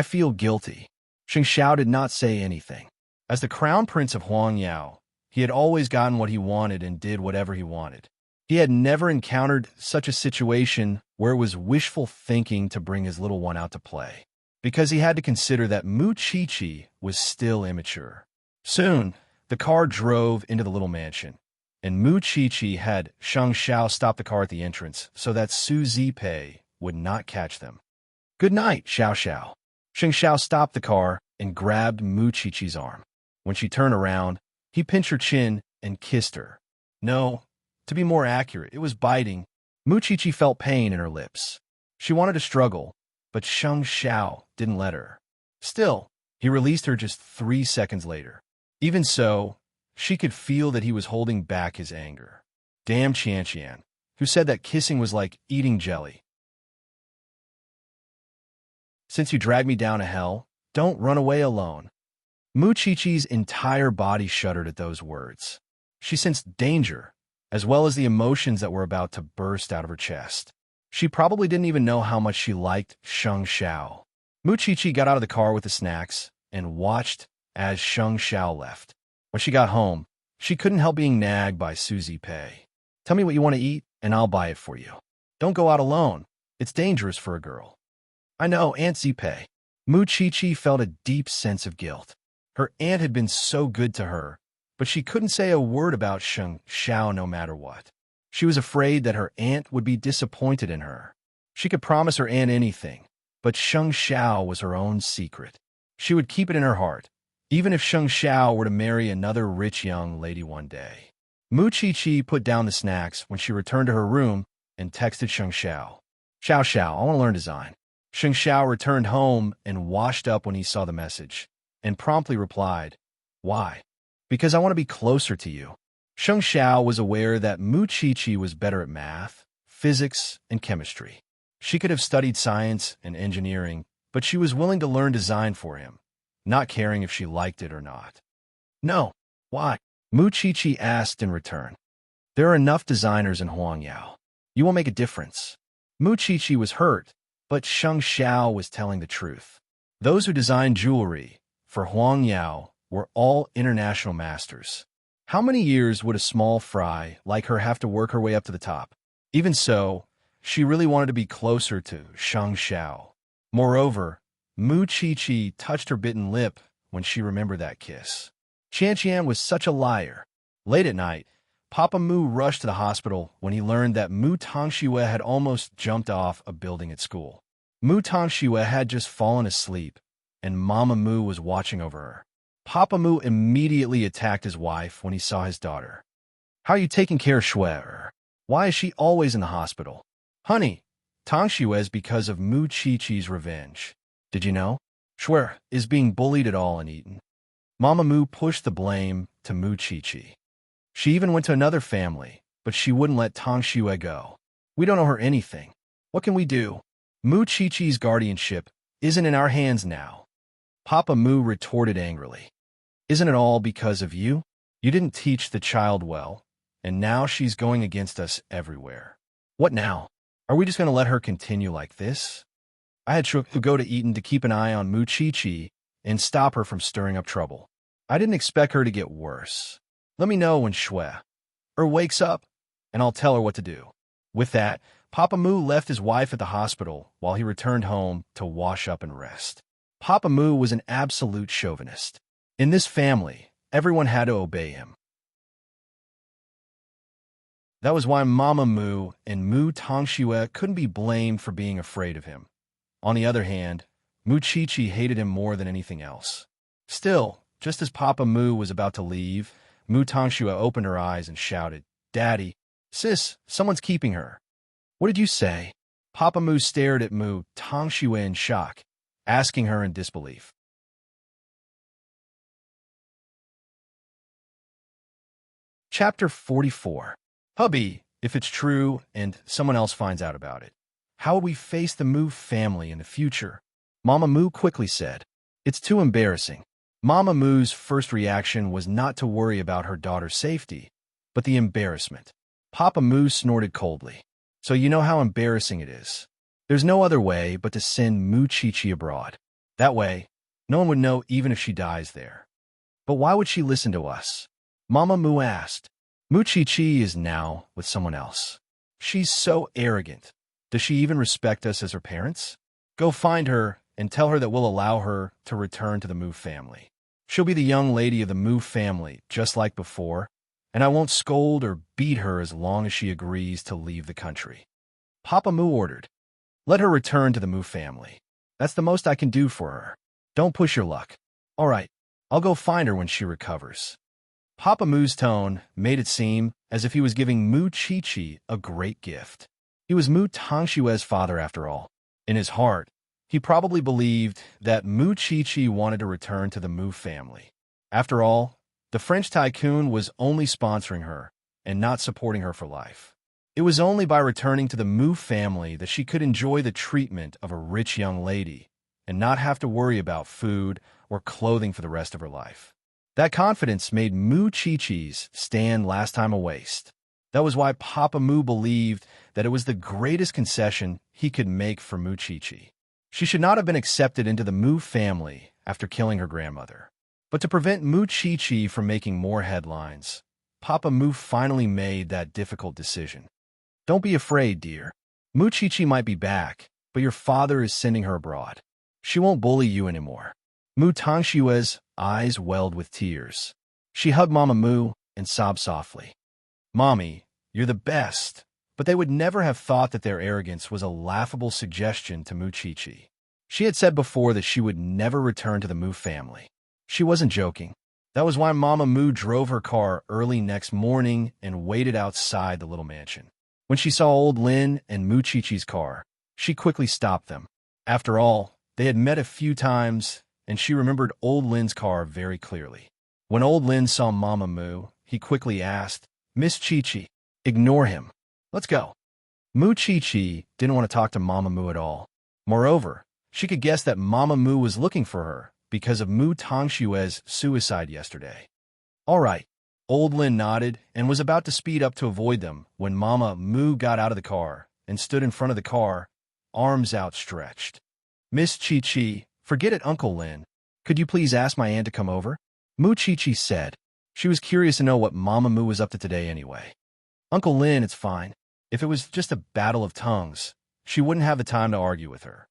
feel guilty. Sheng Xiao did not say anything. As the crown prince of Huangyao, he had always gotten what he wanted and did whatever he wanted. He had never encountered such a situation where it was wishful thinking to bring his little one out to play, because he had to consider that Mu Chi was still immature. Soon, the car drove into the little mansion, and Mu Chi had Sheng Xiao stop the car at the entrance so that Suzy Pei would not catch them. Good night, Xiao. Sheng Xiao stopped the car and grabbed Mu Chi's arm. When she turned around, he pinched her chin and kissed her. No, to be more accurate, it was biting. Mu Chi felt pain in her lips. She wanted to struggle, but Sheng Xiao didn't let her. Still, he released her just 3 seconds later. Even so, she could feel that he was holding back his anger. Damn Qianqian, who said that kissing was like eating jelly. Since you dragged me down to hell, don't run away alone. Mu Chi's entire body shuddered at those words. She sensed danger, as well as the emotions that were about to burst out of her chest. She probably didn't even know how much she liked Sheng Xiao. Mu Chi got out of the car with the snacks and watched as Sheng Xiao left. When she got home, she couldn't help being nagged by Suzy Pei. Tell me what you want to eat, and I'll buy it for you. Don't go out alone. It's dangerous for a girl. I know, Aunt Zipei. Mu Chi felt a deep sense of guilt. Her aunt had been so good to her, but she couldn't say a word about Sheng Xiao no matter what. She was afraid that her aunt would be disappointed in her. She could promise her aunt anything, but Sheng Xiao was her own secret. She would keep it in her heart, even if Sheng Xiao were to marry another rich young lady one day. Mu Chi put down the snacks when she returned to her room and texted Sheng Xiao. Xiao, I want to learn design. Sheng Xiao returned home and washed up when he saw the message, and promptly replied, Why? Because I want to be closer to you. Sheng Xiao was aware that Mu Chi was better at math, physics, and chemistry. She could have studied science and engineering, but she was willing to learn design for him, not caring if she liked it or not. No, why? Mu Chi asked in return. There are enough designers in Huangyao. You will make a difference. Mu Chi was hurt, but Sheng Xiao was telling the truth. Those who designed jewelry for Huangyao were all international masters. How many years would a small fry like her have to work her way up to the top? Even so, She really wanted to be closer to Shang Xiao. Moreover, Mu Chi touched her bitten lip when she remembered that kiss. Qian was such a liar. Late at night, Papa Mu rushed to the hospital when he learned that Mu Tongxue had almost jumped off a building at school. Mu Tongxue had just fallen asleep, and Mama Mu was watching over her. Papa Mu immediately attacked his wife when he saw his daughter. "How are you taking care of Shui? Why is she always in the hospital?" "Honey, Tongxue is because of Mu Chi-Chi's revenge. Did you know? Shui is being bullied at all in Eton." Mama Mu pushed the blame to Mu Chi-Chi. She even went to another family, but she wouldn't let Tongxue go. "We don't owe her anything. What can we do? Mu Chi-Chi's guardianship isn't in our hands now." Papa Mu retorted angrily. "Isn't it all because of you? You didn't teach the child well, and now she's going against us everywhere. What now? Are we just going to let her continue like this?" I had to go to Eton to keep an eye on Mu Chi-Chi and stop her from stirring up trouble. I didn't expect her to get worse. Let me know when Shui wakes up, and I'll tell her what to do. With that, Papa Mu left his wife at the hospital while he returned home to wash up and rest. Papa Mu was an absolute chauvinist. In this family, everyone had to obey him. That was why Mama Mu and Mu Tongxue couldn't be blamed for being afraid of him. On the other hand, Mu Chi-Chi hated him more than anything else. Still, just as Papa Mu was about to leave, Mu Tongxue opened her eyes and shouted, "Daddy, sis, someone's keeping her." "What did you say?" Papa Mu stared at Mu Tongxue in shock, asking her in disbelief. Chapter 44. Hubby, if it's true and someone else finds out about it, how will we face the Mu family in the future? Mama Mu quickly said. "It's too embarrassing." Mama Mu's first reaction was not to worry about her daughter's safety, but the embarrassment. Papa Mu snorted coldly. "So you know how embarrassing it is. There's no other way but to send Mu Chi-Chi abroad. That way, no one would know even if she dies there." "But why would she listen to us?" Mama Mu asked. "Mu Chi-Chi is now with someone else. She's so arrogant. Does she even respect us as her parents? Go find her and tell her that we'll allow her to return to the Mu family. She'll be the young lady of the Mu family, just like before, and I won't scold or beat her as long as she agrees to leave the country." Papa Mu ordered. "Let her return to the Mu family. That's the most I can do for her. Don't push your luck." "All right, I'll go find her when she recovers." Papa Mu's tone made it seem as if he was giving Mu Chi-Chi a great gift. He was Mu Tongxue's father after all. In his heart, he probably believed that Mu Chi-Chi wanted to return to the Mu family. After all, the French tycoon was only sponsoring her and not supporting her for life. It was only by returning to the Mu family that she could enjoy the treatment of a rich young lady and not have to worry about food or clothing for the rest of her life. That confidence made Mu Chi-Chi's stand last time a waste. That was why Papa Mu believed that it was the greatest concession he could make for Mu Chi-Chi. She should not have been accepted into the Mu family after killing her grandmother. But to prevent Mu Chi-Chi from making more headlines, Papa Mu finally made that difficult decision. "Don't be afraid, dear. Mu Chi-Chi might be back, but your father is sending her abroad. She won't bully you anymore." Mu Tongxue's eyes welled with tears. She hugged Mama Mu and sobbed softly. "Mommy, you're the best." But they would never have thought that their arrogance was a laughable suggestion to Mu Chi-Chi. She had said before that she would never return to the Mu family. She wasn't joking. That was why Mama Mu drove her car early next morning and waited outside the little mansion. When she saw Old Lin and Mu Chi-Chi's car, she quickly stopped them. After all, they had met a few times, and she remembered Old Lin's car very clearly. When Old Lin saw Mama Mu, he quickly asked, "Miss Chi-Chi, ignore him. Let's go." Mu Chi-Chi didn't want to talk to Mama Mu at all. Moreover, she could guess that Mama Mu was looking for her because of Mu Tongxue's suicide yesterday. "All right." Old Lin nodded and was about to speed up to avoid them when Mama Mu got out of the car and stood in front of the car, arms outstretched. "Miss Chi-Chi, forget it, Uncle Lin. Could you please ask my aunt to come over?" Mu Chi-Chi said. She was curious to know what Mama Mu was up to today anyway. "Uncle Lin, it's fine. If it was just a battle of tongues, she wouldn't have the time to argue with her.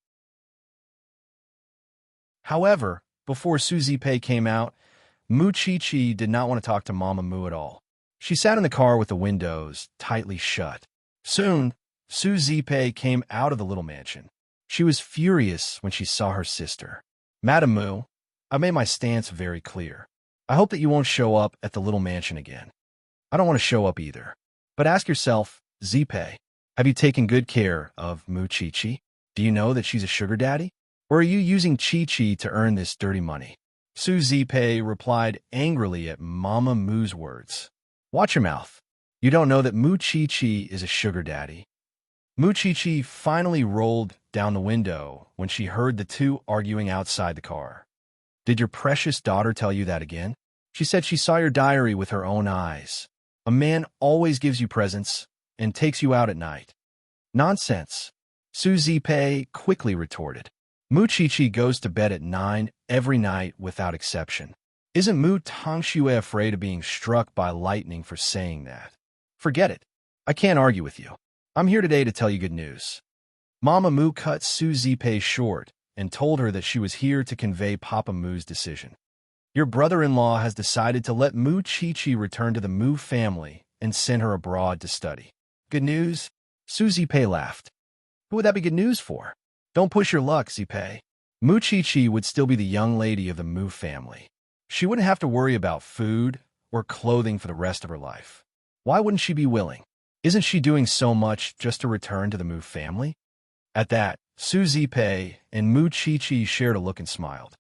However, before Suzy Pei came out, Mu Chi-Chi did not want to talk to Mama Mu at all. She sat in the car with the windows tightly shut. Soon, Suzy Pei came out of the little mansion. She was furious when she saw her sister. Madam Mu, I made my stance very clear. I hope that you won't show up at the little mansion again. I don't want to show up either. But ask yourself, Zipei, have you taken good care of Mu Chi-Chi? Do you know that she's a sugar daddy? Or are you using Chi-Chi to earn this dirty money? Su Zipei replied angrily at Mama Mu's words. Watch your mouth. You don't know that Mu Chi-Chi is a sugar daddy. Mu Chi-Chi finally rolled down the window when she heard the two arguing outside the car. Did your precious daughter tell you that again? She said she saw your diary with her own eyes. A man always gives you presents and takes you out at night. Nonsense, Su Zipei quickly retorted. Mu Chi-Chi goes to bed at 9 every night without exception. Isn't Mu Tongxue afraid of being struck by lightning for saying that? Forget it. I can't argue with you. I'm here today to tell you good news. Mama Mu cut Su Zipei short and told her that she was here to convey Papa Mu's decision. Your brother-in-law has decided to let Mu Chi-Chi return to the Mu family and send her abroad to study. Good news? Su Zipei laughed. Who would that be good news for? Don't push your luck, Zipei. Mu Chi-Chi would still be the young lady of the Mu family. She wouldn't have to worry about food or clothing for the rest of her life. Why wouldn't she be willing? Isn't she doing so much just to return to the Mu family? At that, Su Zipei and Mu Chi-Chi shared a look and smiled.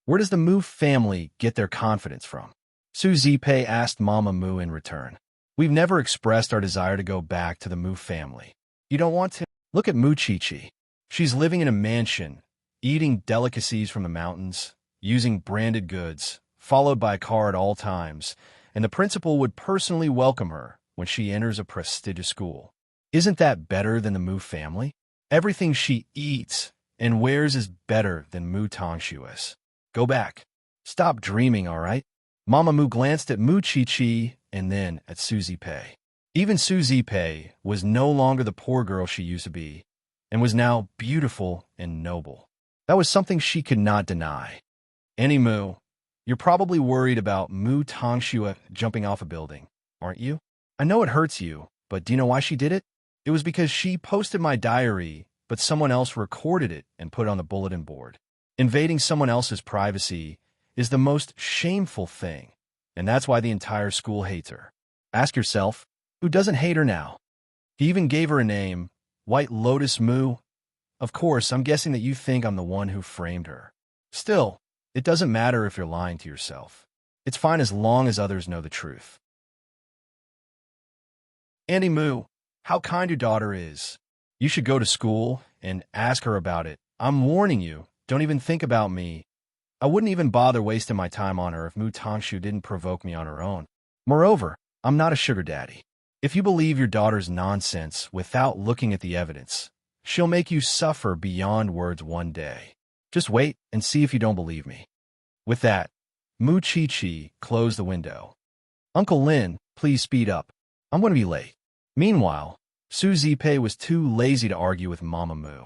Where does the Mu family get their confidence from? Su Zipei asked Mama Mu in return. We've never expressed our desire to go back to the Mu family. You don't want to? Look at Mu Chi-Chi. She's living in a mansion, eating delicacies from the mountains, using branded goods, followed by a car at all times, and the principal would personally welcome her when she enters a prestigious school. Isn't that better than the Mu family? Everything she eats and wears is better than Mu Tongshue's. Go back. Stop dreaming, all right? Mama Mu glanced at Mu Chi-Chi and then at Su Zipei. Even Su Zipei was no longer the poor girl she used to be, and was now beautiful and noble. That was something she could not deny. Annie Mu, you're probably worried about Mu Tongxue jumping off a building, aren't you? I know it hurts you, but do you know why she did it? It was because she posted my diary, but someone else recorded it and put it on the bulletin board. Invading someone else's privacy is the most shameful thing, and that's why the entire school hates her. Ask yourself, who doesn't hate her now? He even gave her a name, White Lotus Mu. Of course, I'm guessing that you think I'm the one who framed her. Still, it doesn't matter if you're lying to yourself. It's fine as long as others know the truth. Annie Mu, how kind your daughter is. You should go to school and ask her about it. I'm warning you, don't even think about me. I wouldn't even bother wasting my time on her if Mu Tongshu didn't provoke me on her own. Moreover, I'm not a sugar daddy. If you believe your daughter's nonsense without looking at the evidence, she'll make you suffer beyond words one day. Just wait and see if you don't believe me. With that, Mu Chi-Chi closed the window. Uncle Lin, please speed up. I'm going to be late. Meanwhile, Su Zipei was too lazy to argue with Mama Mu.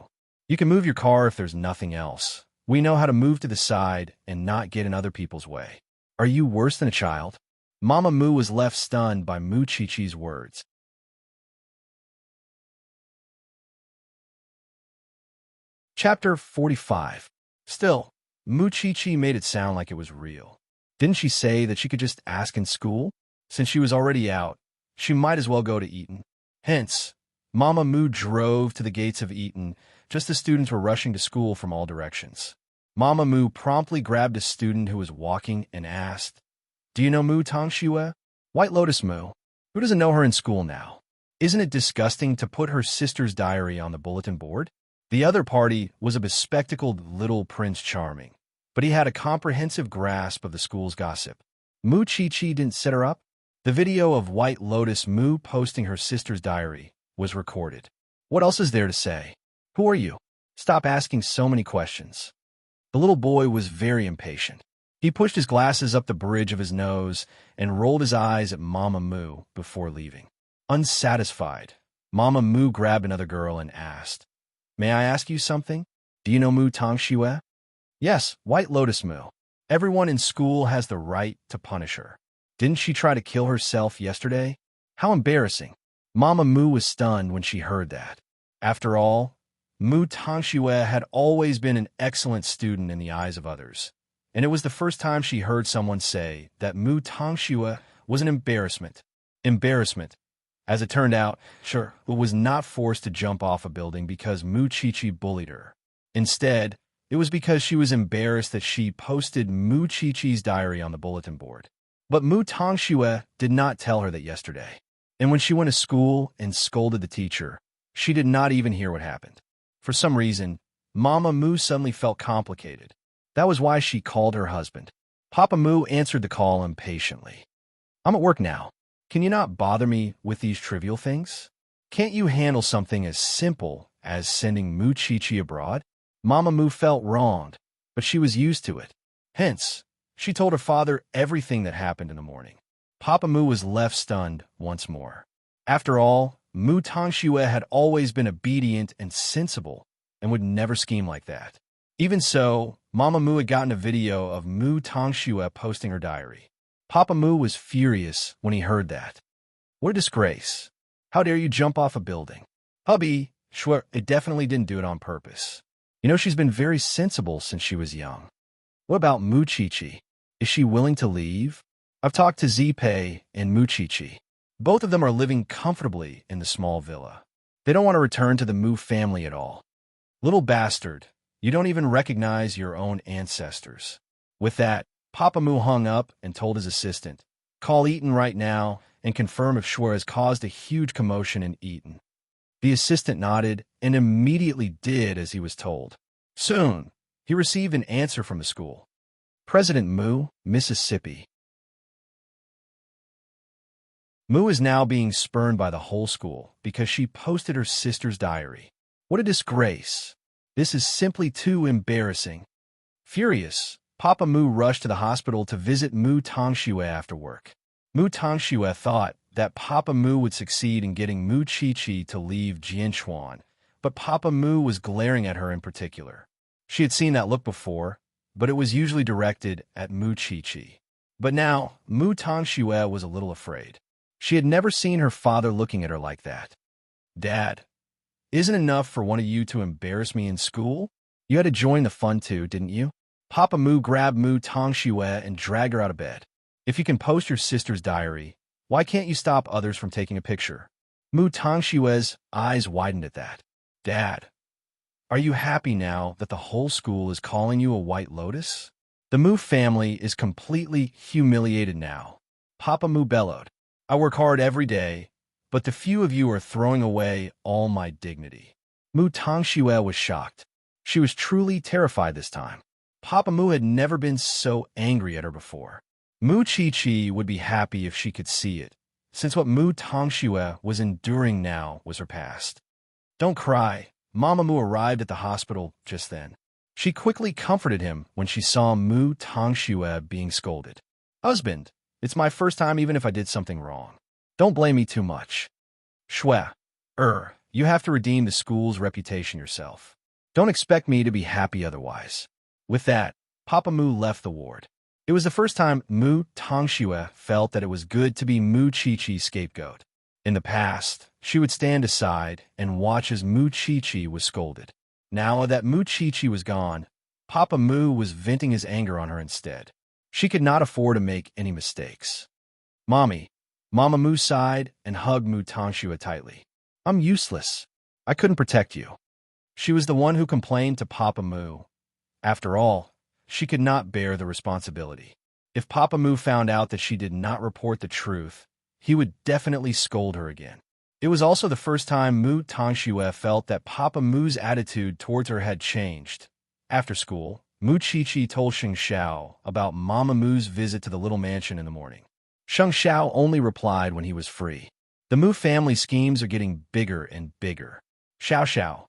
You can move your car if there's nothing else. We know how to move to the side and not get in other people's way. Are you worse than a child? Mama Mu was left stunned by Mu Chi-Chi's words. Chapter 45. Still, Mu Chi-Chi made it sound like it was real. Didn't she say that she could just ask in school? Since she was already out, she might as well go to Eton. Hence, Mama Mu drove to the gates of Eton just as students were rushing to school from all directions. Mama Mu promptly grabbed a student who was walking and asked, Do you know Mu Tongxue? White Lotus Mu. Who doesn't know her in school now? Isn't it disgusting to put her sister's diary on the bulletin board? The other party was a bespectacled little Prince Charming, but he had a comprehensive grasp of the school's gossip. Mu Chi-Chi didn't set her up. The video of White Lotus Mu posting her sister's diary was recorded. What else is there to say? Who are you? Stop asking so many questions. The little boy was very impatient. He pushed his glasses up the bridge of his nose and rolled his eyes at Mama Mu before leaving. Unsatisfied, Mama Mu grabbed another girl and asked, "May I ask you something? Do you know Mu Tongxue?" "Yes, White Lotus Mu. Everyone in school has the right to punish her. Didn't she try to kill herself yesterday? How embarrassing." Mama Mu was stunned when she heard that. After all, Mu Tongxue had always been an excellent student in the eyes of others, and it was the first time she heard someone say that Mu Tongxue was an embarrassment. Embarrassment. As it turned out, sure, was not forced to jump off a building because Mu Chi bullied her. Instead, it was because she was embarrassed that she posted Mu Chi's diary on the bulletin board. But Mu Tongxue did not tell her that yesterday. And when she went to school and scolded the teacher, she did not even hear what happened. For some reason, Mama Mu suddenly felt complicated. That was why she called her husband. Papa Mu answered the call impatiently. "I'm at work now. Can you not bother me with these trivial things? Can't you handle something as simple as sending Mu Chi abroad?" Mama Mu felt wronged, but she was used to it. Hence, she told her father everything that happened in the morning. Papa Mu was left stunned once more. After all, Mu Tongxue had always been obedient and sensible and would never scheme like that. Even so, Mama Mu had gotten a video of Mu Tongxue posting her diary. Papa Mu was furious when he heard that. "What a disgrace. How dare you jump off a building?" "Hubby, sure, it definitely didn't do it on purpose. You know she's been very sensible since she was young." "What about Mu Chi? Is she willing to leave?" "I've talked to Zipei and Mu Chi. Both of them are living comfortably in the small villa. They don't want to return to the Mu family at all." "Little bastard, you don't even recognize your own ancestors." With that, Papa Mu hung up and told his assistant, "Call Eaton right now and confirm if Shuer has caused a huge commotion in Eaton." The assistant nodded and immediately did as he was told. Soon, he received an answer from the school. "President Mu, Mississippi." Mu is now being spurned by the whole school because she posted her sister's diary. What a disgrace. This is simply too embarrassing. Furious, Papa Mu rushed to the hospital to visit Mu Tongxue after work. Mu Tongxue thought that Papa Mu would succeed in getting Mu Chi to leave Jianchuan, but Papa Mu was glaring at her in particular. She had seen that look before, but it was usually directed at Mu Chi. But now, Mu Tongxue was a little afraid. She had never seen her father looking at her like that. "Dad, isn't it enough for one of you to embarrass me in school? You had to join the fun too, didn't you?" Papa Mu grabbed Mu Tongxue and dragged her out of bed. "If you can post your sister's diary, why can't you stop others from taking a picture?" Mu Tongxue's eyes widened at that. "Dad, are you happy now that the whole school is calling you a White Lotus? The Mu family is completely humiliated now." Papa Mu bellowed. "I work hard every day, but the few of you are throwing away all my dignity." Mu Tongxue was shocked. She was truly terrified this time. Papa Mu had never been so angry at her before. Mu Chi would be happy if she could see it, since what Mu Tongxue was enduring now was her past. "Don't cry." Mama Mu arrived at the hospital just then. She quickly comforted him when she saw Mu Tongxue being scolded. "Husband, it's my first time even if I did something wrong. Don't blame me too much." "Shue, you have to redeem the school's reputation yourself. Don't expect me to be happy otherwise." With that, Papa Mu left the ward. It was the first time Mu Tongxue felt that it was good to be Mu Chi's scapegoat. In the past, she would stand aside and watch as Mu Chi was scolded. Now that Mu Chi was gone, Papa Mu was venting his anger on her instead. She could not afford to make any mistakes. "Mommy," Mama Mu sighed and hugged Mu Tongxue tightly. "I'm useless. I couldn't protect you." She was the one who complained to Papa Mu. After all, she could not bear the responsibility. If Papa Mu found out that she did not report the truth, he would definitely scold her again. It was also the first time Mu Tongxue felt that Papa Mu's attitude towards her had changed. After school, Mu Chi told Sheng Xiao about Mama Mu's visit to the little mansion in the morning. Sheng Xiao only replied when he was free. The Mu family schemes are getting bigger and bigger. Xiao.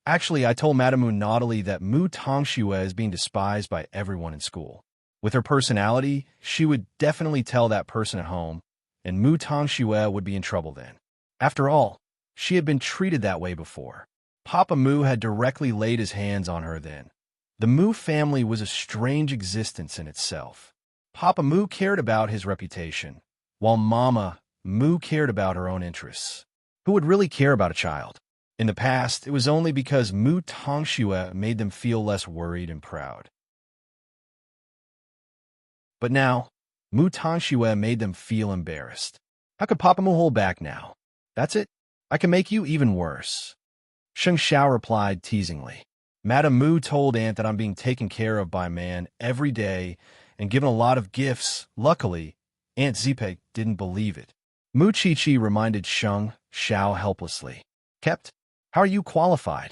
Actually, I told Madame Mu naughtily that Mu Tongxue is being despised by everyone in school. With her personality, she would definitely tell that person at home, and Mu Tongxue would be in trouble then. After all, She had been treated that way before. Papa Moo had directly laid his hands on her then. The Moo family was a strange existence in itself. Papa Moo cared about his reputation, while Mama Moo cared about her own interests. Who would really care about a child? In the past, it was only because Moo Tongxue made them feel less worried and proud. But now, Moo Tongxue made them feel embarrassed. How could Papa Moo hold back now? That's it? I can make you even worse. Sheng Xiao replied teasingly. Madame Moo told Aunt that I'm being taken care of by man every day and given a lot of gifts. Luckily, Aunt Zipe didn't believe it. Mu Chi-Chi reminded Sheng Xiao helplessly. Kept? How are you qualified?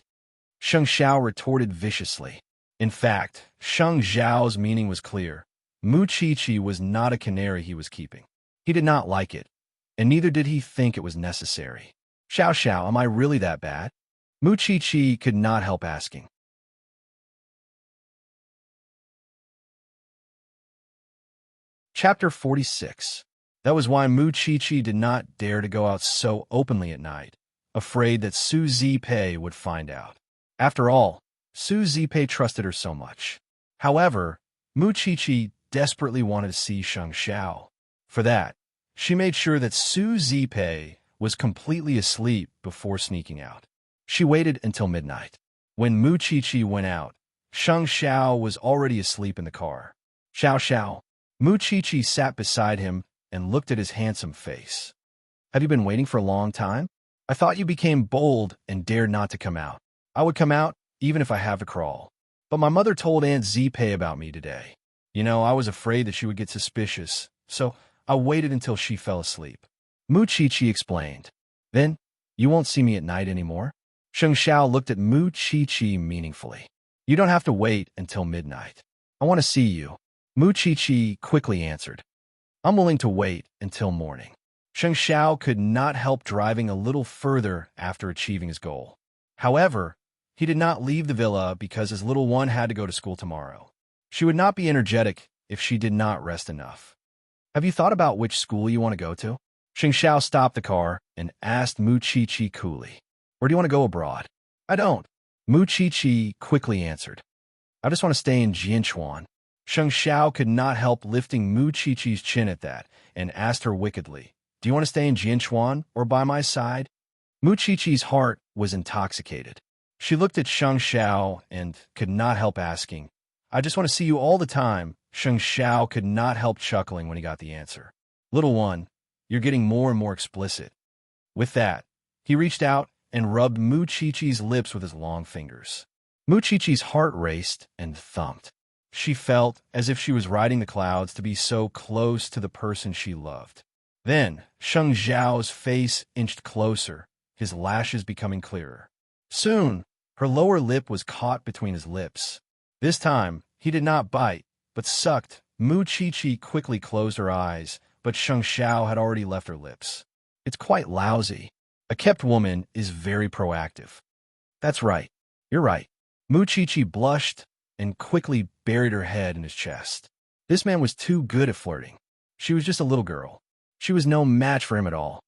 Sheng Xiao retorted viciously. In fact, Sheng Xiao's meaning was clear. Mu Chi-Chi was not a canary he was keeping. He did not like it, and neither did he think it was necessary. Xiao Xiao, am I really that bad? Mu Chi-Chi could not help asking. Chapter 46. That was why Mu Chi-Chi did not dare to go out so openly at night, afraid that Su Zipei would find out. After all, Su Zipei trusted her so much. However, Mu Chi-Chi desperately wanted to see Sheng Xiao. For that, she made sure that Su Zipei was completely asleep before sneaking out. She waited until midnight. When Mu Chi-Chi went out, Sheng Xiao was already asleep in the car. Xiao Xiao. Mu Chi-Chi sat beside him and looked at his handsome face. Have you been waiting for a long time? I thought you became bold and dared not to come out. I would come out even if I have to crawl. But my mother told Aunt Zipei about me today. You know, I was afraid that she would get suspicious, so I waited until she fell asleep. Mu Chi-Chi explained. Then, you won't see me at night anymore? Sheng Xiao looked at Mu Chi-Chi meaningfully. You don't have to wait until midnight. I want to see you. Mu Chi-Chi quickly answered. I'm willing to wait until morning. Sheng Xiao could not help driving a little further after achieving his goal. However, he did not leave the villa because his little one had to go to school tomorrow. She would not be energetic if she did not rest enough. Have you thought about which school you want to go to? Sheng Xiao stopped the car and asked Mu Chi-Chi coolly. Or do you want to go abroad? I don't. Mu Chi-Chi quickly answered. I just want to stay in Jianchuan. Sheng Xiao could not help lifting Mu Chi-Chi's chin at that and asked her wickedly, do you want to stay in Jianchuan or by my side? Mu Chi-Chi's heart was intoxicated. She looked at Sheng Xiao and could not help asking, I just want to see you all the time. Sheng Xiao could not help chuckling when he got the answer. Little one, you're getting more and more explicit. With that, he reached out and rubbed Mu Chi-Chi's lips with his long fingers. Mu Chi-Chi's heart raced and thumped. She felt as if she was riding the clouds to be so close to the person she loved. Then, Sheng Xiao's face inched closer, his lashes becoming clearer. Soon, her lower lip was caught between his lips. This time, he did not bite, but sucked. Mu Chi-Chi quickly closed her eyes, but Sheng Xiao had already left her lips. It's quite lousy. A kept woman is very proactive. That's right. You're right. Mu Chi-Chi blushed and quickly buried her head in his chest. This man was too good at flirting. She was just a little girl. She was no match for him at all.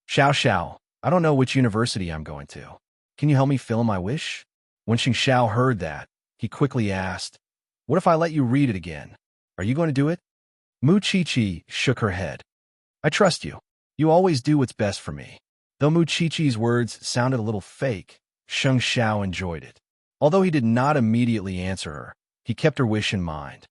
Xiao Xiao, I don't know which university I'm going to. Can you help me fill my wish? When Xing Xiao heard that, he quickly asked, what if I let you read it again? Are you going to do it? Mu Chi-Chi shook her head. I trust you. You always do what's best for me. Though Mu Chi-Chi's words sounded a little fake, Sheng Xiao enjoyed it. Although he did not immediately answer her, he kept her wish in mind.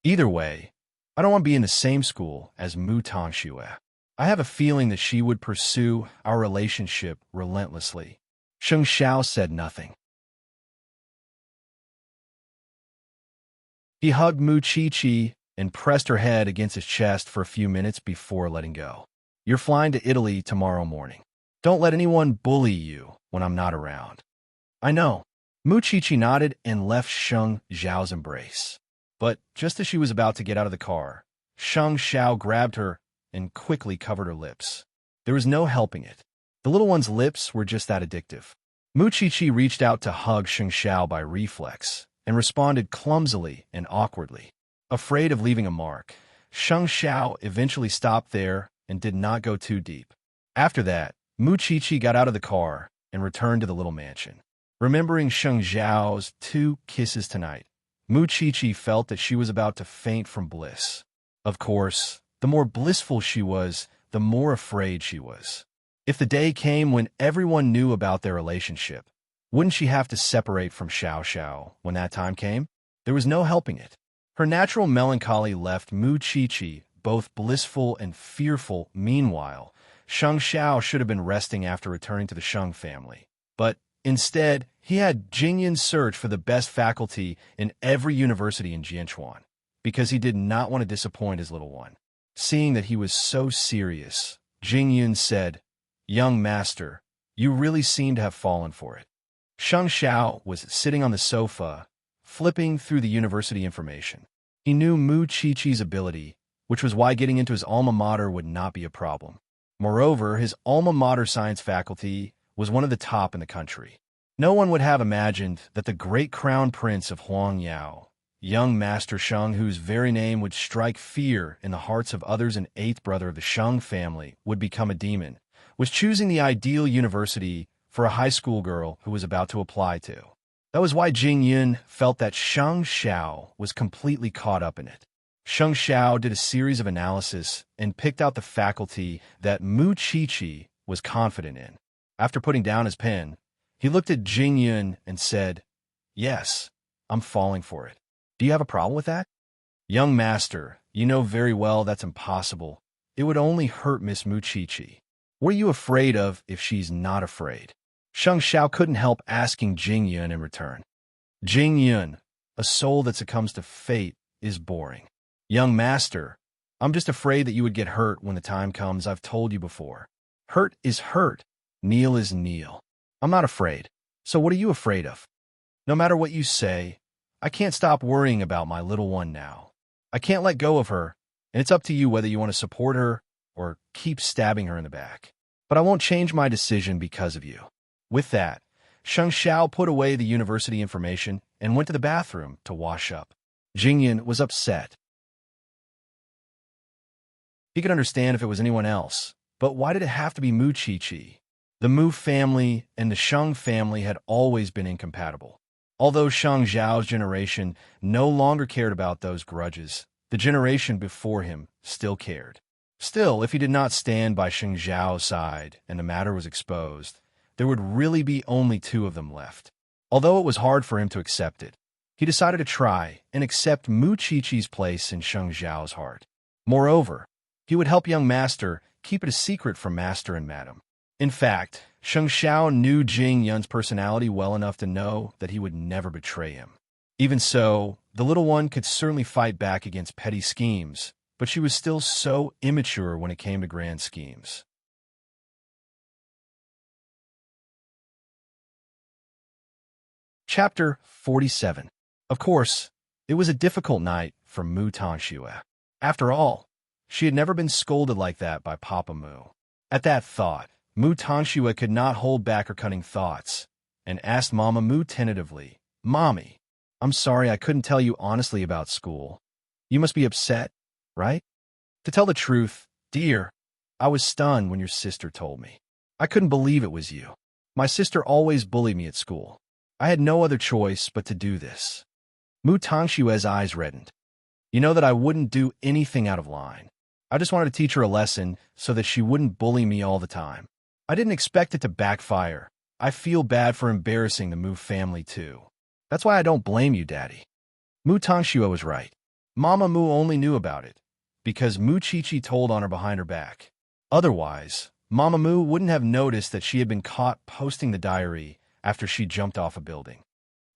Either way, I don't want to be in the same school as Mu Tongxue. I have a feeling that she would pursue our relationship relentlessly. Sheng Xiao said nothing. He hugged Mu Chi-Chi and pressed her head against his chest for a few minutes before letting go. You're flying to Italy tomorrow morning. Don't let anyone bully you when I'm not around. I know. Mu Chi-Chi nodded and left Sheng Xiao's embrace. But just as she was about to get out of the car, Sheng Xiao grabbed her and quickly covered her lips. There was no helping it. The little one's lips were just that addictive. Mu Chi-Chi reached out to hug Sheng Xiao by reflex and responded clumsily and awkwardly. Afraid of leaving a mark, Sheng Xiao eventually stopped there and did not go too deep. After that, Mu Qiqi got out of the car and returned to the little mansion. Remembering Sheng Zhao's 2 kisses tonight, Mu Qiqi felt that she was about to faint from bliss. Of course, the more blissful she was, the more afraid she was. If the day came when everyone knew about their relationship, wouldn't she have to separate from Xiao Xiao when that time came? There was no helping it. Her natural melancholy left Mu Qiqi both blissful and fearful. Meanwhile, Sheng Xiao should have been resting after returning to the Sheng family. But instead, he had Jingyun search for the best faculty in every university in Jianchuan, because he did not want to disappoint his little one. Seeing that he was so serious, Jingyun said, "Young master, you really seem to have fallen for it." Sheng Xiao was sitting on the sofa, flipping through the university information. He knew Mu Qiqi's ability, which was why getting into his alma mater would not be a problem. Moreover, his alma mater science faculty was one of the top in the country. No one would have imagined that the great crown prince of Huangyao, young Master Sheng, whose very name would strike fear in the hearts of others, and 8th brother of the Sheng family, would become a demon, was choosing the ideal university for a high school girl who was about to apply to. That was why Jingyun felt that Sheng Xiao was completely caught up in it. Sheng Xiao did a series of analysis and picked out the faculty that Mu Qiqi was confident in. After putting down his pen, he looked at Jingyun and said, "Yes, I'm falling for it. Do you have a problem with that?" "Young master, you know very well that's impossible. It would only hurt Miss Mu Qiqi. What are you afraid of if she's not afraid?" Sheng Xiao couldn't help asking Jingyun in return. "Jingyun, a soul that succumbs to fate is boring. Young master, I'm just afraid that you would get hurt when the time comes. I've told you before. Hurt is hurt. Kneel is kneel. I'm not afraid. So what are you afraid of? No matter what you say, I can't stop worrying about my little one now. I can't let go of her, and it's up to you whether you want to support her or keep stabbing her in the back. But I won't change my decision because of you." With that, Sheng Xiao put away the university information and went to the bathroom to wash up. Jingyun was upset. He could understand if it was anyone else, but why did it have to be Mu Qiqi? The Mu family and the Sheng family had always been incompatible. Although Sheng Zhao's generation no longer cared about those grudges, the generation before him still cared. Still, if he did not stand by Sheng Zhao's side and the matter was exposed, there would really be only 2 of them left. Although it was hard for him to accept it, he decided to try and accept Mu Qiqi's place in Sheng Zhao's heart. Moreover, he would help young master keep it a secret from master and madam. In fact, Sheng Xiao knew Jing Yun's personality well enough to know that he would never betray him. Even so, the little one could certainly fight back against petty schemes, but she was still so immature when it came to grand schemes. Chapter 47. Of course, it was a difficult night for Mu Tongxue. After all, she had never been scolded like that by Papa Mu. At that thought, Mu Tongxue could not hold back her cunning thoughts and asked Mama Mu tentatively, "Mommy, I'm sorry I couldn't tell you honestly about school. You must be upset, right?" "To tell the truth, dear, I was stunned when your sister told me. I couldn't believe it was you. My sister always bullied me at school. I had no other choice but to do this." Mu Tongxue's eyes reddened. "You know that I wouldn't do anything out of line. I just wanted to teach her a lesson so that she wouldn't bully me all the time. I didn't expect it to backfire. I feel bad for embarrassing the Mu family too. That's why I don't blame you, Daddy." Mu Tongxue was right. Mama Mu only knew about it because Mu Qiqi told on her behind her back. Otherwise, Mama Mu wouldn't have noticed that she had been caught posting the diary after she jumped off a building.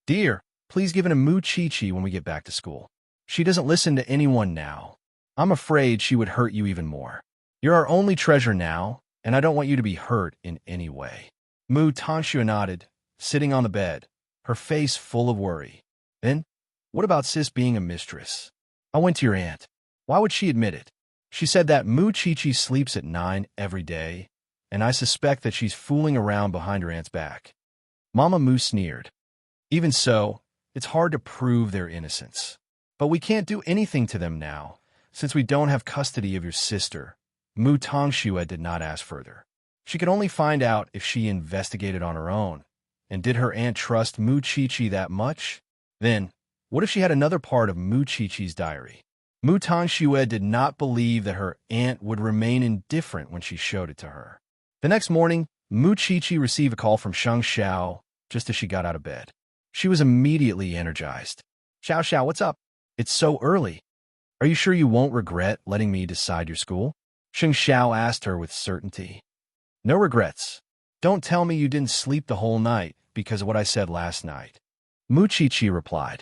"Dear, please give it to Mu Qiqi when we get back to school. She doesn't listen to anyone now. I'm afraid she would hurt you even more. You're our only treasure now, and I don't want you to be hurt in any way." Mu Tongxue nodded, sitting on the bed, her face full of worry. "Then, what about Sis being a mistress? I went to your aunt. Why would she admit it? She said that Mu Qiqi sleeps at 9 every day, and I suspect that she's fooling around behind her aunt's back." Mama Mu sneered. "Even so, it's hard to prove their innocence. But we can't do anything to them now, since we don't have custody of your sister." Mu Tongxue did not ask further. She could only find out if she investigated on her own. And did her aunt trust Mu Chi-Chi that much? Then, what if she had another part of Mu Chi-Chi's diary? Mu Tangxue did not believe that her aunt would remain indifferent when she showed it to her. The next morning, Mu Chi-Chi received a call from Sheng Xiao just as she got out of bed. She was immediately energized. Xiao Xiao, what's up? It's so early. Are you sure you won't regret letting me decide your school? Sheng Xiao asked her with certainty. No regrets. Don't tell me you didn't sleep the whole night because of what I said last night. Mu Chi-Chi replied.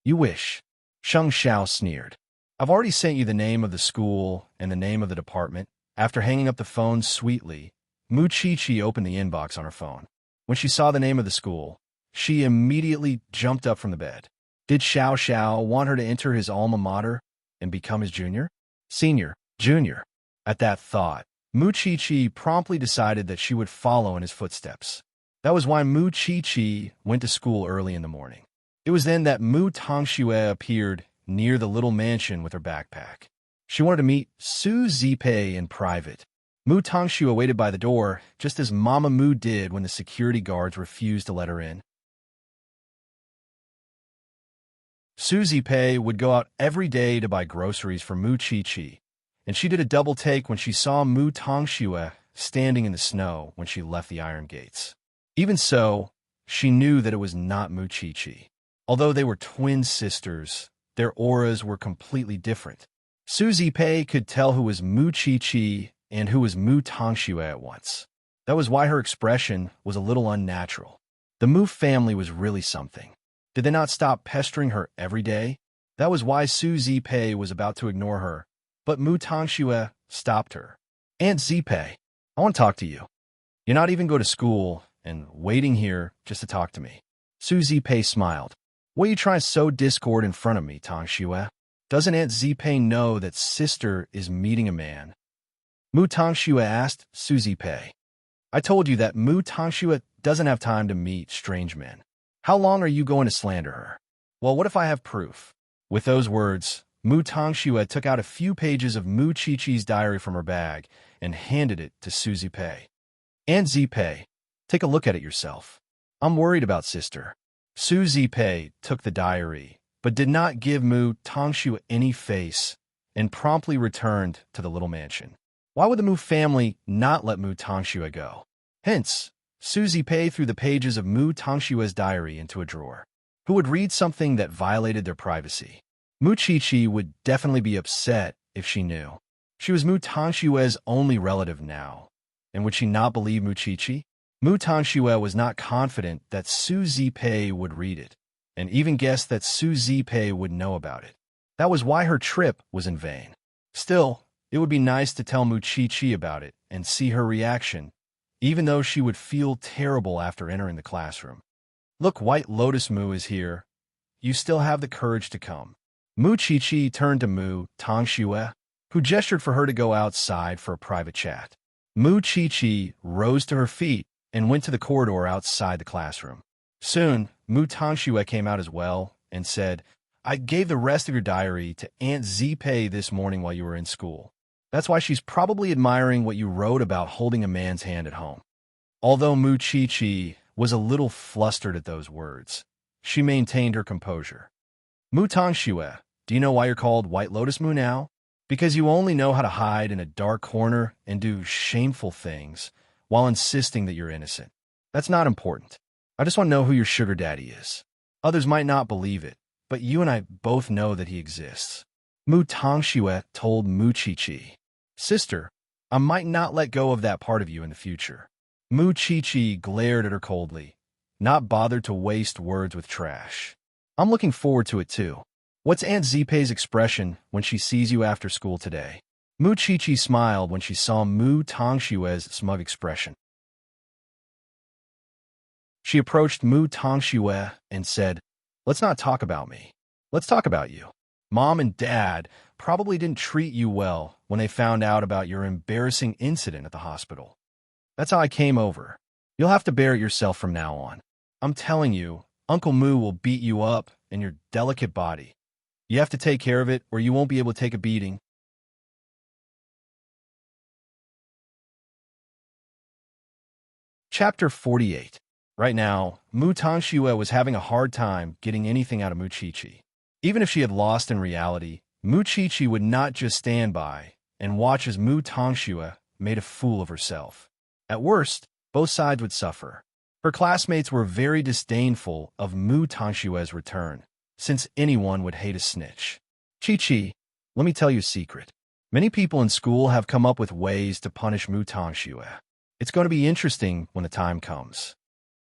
You wish. Sheng Xiao sneered. I've already sent you the name of the school and the name of the department. After hanging up the phone sweetly, Mu Chi-Chi opened the inbox on her phone. When she saw the name of the school, she immediately jumped up from the bed. Did Xiao Xiao want her to enter his alma mater and become his junior? Senior, junior. At that thought, Mu Chi-Chi promptly decided that she would follow in his footsteps. That was why Mu Chi-Chi went to school early in the morning. It was then that Mu Tangxue appeared near the little mansion with her backpack. She wanted to meet Su Zipei in private. Mu Tangxue waited by the door, just as Mama Mu did when the security guards refused to let her in. Su Zipei would go out every day to buy groceries for Mu Chi-Chi, and she did a double take when she saw Mu Tangxue standing in the snow when she left the iron gates. Even so, she knew that it was not Mu Chi-Chi. Although they were twin sisters, their auras were completely different. Su Zipei could tell who was Mu Chi-Chi and who was Mu Tangxue at once. That was why her expression was a little unnatural. The Mu family was really something. Did they not stop pestering her every day? That was why Su Zipei was about to ignore her, but Mu Tangxue stopped her. Aunt Zipei, I want to talk to you. You're not even go to school and waiting here just to talk to me. Su Zipei smiled. What are you trying to sow discord in front of me, Tangxue? Doesn't Aunt Zipei know that sister is meeting a man? Mu Tangxue asked Su Zipei. I told you that Mu Tangxue doesn't have time to meet strange men. How long are you going to slander her? Well, what if I have proof? With those words, Mu Tangxue took out a few pages of Mu Chi-Chi's diary from her bag and handed it to Su Zipei. Aunt Zipei, take a look at it yourself. I'm worried about sister. Su Zipei took the diary, but did not give Mu Tangxue any face and promptly returned to the little mansion. Why would the Mu family not let Mu Tangxue go? Hence, Su Zipei threw the pages of Mu Tangxue's diary into a drawer. Who would read something that violated their privacy? Mu Chi-Chi would definitely be upset if she knew. She was Mu Tangxue's only relative now. And would she not believe Mu Chi-Chi? Mu Tangxue was not confident that Su Zipei would read it, and even guessed that Su Zipei would know about it. That was why her trip was in vain. Still, it would be nice to tell Mu Chi-Chi about it and see her reaction, even though she would feel terrible after entering the classroom. Look, White Lotus Mu is here. You still have the courage to come. Mu Chi-Chi turned to Mu Tangxue, who gestured for her to go outside for a private chat. Mu Chi-Chi rose to her feet and went to the corridor outside the classroom. Soon, Mu Tangxue came out as well and said, I gave the rest of your diary to Aunt Zipei this morning while you were in school. That's why she's probably admiring what you wrote about holding a man's hand at home. Although Mu Chi-Chi was a little flustered at those words, she maintained her composure. Mu Tangxue, do you know why you're called White Lotus Mu now? Because you only know how to hide in a dark corner and do shameful things while insisting that you're innocent. That's not important. I just want to know who your sugar daddy is. Others might not believe it, but you and I both know that he exists. Mu Tangxue told Mu Chi-Chi. Sister, I might not let go of that part of you in the future. Mu Chi-Chi glared at her coldly, not bothered to waste words with trash. I'm looking forward to it too. What's Aunt Zipei's expression when she sees you after school today? Mu Chi-Chi smiled when she saw Mu Tangxue's smug expression. She approached Mu Tangxue and said, Let's not talk about me. Let's talk about you. Mom and Dad probably didn't treat you well when they found out about your embarrassing incident at the hospital. That's how I came over. You'll have to bear it yourself from now on. I'm telling you, Uncle Mu will beat you up in your delicate body. You have to take care of it or you won't be able to take a beating. Chapter 48. Right now, Mu Tangxue was having a hard time getting anything out of Mu Qiqi. Even if she had lost in reality, Mu Qiqi would not just stand by and watch as Mu Tangxue made a fool of herself. At worst, both sides would suffer. Her classmates were very disdainful of Mu Tangxue's return, since anyone would hate a snitch. Qiqi, let me tell you a secret. Many people in school have come up with ways to punish Mu Tangxue. It's going to be interesting when the time comes.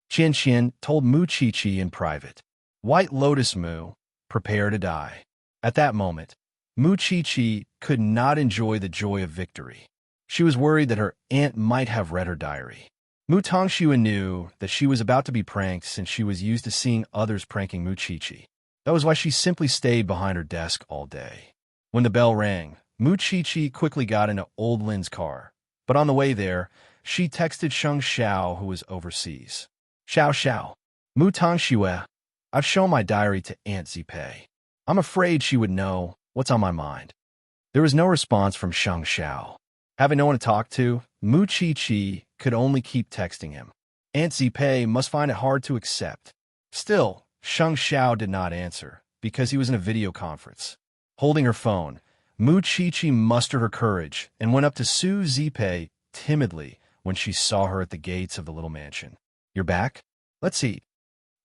Qian Qian told Mu Qiqi in private. White Lotus Mu, prepare to die. At that moment, Mu Qiqi could not enjoy the joy of victory. She was worried that her aunt might have read her diary. Mu Tangxue knew that she was about to be pranked since she was used to seeing others pranking Mu Qiqi. That was why she simply stayed behind her desk all day. When the bell rang, Mu Qiqi quickly got into Old Lin's car. But on the way there, she texted Sheng Xiao, who was overseas. Xiao Xiao, Mu Tangxue, I've shown my diary to Aunt Zipei. I'm afraid she would know what's on my mind. There was no response from Sheng Xiao. Having no one to talk to, Mu Qiqi could only keep texting him. Aunt Zipei must find it hard to accept. Still, Sheng Xiao did not answer, because he was in a video conference. Holding her phone, Mu Qiqi mustered her courage and went up to Su Zipei timidly when she saw her at the gates of the little mansion. You're back? Let's eat.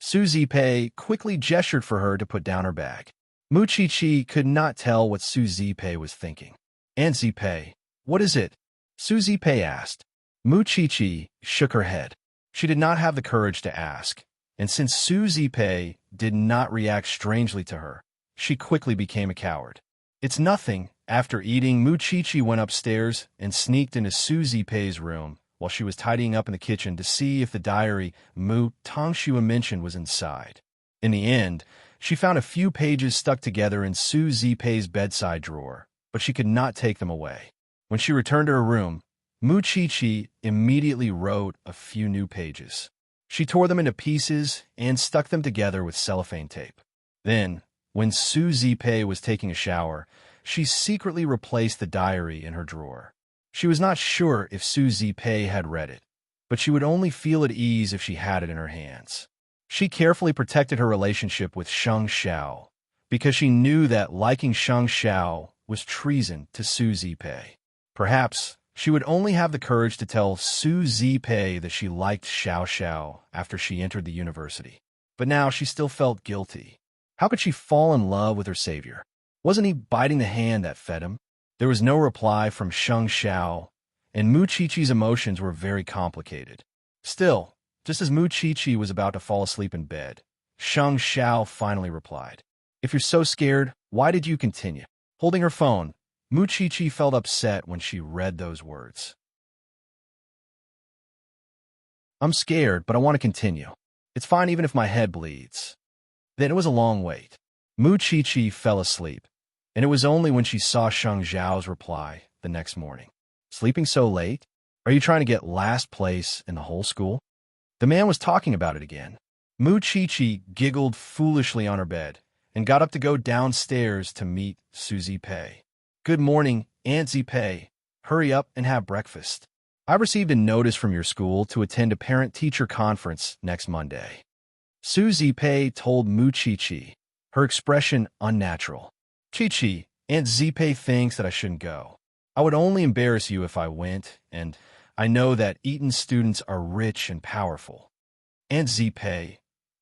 Su Zipei quickly gestured for her to put down her bag. Mu Qiqi could not tell what Su Zipei was thinking. Aunt Zipei, what is it? Su Zipei asked. Mu Qiqi shook her head. She did not have the courage to ask, and since Su Zipei did not react strangely to her, she quickly became a coward. It's nothing. After eating, Mu Qiqi went upstairs and sneaked into Su Zipei's room while she was tidying up in the kitchen to see if the diary Mu Tangxue mentioned was inside. In the end, she found a few pages stuck together in Su Zipei's bedside drawer, but she could not take them away. When she returned to her room, Mu Qiqi immediately wrote a few new pages. She tore them into pieces and stuck them together with cellophane tape. Then, when Su Zipei was taking a shower, she secretly replaced the diary in her drawer. She was not sure if Su Zipei had read it, but she would only feel at ease if she had it in her hands. She carefully protected her relationship with Sheng Xiao, because she knew that liking Sheng Xiao was treason to Su Zipei. Perhaps she would only have the courage to tell Su Zipei that she liked Xiao Xiao after she entered the university. But now she still felt guilty. How could she fall in love with her savior? Wasn't he biting the hand that fed him? There was no reply from Sheng Xiao, and Mu Qiqi's emotions were very complicated. Still, just as Mu Qiqi was about to fall asleep in bed, Sheng Xiao finally replied. If you're so scared, why did you continue? Holding her phone, Mu Qiqi felt upset when she read those words. I'm scared, but I want to continue. It's fine even if my head bleeds. Then it was a long wait. Mu Qiqi fell asleep, and it was only when she saw Sheng Xiao's reply the next morning. Sleeping so late? Are you trying to get last place in the whole school? The man was talking about it again. Mu Qiqi giggled foolishly on her bed and got up to go downstairs to meet Su Zipei. Good morning, Aunt Zipei. Hurry up and have breakfast. I received a notice from your school to attend a parent-teacher conference next Monday. Su Zipei told Mu Qiqi, her expression unnatural. Qiqi, Aunt Zipei thinks that I shouldn't go. I would only embarrass you if I went, and I know that Eton students are rich and powerful. Aunt Zipei,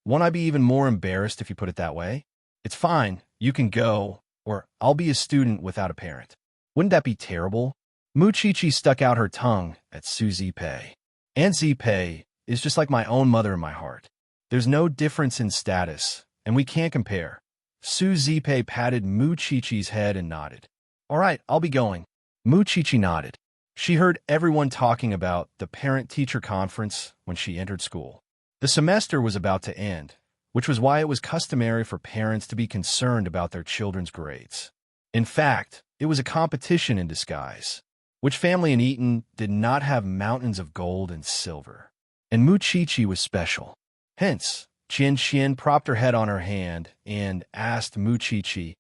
won't I be even more embarrassed if you put it that way? It's fine, you can go, or I'll be a student without a parent. Wouldn't that be terrible? Mu Qiqi stuck out her tongue at Su Zipei. Aunt Zipei is just like my own mother in my heart. There's no difference in status, and we can't compare. Su Zipei patted Mu Qiqi's head and nodded. All right, I'll be going. Mu Qiqi nodded. She heard everyone talking about the parent-teacher conference when she entered school. The semester was about to end, which was why it was customary for parents to be concerned about their children's grades. In fact, it was a competition in disguise. Which family in Eton did not have mountains of gold and silver? And Mu Qiqi was special. Hence, Qian Qian propped her head on her hand and asked Mu Qiqi,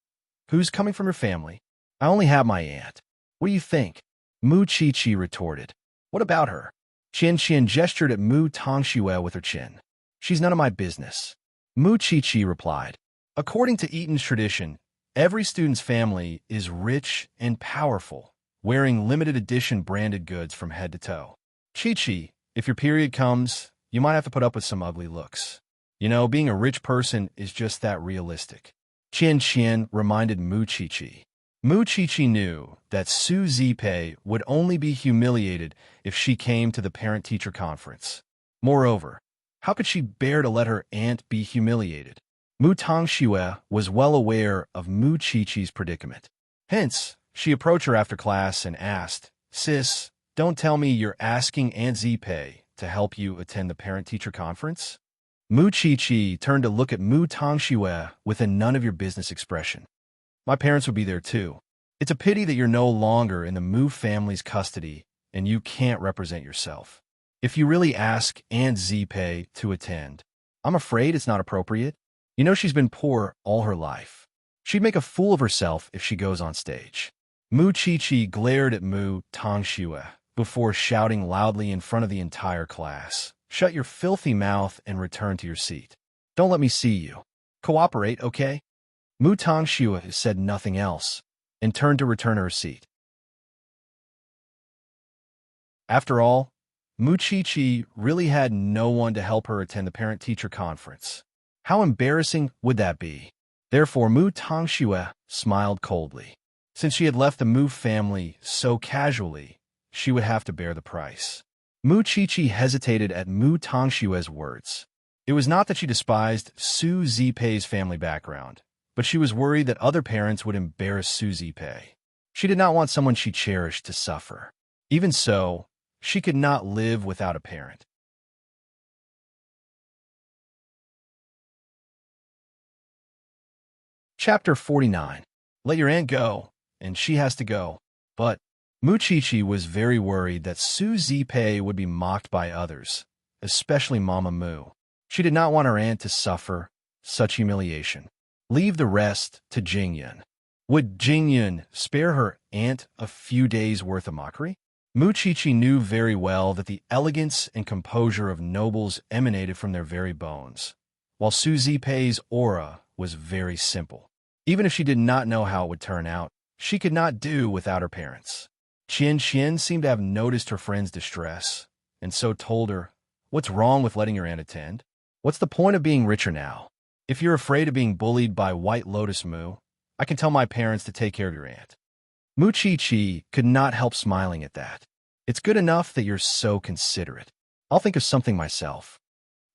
"Who's coming from your family?" "I only have my aunt." "What do you think?" Mu Qiqi retorted. "What about her?" Qian gestured at Mu Tongxue with her chin. She's none of my business. Mu Qiqi replied. According to Eton's tradition, every student's family is rich and powerful, wearing limited edition branded goods from head to toe. Qiqi, if your period comes, you might have to put up with some ugly looks. You know, being a rich person is just that realistic. Qian reminded Mu Qiqi. Mu Qiqi knew that Su Zipei would only be humiliated if she came to the parent-teacher conference. Moreover, how could she bear to let her aunt be humiliated? Mu Tongxue was well aware of Mu Qiqi's predicament. Hence, she approached her after class and asked, Sis, don't tell me you're asking Aunt Zipei to help you attend the parent-teacher conference? Mu Qiqi turned to look at Mu Tongxue with a none-of-your-business expression. My parents would be there too. It's a pity that you're no longer in the Mu family's custody and you can't represent yourself. If you really ask Aunt Zipei to attend, I'm afraid it's not appropriate. You know she's been poor all her life. She'd make a fool of herself if she goes on stage. Mu Qiqi glared at Mu Tongxue before shouting loudly in front of the entire class, Shut your filthy mouth and return to your seat. Don't let me see you. Cooperate, okay? Mu Tongxue said nothing else and turned to return to her seat. After all, Mu Qiqi really had no one to help her attend the parent-teacher conference. How embarrassing would that be? Therefore, Mu Tongxue smiled coldly. Since she had left the Mu family so casually, she would have to bear the price. Mu Qiqi hesitated at Mu Tongxue's words. It was not that she despised Su Zipei's family background, but she was worried that other parents would embarrass Su Zipei. She did not want someone she cherished to suffer. Even so, she could not live without a parent. Chapter 49. Let your aunt go, and she has to go. But Mu Qiqi was very worried that Su Zipei would be mocked by others, especially Mama Mu. She did not want her aunt to suffer such humiliation. Leave the rest to Jingyun. Would Jingyun spare her aunt a few days' worth of mockery? Mu Qiqi knew very well that the elegance and composure of nobles emanated from their very bones, while Su Zipei's aura was very simple. Even if she did not know how it would turn out, she could not do without her parents. Qian seemed to have noticed her friend's distress, and so told her, What's wrong with letting your aunt attend? What's the point of being richer now? If you're afraid of being bullied by White Lotus Mu, I can tell my parents to take care of your aunt. Mu Qiqi could not help smiling at that. It's good enough that you're so considerate. I'll think of something myself.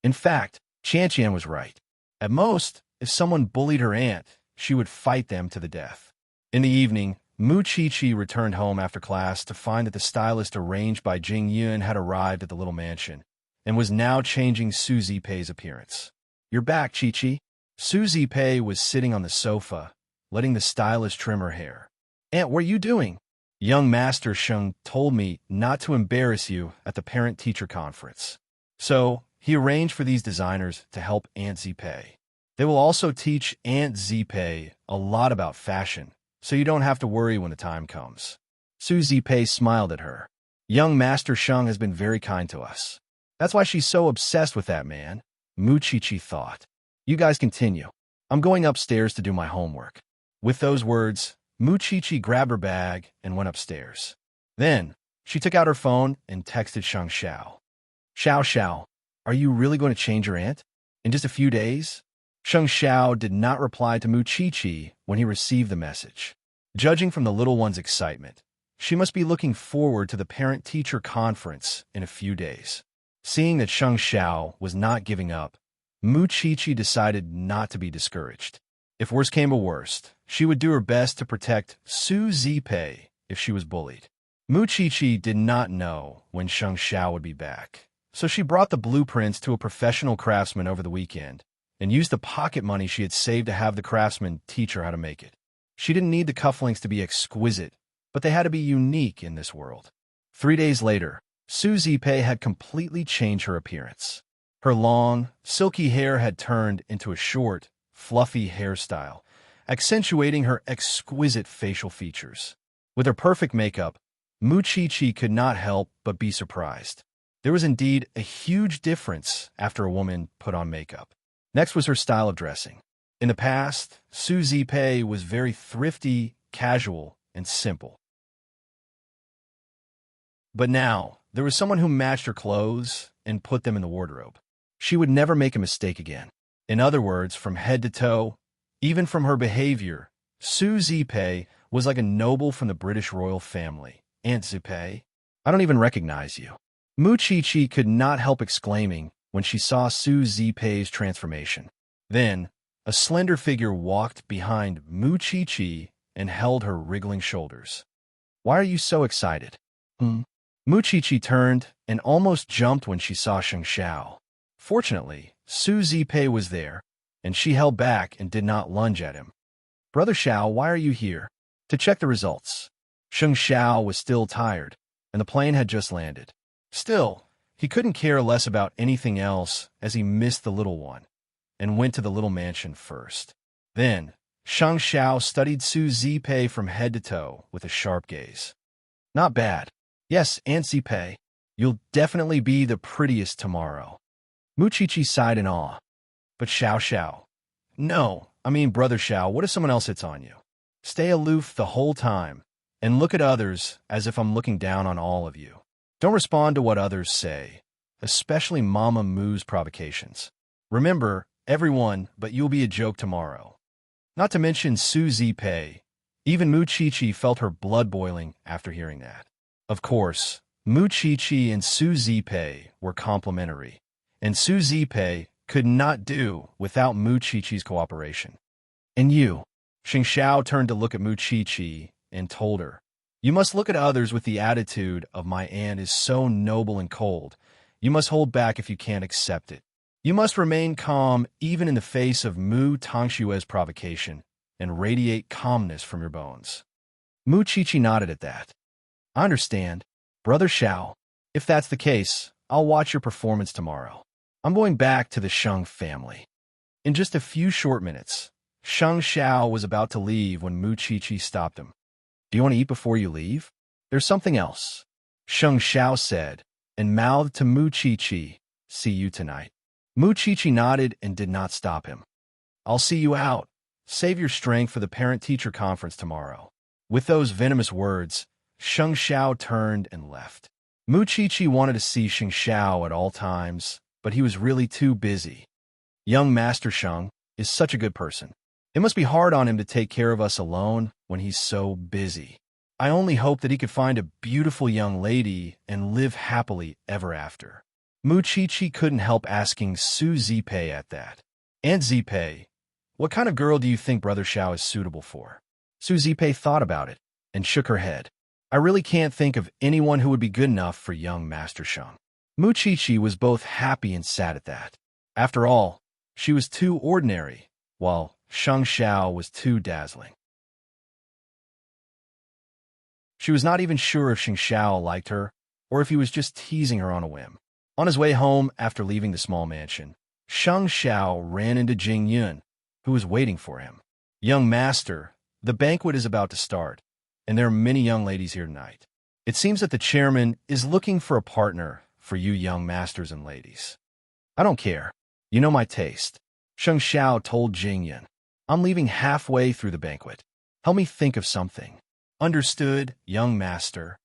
In fact, Qian was right. At most, if someone bullied her aunt, she would fight them to the death. In the evening, Mu Qiqi returned home after class to find that the stylist arranged by Jingyun had arrived at the little mansion and was now changing Su Zipei's appearance. You're back, Qiqi. Su Zipei was sitting on the sofa, letting the stylist trim her hair. Aunt, what are you doing? Young Master Sheng told me not to embarrass you at the parent-teacher conference. So, he arranged for these designers to help Aunt Zipei. They will also teach Aunt Zipei a lot about fashion, so you don't have to worry when the time comes. Su Zipei smiled at her. Young Master Sheng has been very kind to us. That's why she's so obsessed with that man, Mu Qiqi thought. You guys continue. I'm going upstairs to do my homework. With those words, Mu Qiqi grabbed her bag and went upstairs. Then, she took out her phone and texted Sheng Xiao. Xiao, are you really going to change your aunt? In just a few days? Sheng Xiao did not reply to Mu Qiqi when he received the message. Judging from the little one's excitement, she must be looking forward to the parent-teacher conference in a few days. Seeing that Sheng Xiao was not giving up, Mu Qiqi decided not to be discouraged. If worse came to worst, she would do her best to protect Su Zipei if she was bullied. Mu Qiqi did not know when Sheng Xiao would be back, so she brought the blueprints to a professional craftsman over the weekend and used the pocket money she had saved to have the craftsman teach her how to make it. She didn't need the cufflinks to be exquisite, but they had to be unique in this world. 3 days later, Su Zipei had completely changed her appearance. Her long, silky hair had turned into a short, fluffy hairstyle, accentuating her exquisite facial features. With her perfect makeup, Mu Qiqi could not help but be surprised. There was indeed a huge difference after a woman put on makeup. Next was her style of dressing. In the past, Suzy Pei was very thrifty, casual, and simple. But now, there was someone who matched her clothes and put them in the wardrobe. She would never make a mistake again. In other words, from head to toe, even from her behavior, Suzy Pei was like a noble from the British royal family. Aunt Zipei, I don't even recognize you. Mu Chi-Chi could not help exclaiming when she saw Suzy Pei's transformation. Then, a slender figure walked behind Mu Chi-Chi and held her wriggling shoulders. Why are you so excited? Mu Chi-Chi turned and almost jumped when she saw Sheng Xiao. Fortunately, Suzy Pei was there, and she held back and did not lunge at him. Brother Xiao, why are you here? To check the results. Sheng Xiao was still tired, and the plane had just landed. Still, he couldn't care less about anything else as he missed the little one, and went to the little mansion first. Then, Sheng Xiao studied Suzy Pei from head to toe with a sharp gaze. Not bad. Yes, Aunt Zipei, you'll definitely be the prettiest tomorrow. Mu Chi-Chi sighed in awe. But Xiao. No, I mean Brother Xiao, what if someone else hits on you? Stay aloof the whole time, and look at others as if I'm looking down on all of you. Don't respond to what others say, especially Mama Mu's provocations. Remember, everyone, but you'll be a joke tomorrow. Not to mention Suzy Pei. Even Mu Chi-Chi felt her blood boiling after hearing that. Of course, Mu Chi-Chi and Suzy Pei were complementary, and Suzy Pei could not do without Mu Chi-Chi's cooperation. And you? Sheng Xiao turned to look at Mu Chi-Chi and told her, you must look at others with the attitude of my aunt is so noble and cold. You must hold back if you can't accept it. You must remain calm even in the face of Mu Tongshue's provocation and radiate calmness from your bones. Mu Chi-Chi nodded at that. I understand. Brother Xiao, if that's the case, I'll watch your performance tomorrow. I'm going back to the Sheng family. In just a few short minutes, Sheng Xiao was about to leave when Mu Chi-Chi stopped him. Do you want to eat before you leave? There's something else, Sheng Xiao said, and mouthed to Mu Chi-Chi, see you tonight. Mu Chi-Chi nodded and did not stop him. I'll see you out. Save your strength for the parent-teacher conference tomorrow. With those venomous words, Sheng Xiao turned and left. Mu Chi-Chi wanted to see Sheng Xiao at all times, but he was really too busy. Young Master Sheng is such a good person. It must be hard on him to take care of us alone when he's so busy. I only hope that he could find a beautiful young lady and live happily ever after. Mu Chi-Chi couldn't help asking Suzy Pei at that. Aunt Zipei, what kind of girl do you think Brother Xiao is suitable for? Suzy Pei thought about it and shook her head. I really can't think of anyone who would be good enough for young Master Sheng. Mu Chi-Chi was both happy and sad at that. After all, she was too ordinary, while Sheng Xiao was too dazzling. She was not even sure if Sheng Xiao liked her, or if he was just teasing her on a whim. On his way home after leaving the small mansion, Sheng Xiao ran into Jing Yun, who was waiting for him. Young master, the banquet is about to start, and there are many young ladies here tonight. It seems that the chairman is looking for a partner for you young masters and ladies. I don't care. You know my taste. Sheng Xiao told Jing Yun. I'm leaving halfway through the banquet. Help me think of something. Understood, young master.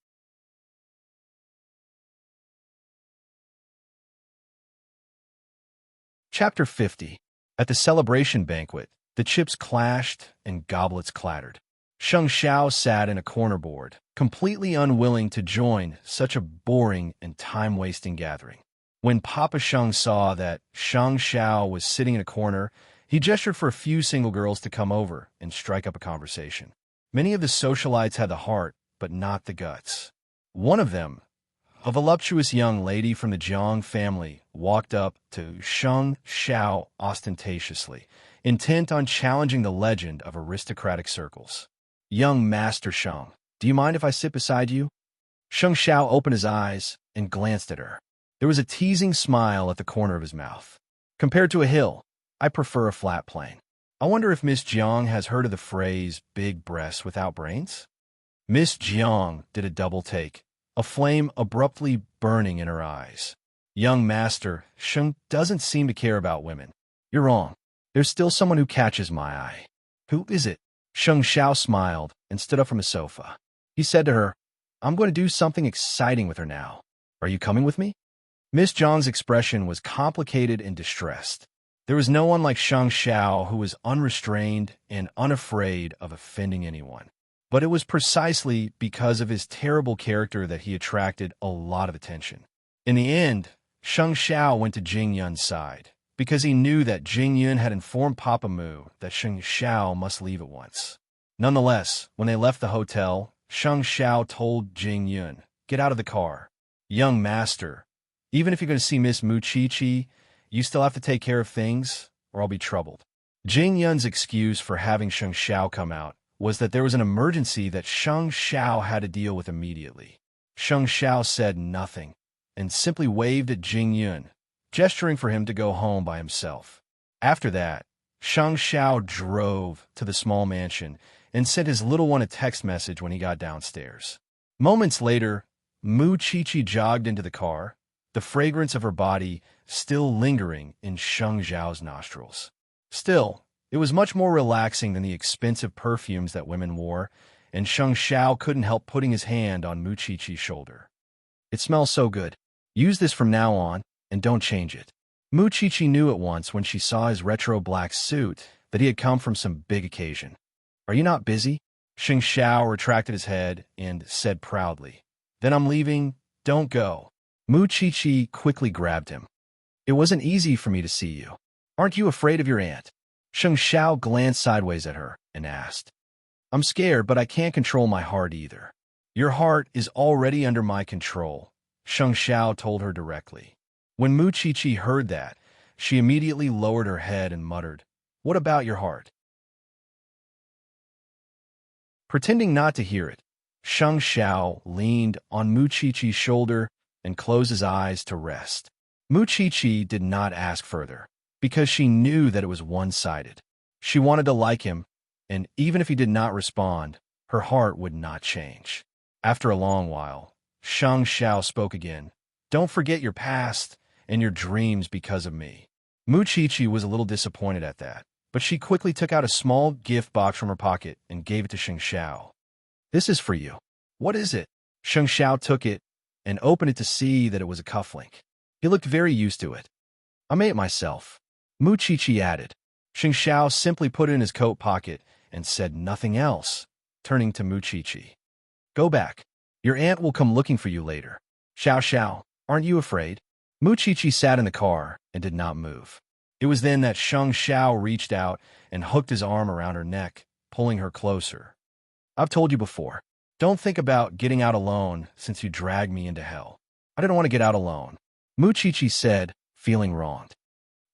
Chapter 50. At the celebration banquet, the chips clashed and goblets clattered. Sheng Xiao sat in a corner board, completely unwilling to join such a boring and time-wasting gathering. When Papa Sheng saw that Sheng Xiao was sitting in a corner, he gestured for a few single girls to come over and strike up a conversation. Many of the socialites had the heart, but not the guts. One of them, a voluptuous young lady from the Jiang family, walked up to Sheng Xiao ostentatiously, intent on challenging the legend of aristocratic circles. Young Master Sheng, do you mind if I sit beside you? Sheng Xiao opened his eyes and glanced at her. There was a teasing smile at the corner of his mouth. Compared to a hill, I prefer a flat plain. I wonder if Miss Jiang has heard of the phrase, big breasts without brains? Miss Jiang did a double take a flame abruptly burning in her eyes. Young master, Sheng doesn't seem to care about women. You're wrong. There's still someone who catches my eye. Who is it? Sheng Xiao smiled and stood up from his sofa. He said to her, I'm going to do something exciting with her now. Are you coming with me? Miss Zhang's expression was complicated and distressed. There was no one like Sheng Xiao who was unrestrained and unafraid of offending anyone. But it was precisely because of his terrible character that he attracted a lot of attention. In the end, Sheng Xiao went to Jing Yun's side, because he knew that Jing Yun had informed Papa Mu that Sheng Xiao must leave at once. Nonetheless, when they left the hotel, Sheng Xiao told Jing Yun, get out of the car. Young master, even if you're going to see Miss Mu Chi-Chi, you still have to take care of things, or I'll be troubled. Jing Yun's excuse for having Sheng Xiao come out was that there was an emergency that Sheng Xiao had to deal with immediately. Sheng Xiao said nothing, and simply waved at Jing Yun, gesturing for him to go home by himself. After that, Sheng Xiao drove to the small mansion and sent his little one a text message when he got downstairs. Moments later, Mu Chi-Chi jogged into the car, the fragrance of her body still lingering in Sheng Xiao's nostrils. Still, it was much more relaxing than the expensive perfumes that women wore, and Sheng Xiao couldn't help putting his hand on Mu Chi-Chi's shoulder. It smells so good. Use this from now on, and don't change it. Mu Chi-Chi knew at once when she saw his retro black suit that he had come from some big occasion. Are you not busy? Sheng Xiao retracted his head and said proudly, Then I'm leaving, don't go. Mu Chi-Chi quickly grabbed him. It wasn't easy for me to see you. Aren't you afraid of your aunt? Sheng Xiao glanced sideways at her and asked, I'm scared, but I can't control my heart either. Your heart is already under my control, Sheng Xiao told her directly. When Mu Chi-Chi heard that, she immediately lowered her head and muttered, What about your heart? Pretending not to hear it, Sheng Xiao leaned on Mu Chi-Chi's shoulder and closed his eyes to rest. Mu Chi-Chi did not ask further, because she knew that it was one-sided. She wanted to like him, and even if he did not respond, her heart would not change. After a long while, Sheng Xiao spoke again. Don't forget your past and your dreams because of me. Mu Chi-Chi was a little disappointed at that, but she quickly took out a small gift box from her pocket and gave it to Sheng Xiao. This is for you. What is it? Sheng Xiao took it and opened it to see that it was a cufflink. He looked very used to it. I made it myself. Mu Chi-Chi added. Sheng Xiao simply put it in his coat pocket and said nothing else, turning to Mu Chi-Chi. Go back. Your aunt will come looking for you later. Xiao Xiao, aren't you afraid? Mu Chi-Chi sat in the car and did not move. It was then that Sheng Xiao reached out and hooked his arm around her neck, pulling her closer. I've told you before, don't think about getting out alone since you dragged me into hell. I didn't want to get out alone, Mu Chi-Chi said, feeling wronged.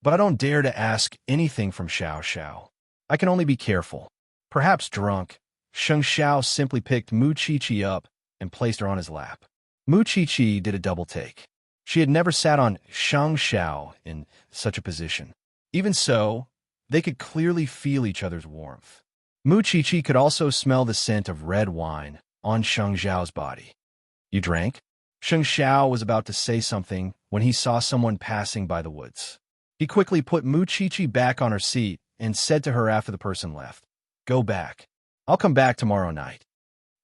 But I don't dare to ask anything from Xiao Xiao. I can only be careful. Perhaps drunk, Sheng Xiao simply picked Mu Chi-Chi up and placed her on his lap. Mu Chi-Chi did a double take. She had never sat on Sheng Xiao in such a position. Even so, they could clearly feel each other's warmth. Mu Chi-Chi could also smell the scent of red wine on Sheng Xiao's body. You drank? Sheng Xiao was about to say something when he saw someone passing by the woods. He quickly put Mu Chi-Chi back on her seat and said to her after the person left, Go back. I'll come back tomorrow night.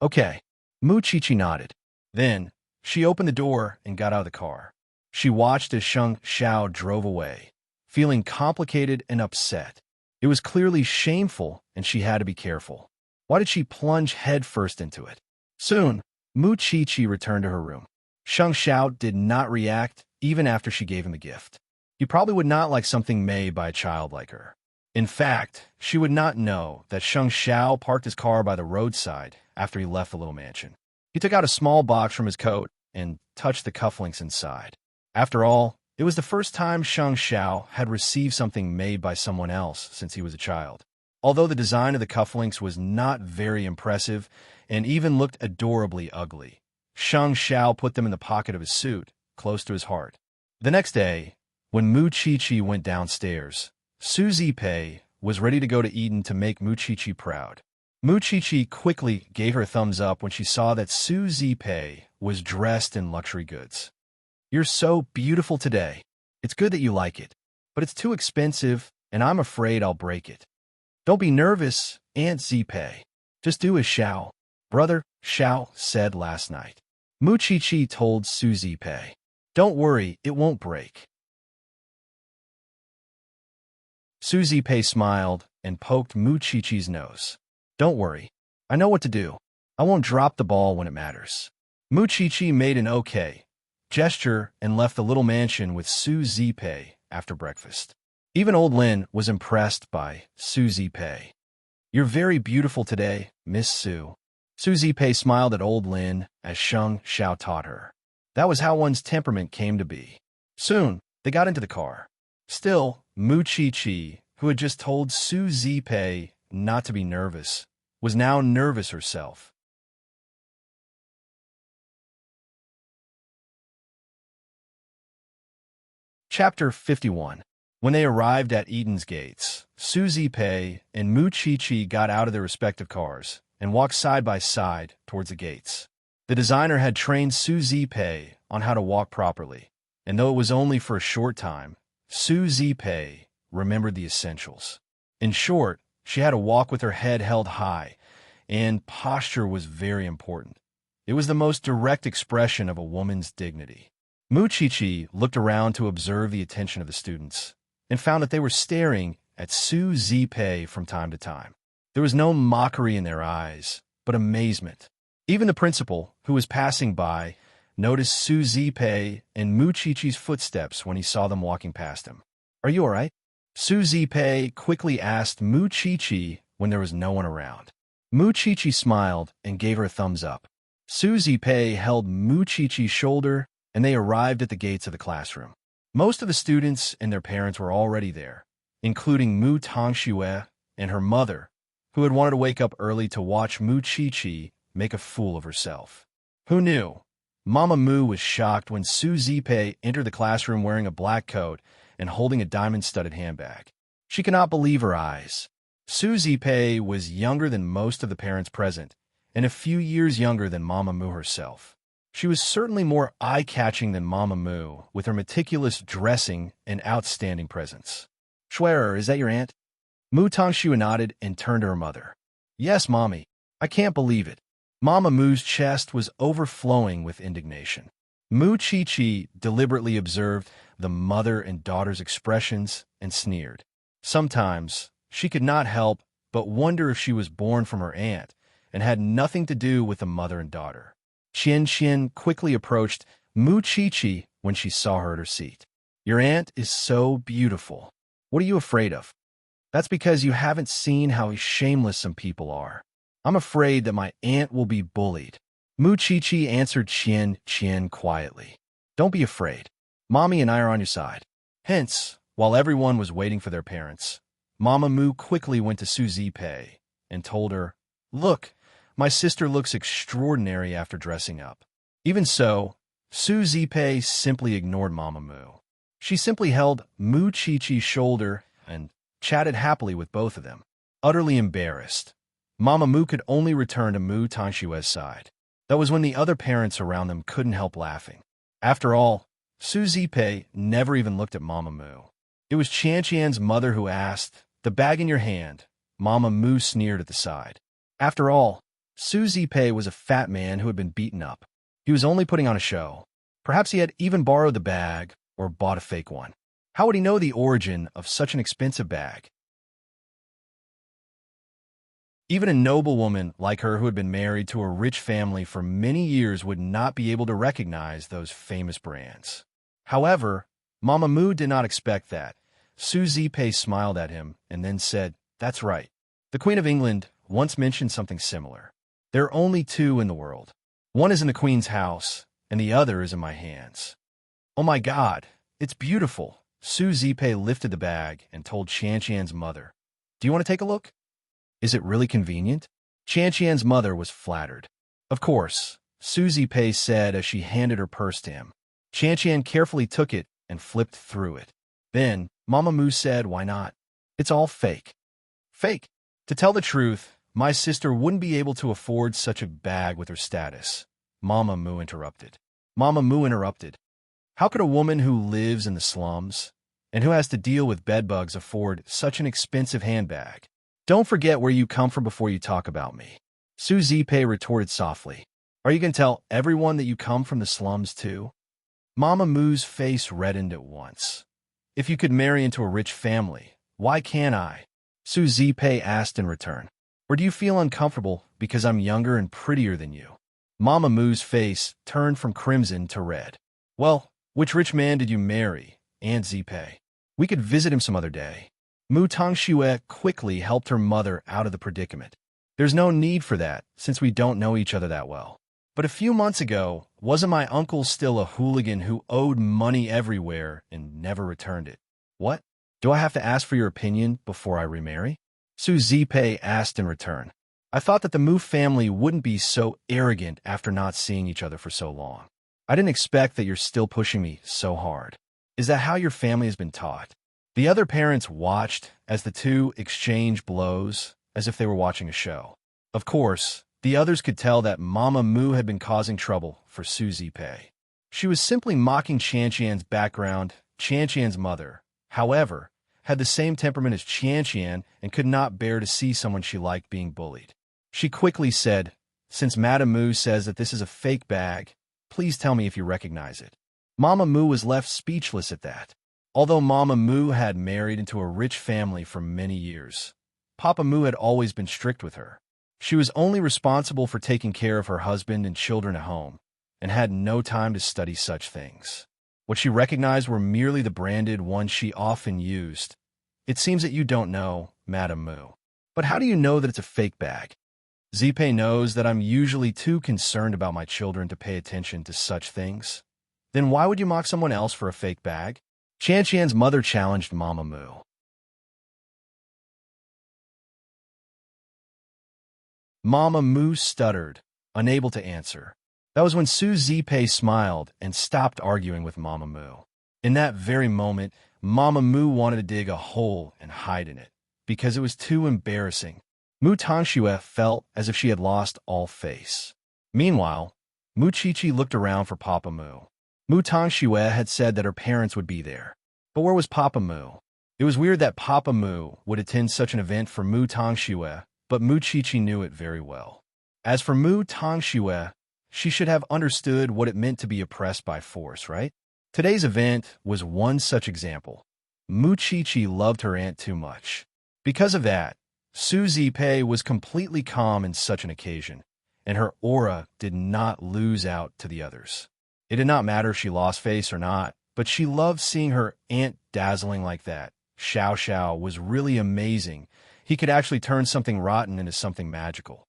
Okay. Mu Chi-Chi nodded. Then, she opened the door and got out of the car. She watched as Sheng Xiao drove away, feeling complicated and upset. It was clearly shameful, and she had to be careful. Why did she plunge headfirst into it? Soon, Mu Chi-Chi returned to her room. Sheng Xiao did not react even after she gave him the gift. He probably would not like something made by a child like her. In fact, she would not know that Sheng Xiao parked his car by the roadside after he left the little mansion. He took out a small box from his coat and touched the cufflinks inside. After all, it was the first time Sheng Xiao had received something made by someone else since he was a child. Although the design of the cufflinks was not very impressive and even looked adorably ugly, Sheng Xiao put them in the pocket of his suit, close to his heart. The next day, when Mu Chi-Chi went downstairs, Su Zipei was ready to go to Eden to make Mu Chi-Chi proud. Mu Chi-Chi quickly gave her a thumbs up when she saw that Su Zipei was dressed in luxury goods. "You're so beautiful today. It's good that you like it, but it's too expensive, and I'm afraid I'll break it." "Don't be nervous, Aunt Zipei. Just do as Brother Xiao said last night." Mu Chi told Su Zipei. "Don't worry, it won't break." Su Zipei smiled and poked Mu Chi's nose. "Don't worry. I know what to do. I won't drop the ball when it matters." Mu Chi made an okay gesture and left the little mansion with Su Zipei after breakfast. Even old Lin was impressed by Su Zipei. "You're very beautiful today, Miss Su." Su Zipei smiled at old Lin as Sheng Xiao taught her. That was how one's temperament came to be. Soon, they got into the car. Still, Mu Chi, who had just told Su Zipei not to be nervous, was now nervous herself. Chapter 51. When they arrived at Eden's gates, Su Zipei and Mu Chi got out of their respective cars and walked side by side towards the gates. The designer had trained Su Zipei on how to walk properly, and though it was only for a short time, Su Zipei remembered the essentials. In short, she had to walk with her head held high, and posture was very important. It was the most direct expression of a woman's dignity. Mu Chi looked around to observe the attention of the students, and found that they were staring at Su Zipei from time to time. There was no mockery in their eyes, but amazement. Even the principal, who was passing by, noticed Su Zipei and Mu Chi's footsteps when he saw them walking past him. "Are you all right?" Su Zipei quickly asked Mu Chi when there was no one around. Mu Chi smiled and gave her a thumbs up. Su Zipei held Mu Chi's shoulder, and they arrived at the gates of the classroom. Most of the students and their parents were already there, including Mu Tongxue and her mother, who had wanted to wake up early to watch Mu Chi make a fool of herself. Who knew? Mama Mu was shocked when Su Zipei entered the classroom wearing a black coat and holding a diamond-studded handbag. She could not believe her eyes. Su Zipei was younger than most of the parents present, and a few years younger than Mama Mu herself. She was certainly more eye-catching than Mama Mu, with her meticulous dressing and outstanding presence. "Schwerer, is that your aunt?" Mu Tongxue nodded and turned to her mother. "Yes, Mommy. I can't believe it." Mama Mu's chest was overflowing with indignation. Mu Chi deliberately observed the mother and daughter's expressions and sneered. Sometimes, she could not help but wonder if she was born from her aunt and had nothing to do with the mother and daughter. Qian quickly approached Mu Chi when she saw her at her seat. "Your aunt is so beautiful. What are you afraid of?" "That's because you haven't seen how shameless some people are. I'm afraid that my aunt will be bullied." Mu Chi answered Qian quietly. "Don't be afraid. Mommy and I are on your side." Hence, while everyone was waiting for their parents, Mama Mu quickly went to Su Zipei and told her, "Look, my sister looks extraordinary after dressing up." Even so, Su Zipei simply ignored Mama Mu. She simply held Mu Chi's shoulder and chatted happily with both of them. Utterly embarrassed, Mama Mu could only return to Mu Tongxue's side. That was when the other parents around them couldn't help laughing. After all, Su Zipei never even looked at Mama Mu. It was Qian's mother who asked, "The bag in your hand." Mama Mu sneered at the side. After all, Su Zipei was a fat man who had been beaten up. He was only putting on a show. Perhaps he had even borrowed the bag or bought a fake one. How would he know the origin of such an expensive bag? Even a noblewoman like her who had been married to a rich family for many years would not be able to recognize those famous brands. However, Mama Mu did not expect that. Su Zipei smiled at him and then said, "That's right. The Queen of England once mentioned something similar. There are only two in the world. One is in the Queen's house, and the other is in my hands." "Oh my God, it's beautiful." Su Zipei lifted the bag and told Qian's mother, "Do you want to take a look? Is it really convenient?" Qian's mother was flattered. "Of course," Su Zipei said as she handed her purse to him. Qian carefully took it and flipped through it. Then, Mama Mu said, "Why not? It's all fake." "Fake? To tell the truth, my sister wouldn't be able to afford such a bag with her status." Mama Moo interrupted. Mama Moo interrupted. How could a woman who lives in the slums and who has to deal with bedbugs afford such an expensive handbag? Don't forget where you come from before you talk about me. Su Zipei retorted softly. Are you going to tell everyone that you come from the slums too? Mama Moo's face reddened at once. If you could marry into a rich family, why can't I? Su Zipei asked in return. Or do you feel uncomfortable because I'm younger and prettier than you? Mama Moo's face turned from crimson to red. Well, which rich man did you marry, Aunt Zipei? We could visit him some other day. Mu Tongxue quickly helped her mother out of the predicament. There's no need for that, since we don't know each other that well. But a few months ago, wasn't my uncle still a hooligan who owed money everywhere and never returned it? What? Do I have to ask for your opinion before I remarry? Su Zipei asked in return. I thought that the Mu family wouldn't be so arrogant after not seeing each other for so long. I didn't expect that you're still pushing me so hard. Is that how your family has been taught? The other parents watched as the two exchanged blows as if they were watching a show. Of course, the others could tell that Mama Moo had been causing trouble for Su Zipei. She was simply mocking Qianqian's background. Qianqian's mother, however, had the same temperament as Qianqian and could not bear to see someone she liked being bullied. She quickly said, Since Madame Moo says that this is a fake bag, please tell me if you recognize it. Mama Moo was left speechless at that. Although Mama Moo had married into a rich family for many years, Papa Moo had always been strict with her. She was only responsible for taking care of her husband and children at home, and had no time to study such things. What she recognized were merely the branded ones she often used. It seems that you don't know, Madame Moo. But how do you know that it's a fake bag? Zipei knows that I'm usually too concerned about my children to pay attention to such things. Then why would you mock someone else for a fake bag? Qianqian's mother challenged Mama Moo. Mama Moo stuttered, unable to answer. That was when Su Zipei smiled and stopped arguing with Mama Moo. In that very moment, Mama Moo wanted to dig a hole and hide in it, because it was too embarrassing. Mu Tongxue felt as if she had lost all face. Meanwhile, Mu Qiqi looked around for Papa Moo. Mu Tongxue had said that her parents would be there. But where was Papa Moo? It was weird that Papa Moo would attend such an event for Mu Tongxue, but Mu Qiqi knew it very well. As for Mu Tongxue, she should have understood what it meant to be oppressed by force, right? Today's event was one such example. Mu Qiqi loved her aunt too much. Because of that, Su Zipei was completely calm in such an occasion, and her aura did not lose out to the others. It did not matter if she lost face or not, but she loved seeing her aunt dazzling like that. Xiao Xiao was really amazing. He could actually turn something rotten into something magical.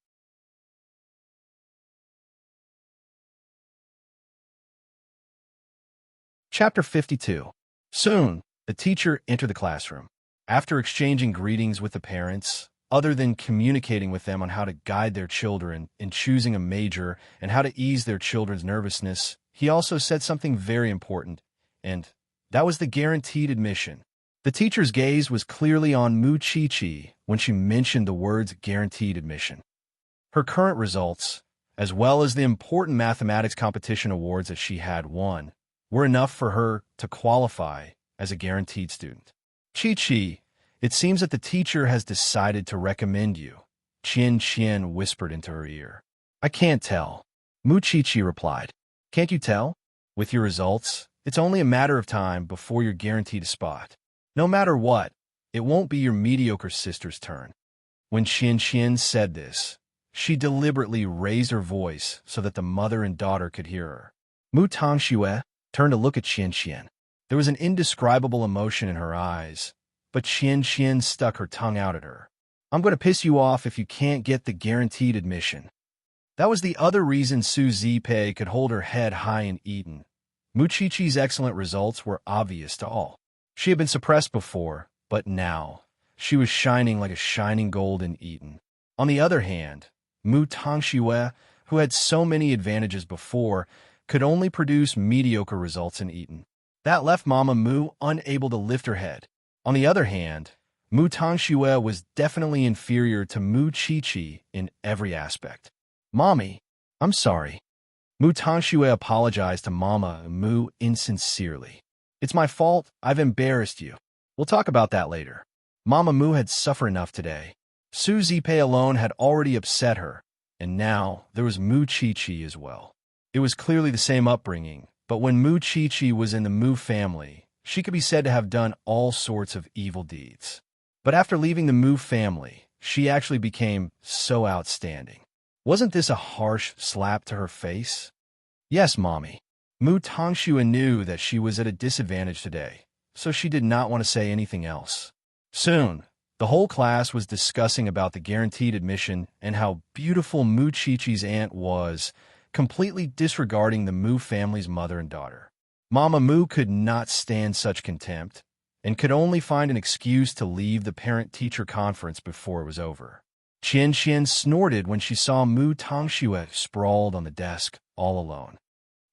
Chapter 52. Soon, the teacher entered the classroom. After exchanging greetings with the parents, other than communicating with them on how to guide their children in choosing a major and how to ease their children's nervousness, he also said something very important, and that was the guaranteed admission. The teacher's gaze was clearly on Mu Qiqi when she mentioned the words guaranteed admission. Her current results, as well as the important mathematics competition awards that she had won, were enough for her to qualify as a guaranteed student. Qiqi, it seems that the teacher has decided to recommend you, Qian whispered into her ear. I can't tell. Mu Qiqi replied. Can't you tell? With your results, it's only a matter of time before you're guaranteed a spot. No matter what, it won't be your mediocre sister's turn. When Qian said this, she deliberately raised her voice so that the mother and daughter could hear her. Mu Tongxue turned to look at Qian. There was an indescribable emotion in her eyes, but Qian stuck her tongue out at her. I'm going to piss you off if you can't get the guaranteed admission. That was the other reason Su Zipei could hold her head high in Eden. Mu Qiqi's excellent results were obvious to all. She had been suppressed before, but now, she was shining like a shining gold in Eden. On the other hand, Mu Tongxue, who had so many advantages before, could only produce mediocre results in Eden. That left Mama Moo unable to lift her head. On the other hand, Mu Tongxue was definitely inferior to Mu Qiqi in every aspect. Mommy, I'm sorry. Mu Tangxue apologized to Mama Mu insincerely. It's my fault. I've embarrassed you. We'll talk about that later. Mama Mu had suffered enough today. Su Zipei alone had already upset her, and now there was Mu Chi-Chi as well. It was clearly the same upbringing, but when Mu Chi-Chi was in the Mu family, she could be said to have done all sorts of evil deeds. But after leaving the Mu family, she actually became so outstanding. Wasn't this a harsh slap to her face? Yes, Mommy. Mu Tangxue knew that she was at a disadvantage today, so she did not want to say anything else. Soon, the whole class was discussing about the guaranteed admission and how beautiful Mu Chi-Chi's aunt was, completely disregarding the Mu family's mother and daughter. Mama Mu could not stand such contempt and could only find an excuse to leave the parent-teacher conference before it was over. Qian snorted when she saw Mu Tangxue sprawled on the desk, all alone.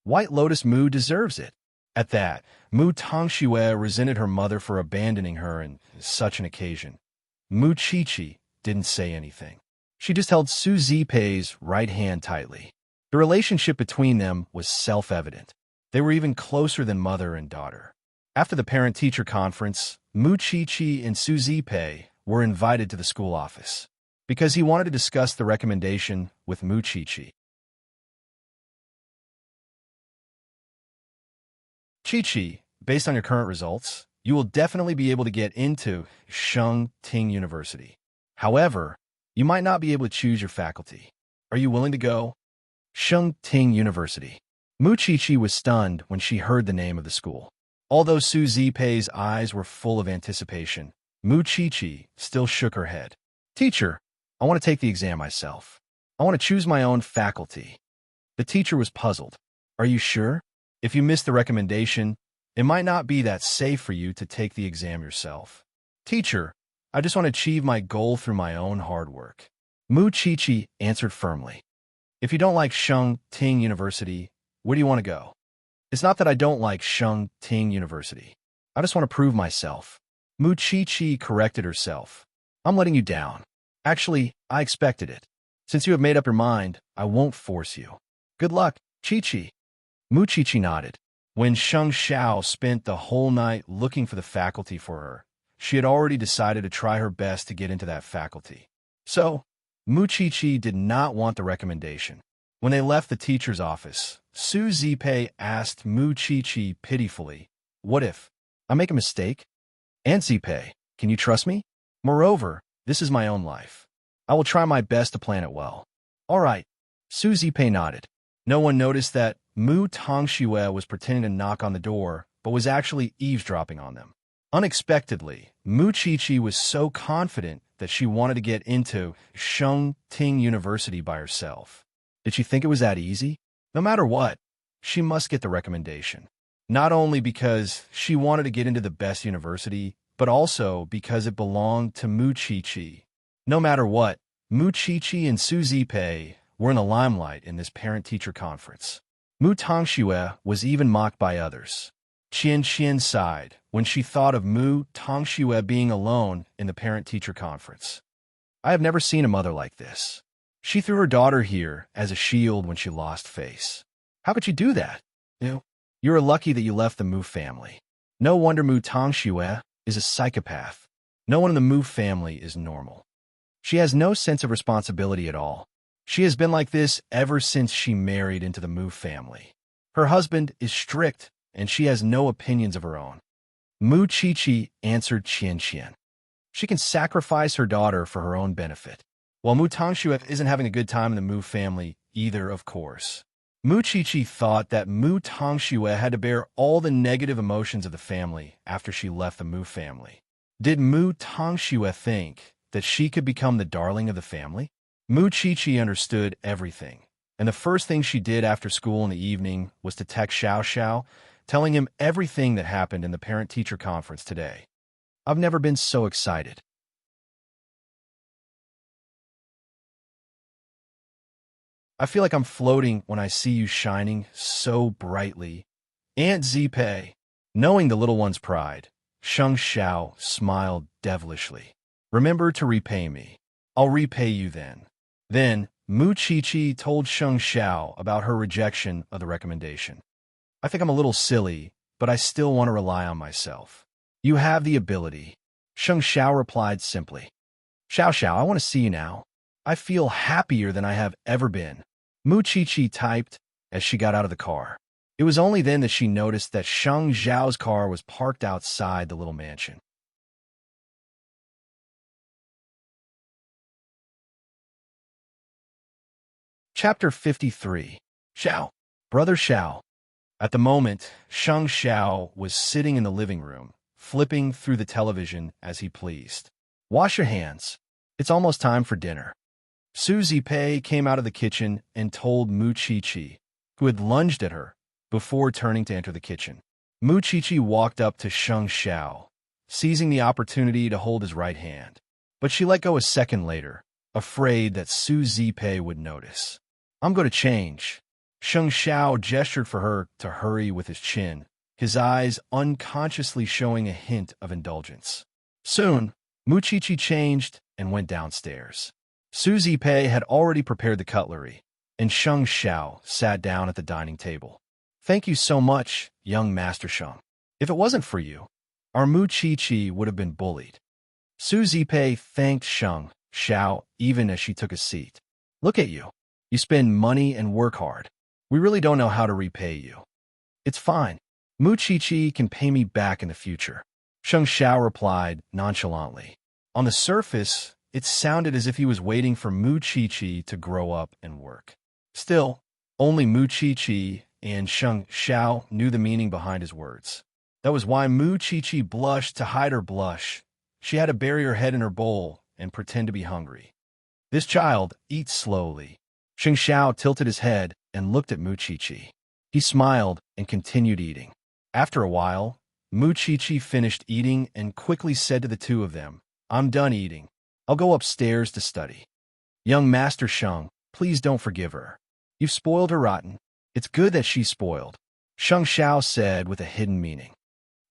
White Lotus Mu deserves it. At that, Mu Tangxue resented her mother for abandoning her in such an occasion. Mu Chi-Chi didn't say anything. She just held Su Zipei's right hand tightly. The relationship between them was self-evident. They were even closer than mother and daughter. After the parent-teacher conference, Mu Chi-Chi and Su Zipei were invited to the school office because he wanted to discuss the recommendation with Mu Chi-Chi. Chi-Chi, based on your current results, you will definitely be able to get into Ting University. However, you might not be able to choose your faculty. Are you willing to go? Ting University. Mu Chi-Chi was stunned when she heard the name of the school. Although Su Zipei's eyes were full of anticipation, Mu Chi-Chi still shook her head. Teacher, I want to take the exam myself. I want to choose my own faculty. The teacher was puzzled. Are you sure? If you miss the recommendation, it might not be that safe for you to take the exam yourself. Teacher, I just want to achieve my goal through my own hard work. Mu Chi-Chi answered firmly. If you don't like Ting University, where do you want to go? It's not that I don't like Ting University. I just want to prove myself. Mu Chi-Chi corrected herself. I'm letting you down. Actually, I expected it. Since you have made up your mind, I won't force you. Good luck, Chi-Chi. Mu Chi-Chi nodded. When Sheng Xiao spent the whole night looking for the faculty for her, she had already decided to try her best to get into that faculty. So, Mu Chi-Chi did not want the recommendation. When they left the teacher's office, Su Zipei asked Mu Chi-Chi pitifully, "What if I make a mistake? Aunt Zipei, can you trust me? Moreover, this is my own life. I will try my best to plan it well." All right, Su Zipei nodded. No one noticed that Mu Tangxue was pretending to knock on the door, but was actually eavesdropping on them. Unexpectedly, Mu Chi-Chi was so confident that she wanted to get into Ting University by herself. Did she think it was that easy? No matter what, she must get the recommendation. Not only because she wanted to get into the best university, but also because it belonged to Mu Chi-Chi. No matter what, Mu Chi-Chi and Su Zipei were in the limelight in this parent-teacher conference. Mu Tangxue was even mocked by others. Qian sighed when she thought of Mu Tangxue being alone in the parent-teacher conference. I have never seen a mother like this. She threw her daughter here as a shield when she lost face. How could she do that? You're lucky that you left the Mu family. No wonder Mu Tangxue is a psychopath. No one in the Mu family is normal. She has no sense of responsibility at all. She has been like this ever since she married into the Mu family. Her husband is strict, and she has no opinions of her own. Mu Chi-Chi answered Qian. She can sacrifice her daughter for her own benefit. While Mu Tangxue isn't having a good time in the Mu family either, of course. Mu Chi-Chi thought that Mu Tangxue had to bear all the negative emotions of the family after she left the Mu family. Did Mu Tangxue think that she could become the darling of the family? Mu Chi-Chi understood everything, and the first thing she did after school in the evening was to text Xiao Xiao, telling him everything that happened in the parent-teacher conference today. I've never been so excited. I feel like I'm floating when I see you shining so brightly. Aunt Zipei, knowing the little one's pride, Sheng Xiao smiled devilishly. Remember to repay me. I'll repay you then. Then, Mu Qiqi told Sheng Xiao about her rejection of the recommendation. I think I'm a little silly, but I still want to rely on myself. You have the ability. Sheng Xiao replied simply. Xiao Xiao, I want to see you now. I feel happier than I have ever been. Mu Qiqi typed as she got out of the car. It was only then that she noticed that Sheng Xiao's car was parked outside the little mansion. Chapter 53. Xiao. Brother Xiao. At the moment, Sheng Xiao was sitting in the living room, flipping through the television as he pleased. Wash your hands. It's almost time for dinner. Susie Pei came out of the kitchen and told Mu Qiqi, who had lunged at her, before turning to enter the kitchen. Mu Qiqi walked up to Sheng Xiao, seizing the opportunity to hold his right hand. But she let go a second later, afraid that Susie Pei would notice. I'm going to change. Sheng Xiao gestured for her to hurry with his chin, his eyes unconsciously showing a hint of indulgence. Soon, Mu Qiqi changed and went downstairs. Susie Pei had already prepared the cutlery, and Sheng Xiao sat down at the dining table. Thank you so much, young Master Sheng. If it wasn't for you, our Mu Qiqi would have been bullied. Susie Pei thanked Sheng Xiao even as she took a seat. Look at you. You spend money and work hard. We really don't know how to repay you. It's fine. Mu Qiqi can pay me back in the future. Sheng Xiao replied nonchalantly. On the surface, it sounded as if he was waiting for Mu Qiqi to grow up and work. Still, only Mu Qiqi and Sheng Xiao knew the meaning behind his words. That was why Mu Qiqi blushed to hide her blush. She had to bury her head in her bowl and pretend to be hungry. This child eats slowly. Sheng Xiao tilted his head and looked at Mu Qiqi. He smiled and continued eating. After a while, Mu Qiqi finished eating and quickly said to the two of them, I'm done eating. I'll go upstairs to study. Young Master Sheng, please don't forgive her. You've spoiled her rotten. It's good that she's spoiled. Sheng Xiao said with a hidden meaning.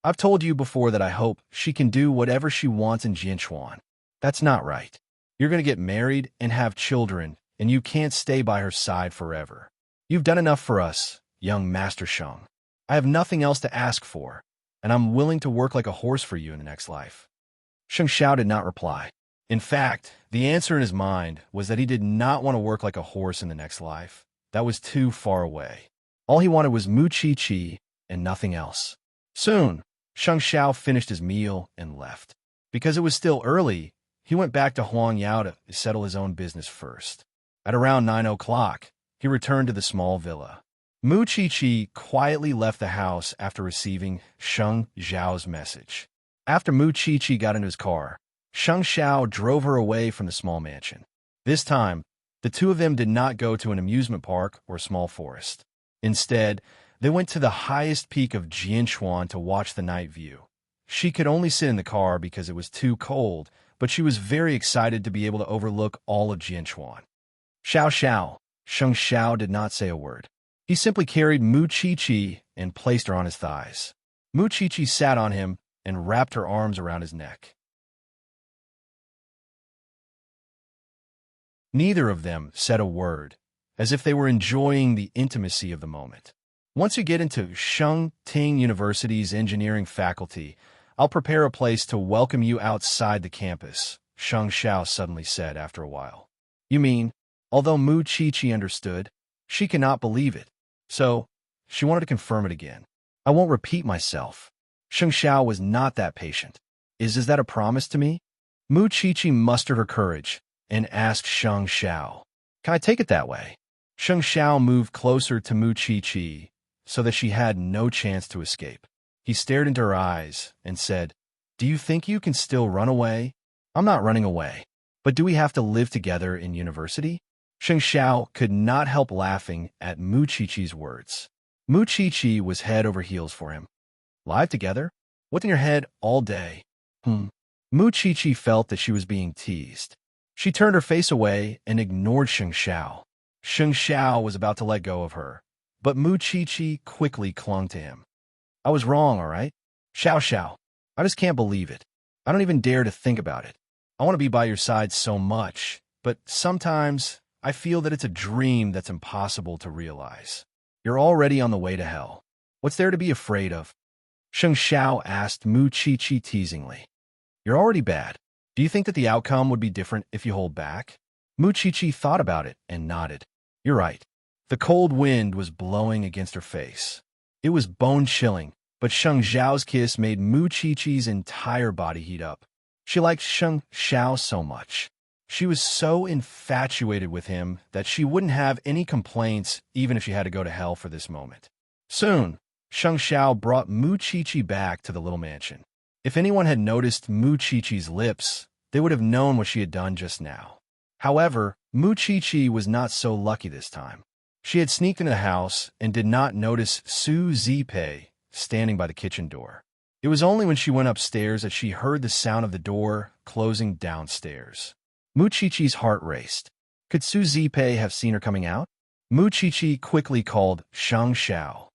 I've told you before that I hope she can do whatever she wants in Jianchuan. That's not right. You're going to get married and have children, and you can't stay by her side forever. You've done enough for us, young Master Sheng. I have nothing else to ask for, and I'm willing to work like a horse for you in the next life. Sheng Xiao did not reply. In fact, the answer in his mind was that he did not want to work like a horse in the next life. That was too far away. All he wanted was Mu Qiqi and nothing else. Soon, Sheng Xiao finished his meal and left. Because it was still early, he went back to Huangyao to settle his own business first. At around 9 o'clock, he returned to the small villa. Mu Qiqi quietly left the house after receiving Sheng Xiao's message. After Mu Qiqi got into his car, Sheng Xiao drove her away from the small mansion. This time, the two of them did not go to an amusement park or a small forest. Instead, they went to the highest peak of Jianchuan to watch the night view. She could only sit in the car because it was too cold, but she was very excited to be able to overlook all of Jianchuan. Xiao Xiao. Sheng Xiao did not say a word. He simply carried Mu Qiqi and placed her on his thighs. Mu Qiqi sat on him and wrapped her arms around his neck. Neither of them said a word, as if they were enjoying the intimacy of the moment. Once you get into Shengting University's engineering faculty, I'll prepare a place to welcome you outside the campus, Sheng Xiao suddenly said after a while. You mean, although Mu Qiqi understood, she cannot believe it. So, she wanted to confirm it again. I won't repeat myself. Sheng Xiao was not that patient. Is that a promise to me? Mu Qiqi mustered her courage and asked Sheng Xiao, Can I take it that way? Sheng Xiao moved closer to Mu Qiqi so that she had no chance to escape. He stared into her eyes and said, Do you think you can still run away? I'm not running away. But do we have to live together in university? Sheng Xiao could not help laughing at Mu Qiqi's words. Mu Qiqi was head over heels for him. Live together? What's in your head all day? Mu Qiqi felt that she was being teased. She turned her face away and ignored Sheng Xiao. Sheng Xiao was about to let go of her, but Mu Qiqi quickly clung to him. I was wrong, all right? Xiao Xiao, I just can't believe it. I don't even dare to think about it. I want to be by your side so much, but sometimes I feel that it's a dream that's impossible to realize. You're already on the way to hell. What's there to be afraid of? Sheng Xiao asked Mu Chi-Chi teasingly. You're already bad. Do you think that the outcome would be different if you hold back? Mu Chi-Chi thought about it and nodded. You're right. The cold wind was blowing against her face. It was bone-chilling, but Sheng Xiao's kiss made Mu Chi-Chi's entire body heat up. She liked Sheng Xiao so much. She was so infatuated with him that she wouldn't have any complaints even if she had to go to hell for this moment. Soon, Sheng Xiao brought Mu Chi-Chi back to the little mansion. If anyone had noticed Mu Chi-Chi's lips, they would have known what she had done just now. However, Mu Chi-Chi was not so lucky this time. She had sneaked into the house and did not notice Su Zipei standing by the kitchen door. It was only when she went upstairs that she heard the sound of the door closing downstairs. Mu Chi-Chi's heart raced. Could Su Zipei have seen her coming out? Mu Chi-Chi quickly called Sheng Xiao.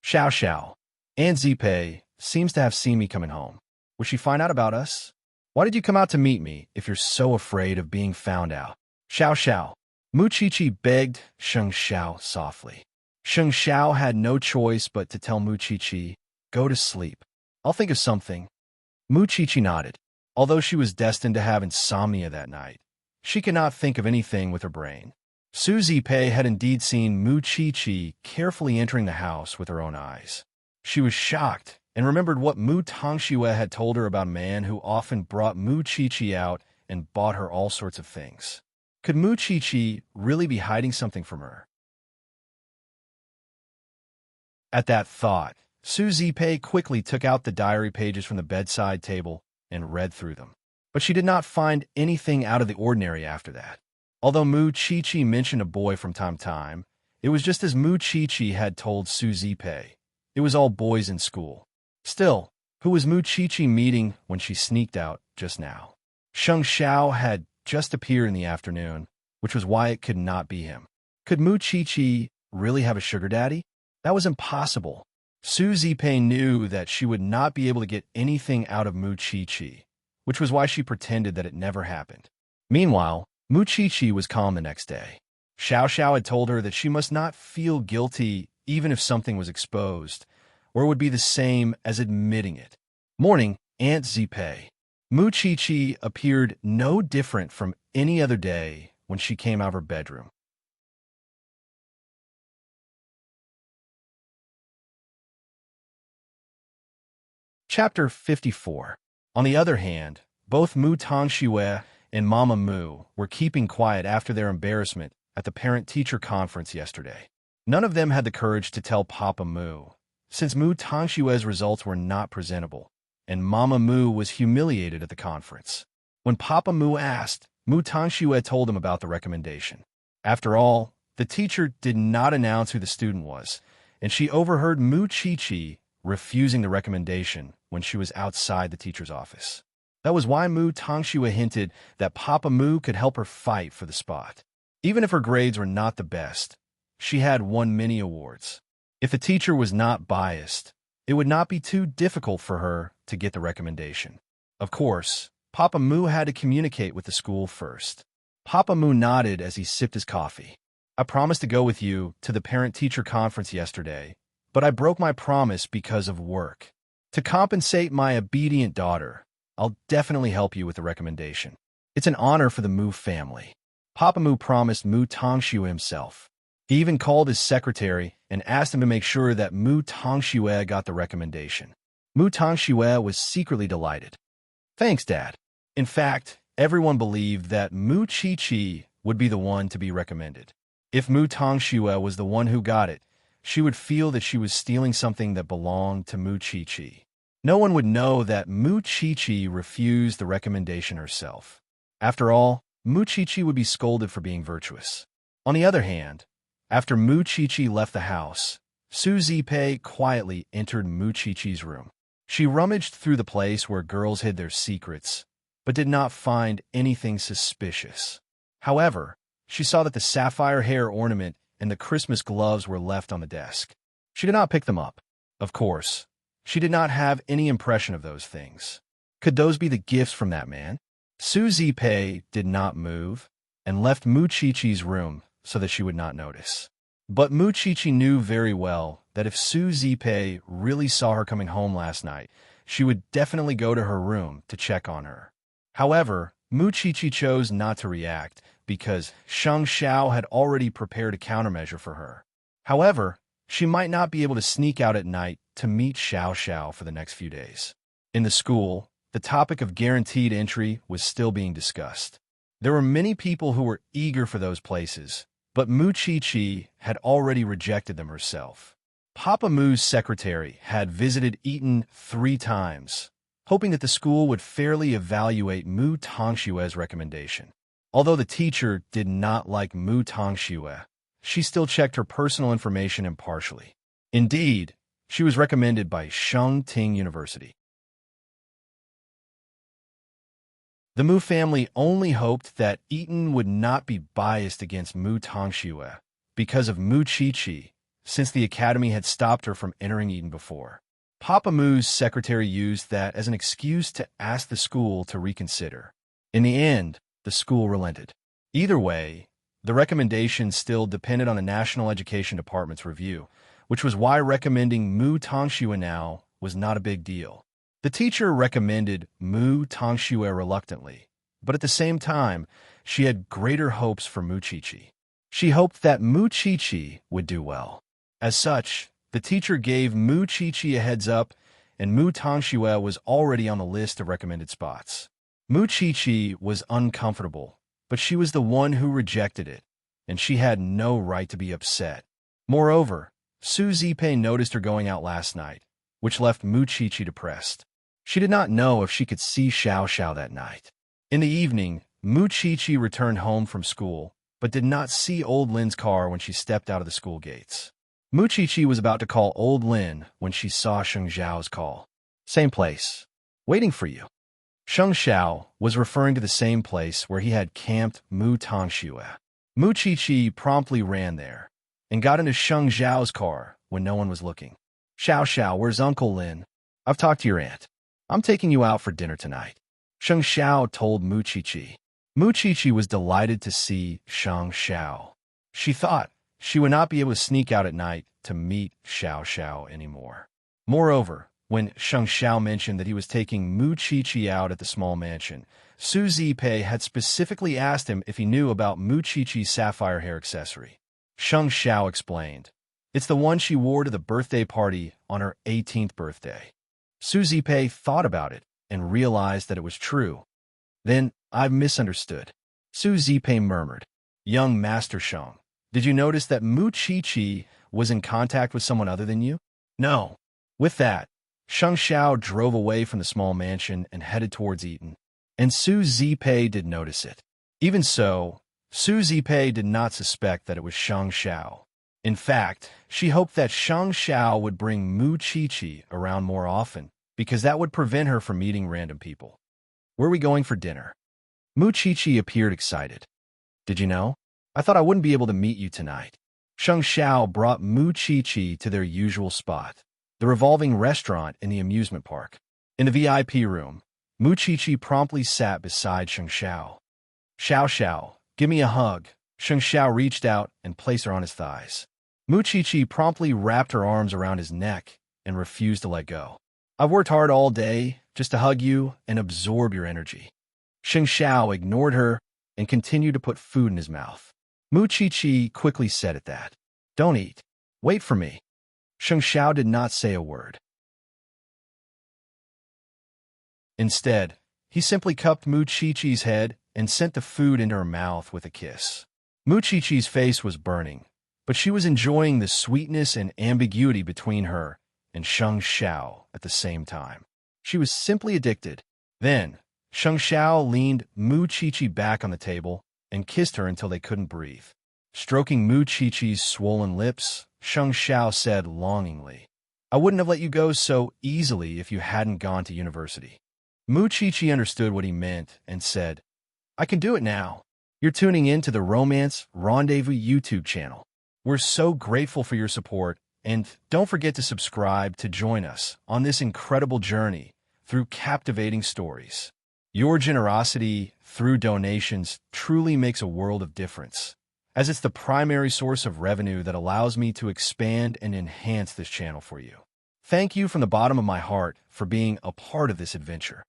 Xiao Xiao. Aunt Zipei seems to have seen me coming home. Will she find out about us? Why did you come out to meet me if you're so afraid of being found out? Xiao Xiao. Mu Chi-Chi begged Sheng Xiao softly. Sheng Xiao had no choice but to tell Mu Chi-Chi, go to sleep. I'll think of something. Mu Chi-Chi nodded. Although she was destined to have insomnia that night, she could not think of anything with her brain. Su Zipei had indeed seen Mu Chi-Chi carefully entering the house with her own eyes. She was shocked and remembered what Mu Tongxue had told her about a man who often brought Mu Chi-Chi out and bought her all sorts of things. Could Mu Chi-Chi really be hiding something from her? At that thought, Su Zipei quickly took out the diary pages from the bedside table and read through them. But she did not find anything out of the ordinary after that. Although Mu Chi-Chi mentioned a boy from time to time, it was just as Mu Chi-Chi had told Su Zipei. It was all boys in school. Still, who was Mu Chi-Chi meeting when she sneaked out just now? Sheng Xiao had just appeared in the afternoon, which was why it could not be him. Could Mu Chi-Chi really have a sugar daddy? That was impossible. Su Zipei knew that she would not be able to get anything out of Mu Chi-Chi, which was why she pretended that it never happened. Meanwhile, Mu Chi-Chi was calm the next day. Xiao Xiao had told her that she must not feel guilty even if something was exposed, or it would be the same as admitting it. Morning, Aunt Zipei. Mu Chi-Chi appeared no different from any other day when she came out of her bedroom. Chapter 54. On the other hand, both Mu Tongxue and Mama Mu were keeping quiet after their embarrassment at the parent-teacher conference yesterday. None of them had the courage to tell Papa Mu, since Mu Tongxue's results were not presentable, and Mama Mu was humiliated at the conference. When Papa Mu asked, Mu Tongxue told him about the recommendation. After all, the teacher did not announce who the student was, and she overheard Mu Chi-Chi refusing the recommendation when she was outside the teacher's office. That was why Mu Tongxue hinted that Papa Mu could help her fight for the spot. Even if her grades were not the best, she had won many awards. If the teacher was not biased, it would not be too difficult for her to get the recommendation. Of course, Papa Mu had to communicate with the school first. Papa Mu nodded as he sipped his coffee. I promised to go with you to the parent-teacher conference yesterday, but I broke my promise because of work. To compensate my obedient daughter, I'll definitely help you with the recommendation. It's an honor for the Mu family. Papa Mu promised Mu Tongxue himself. He even called his secretary and asked him to make sure that Mu Tongxue got the recommendation. Mu Tongxue was secretly delighted. Thanks, Dad. In fact, everyone believed that Mu Chi-Chi would be the one to be recommended. If Mu Tongxue was the one who got it, she would feel that she was stealing something that belonged to Mu Chi-Chi. No one would know that Mu Chi-Chi refused the recommendation herself. After all, Mu Chi-Chi would be scolded for being virtuous. On the other hand, after Mu Chi-Chi left the house, Su Zipei quietly entered Mu Chi-Chi's room. She rummaged through the place where girls hid their secrets, but did not find anything suspicious. However, she saw that the sapphire hair ornament and the Christmas gloves were left on the desk. She did not pick them up. Of course, she did not have any impression of those things. Could those be the gifts from that man? Su Zipei did not move. and left Mu Chi-Chi's room so that she would not notice. But Mu Chi-Chi knew very well that if Su Zipei really saw her coming home last night, she would definitely go to her room to check on her. However, Mu Chi-Chi chose not to react because Sheng Xiao had already prepared a countermeasure for her. However, she might not be able to sneak out at night to meet Xiao Xiao for the next few days. In the school, the topic of guaranteed entry was still being discussed. There were many people who were eager for those places, but Mu Chi-Chi had already rejected them herself. Papa Mu's secretary had visited Eton 3 times, hoping that the school would fairly evaluate Mu Tongshue's recommendation. Although the teacher did not like Mu Tongxue, she still checked her personal information impartially. Indeed, she was recommended by Sheng Ting University. The Mu family only hoped that Eton would not be biased against Mu Tongxue because of Mu Chi-Chi, since the academy had stopped her from entering Eton before. Papa Mu's secretary used that as an excuse to ask the school to reconsider. In the end, the school relented. Either way, the recommendation still depended on the National Education Department's review, which was why recommending Mu Tongxue now was not a big deal. The teacher recommended Mu Tongxue reluctantly, but at the same time, she had greater hopes for Mu Chi-Chi. She hoped that Mu Chi-Chi would do well. As such, the teacher gave Mu Chi-Chi a heads up, and Mu Tongxue was already on the list of recommended spots. Mu Chi-Chi was uncomfortable, but she was the one who rejected it, and she had no right to be upset. Moreover, Su Zipei noticed her going out last night, which left Mu Chi-Chi depressed. She did not know if she could see Xiao Xiao that night. In the evening, Mu Chi-Chi returned home from school, but did not see Old Lin's car when she stepped out of the school gates. Mu Chi-Chi was about to call Old Lin when she saw Sheng Xiao's call. Same place. Waiting for you. Sheng Xiao was referring to the same place where he had camped Mu Tongxue. Mu Chi-Chi promptly ran there and got into Sheng Xiao's car when no one was looking. Xiao Xiao, where's Uncle Lin? I've talked to your aunt. I'm taking you out for dinner tonight. Sheng Xiao told Mu Chi-Chi. Mu Chi-Chi was delighted to see Sheng Xiao. She thought she would not be able to sneak out at night to meet Xiao Xiao anymore. Moreover, when Sheng Xiao mentioned that he was taking Mu Chi-Chi out at the small mansion, Su Zipei had specifically asked him if he knew about Mu Chi-Chi's sapphire hair accessory. Sheng Xiao explained, "It's the one she wore to the birthday party on her 18th birthday." Su Zipei thought about it and realized that it was true. "Then I've misunderstood," Su Zipei murmured. "Young Master Sheng, did you notice that Mu Chi-Chi was in contact with someone other than you?" "No." With that, Sheng Xiao drove away from the small mansion and headed towards Eton, and Su Zipei did notice it. Even so, Su Zipei did not suspect that it was Sheng Xiao. In fact, she hoped that Sheng Xiao would bring Mu Chi-Chi around more often, because that would prevent her from meeting random people. "Where are we going for dinner?" Mu Chi-Chi appeared excited. "Did you know? I thought I wouldn't be able to meet you tonight." Sheng Xiao brought Mu Chi-Chi to their usual spot, the revolving restaurant in the amusement park. In the VIP room, Mu Chi-Chi promptly sat beside Sheng Xiao. "Xiao Xiao, give me a hug." Sheng Xiao reached out and placed her on his thighs. Mu Chi-Chi promptly wrapped her arms around his neck and refused to let go. "I've worked hard all day just to hug you and absorb your energy." Sheng Xiao ignored her and continued to put food in his mouth. Mu Chi-Chi quickly said at that, "Don't eat. Wait for me." Sheng Xiao did not say a word. Instead, he simply cupped Mu Chi-Chi's head and sent the food into her mouth with a kiss. Mu Chi-Chi's face was burning, but she was enjoying the sweetness and ambiguity between her and Sheng Xiao at the same time. She was simply addicted. Then, Sheng Xiao leaned Mu Chi-Chi back on the table and kissed her until they couldn't breathe. Stroking Mu Chi-Chi's swollen lips, Sheng Xiao said longingly, "I wouldn't have let you go so easily if you hadn't gone to university." Mu Chi-Chi understood what he meant and said, "I can do it now." You're tuning in to the Romance Rendezvous YouTube channel. We're so grateful for your support, and don't forget to subscribe to join us on this incredible journey through captivating stories. Your generosity through donations truly makes a world of difference, as it's the primary source of revenue that allows me to expand and enhance this channel for you. Thank you from the bottom of my heart for being a part of this adventure.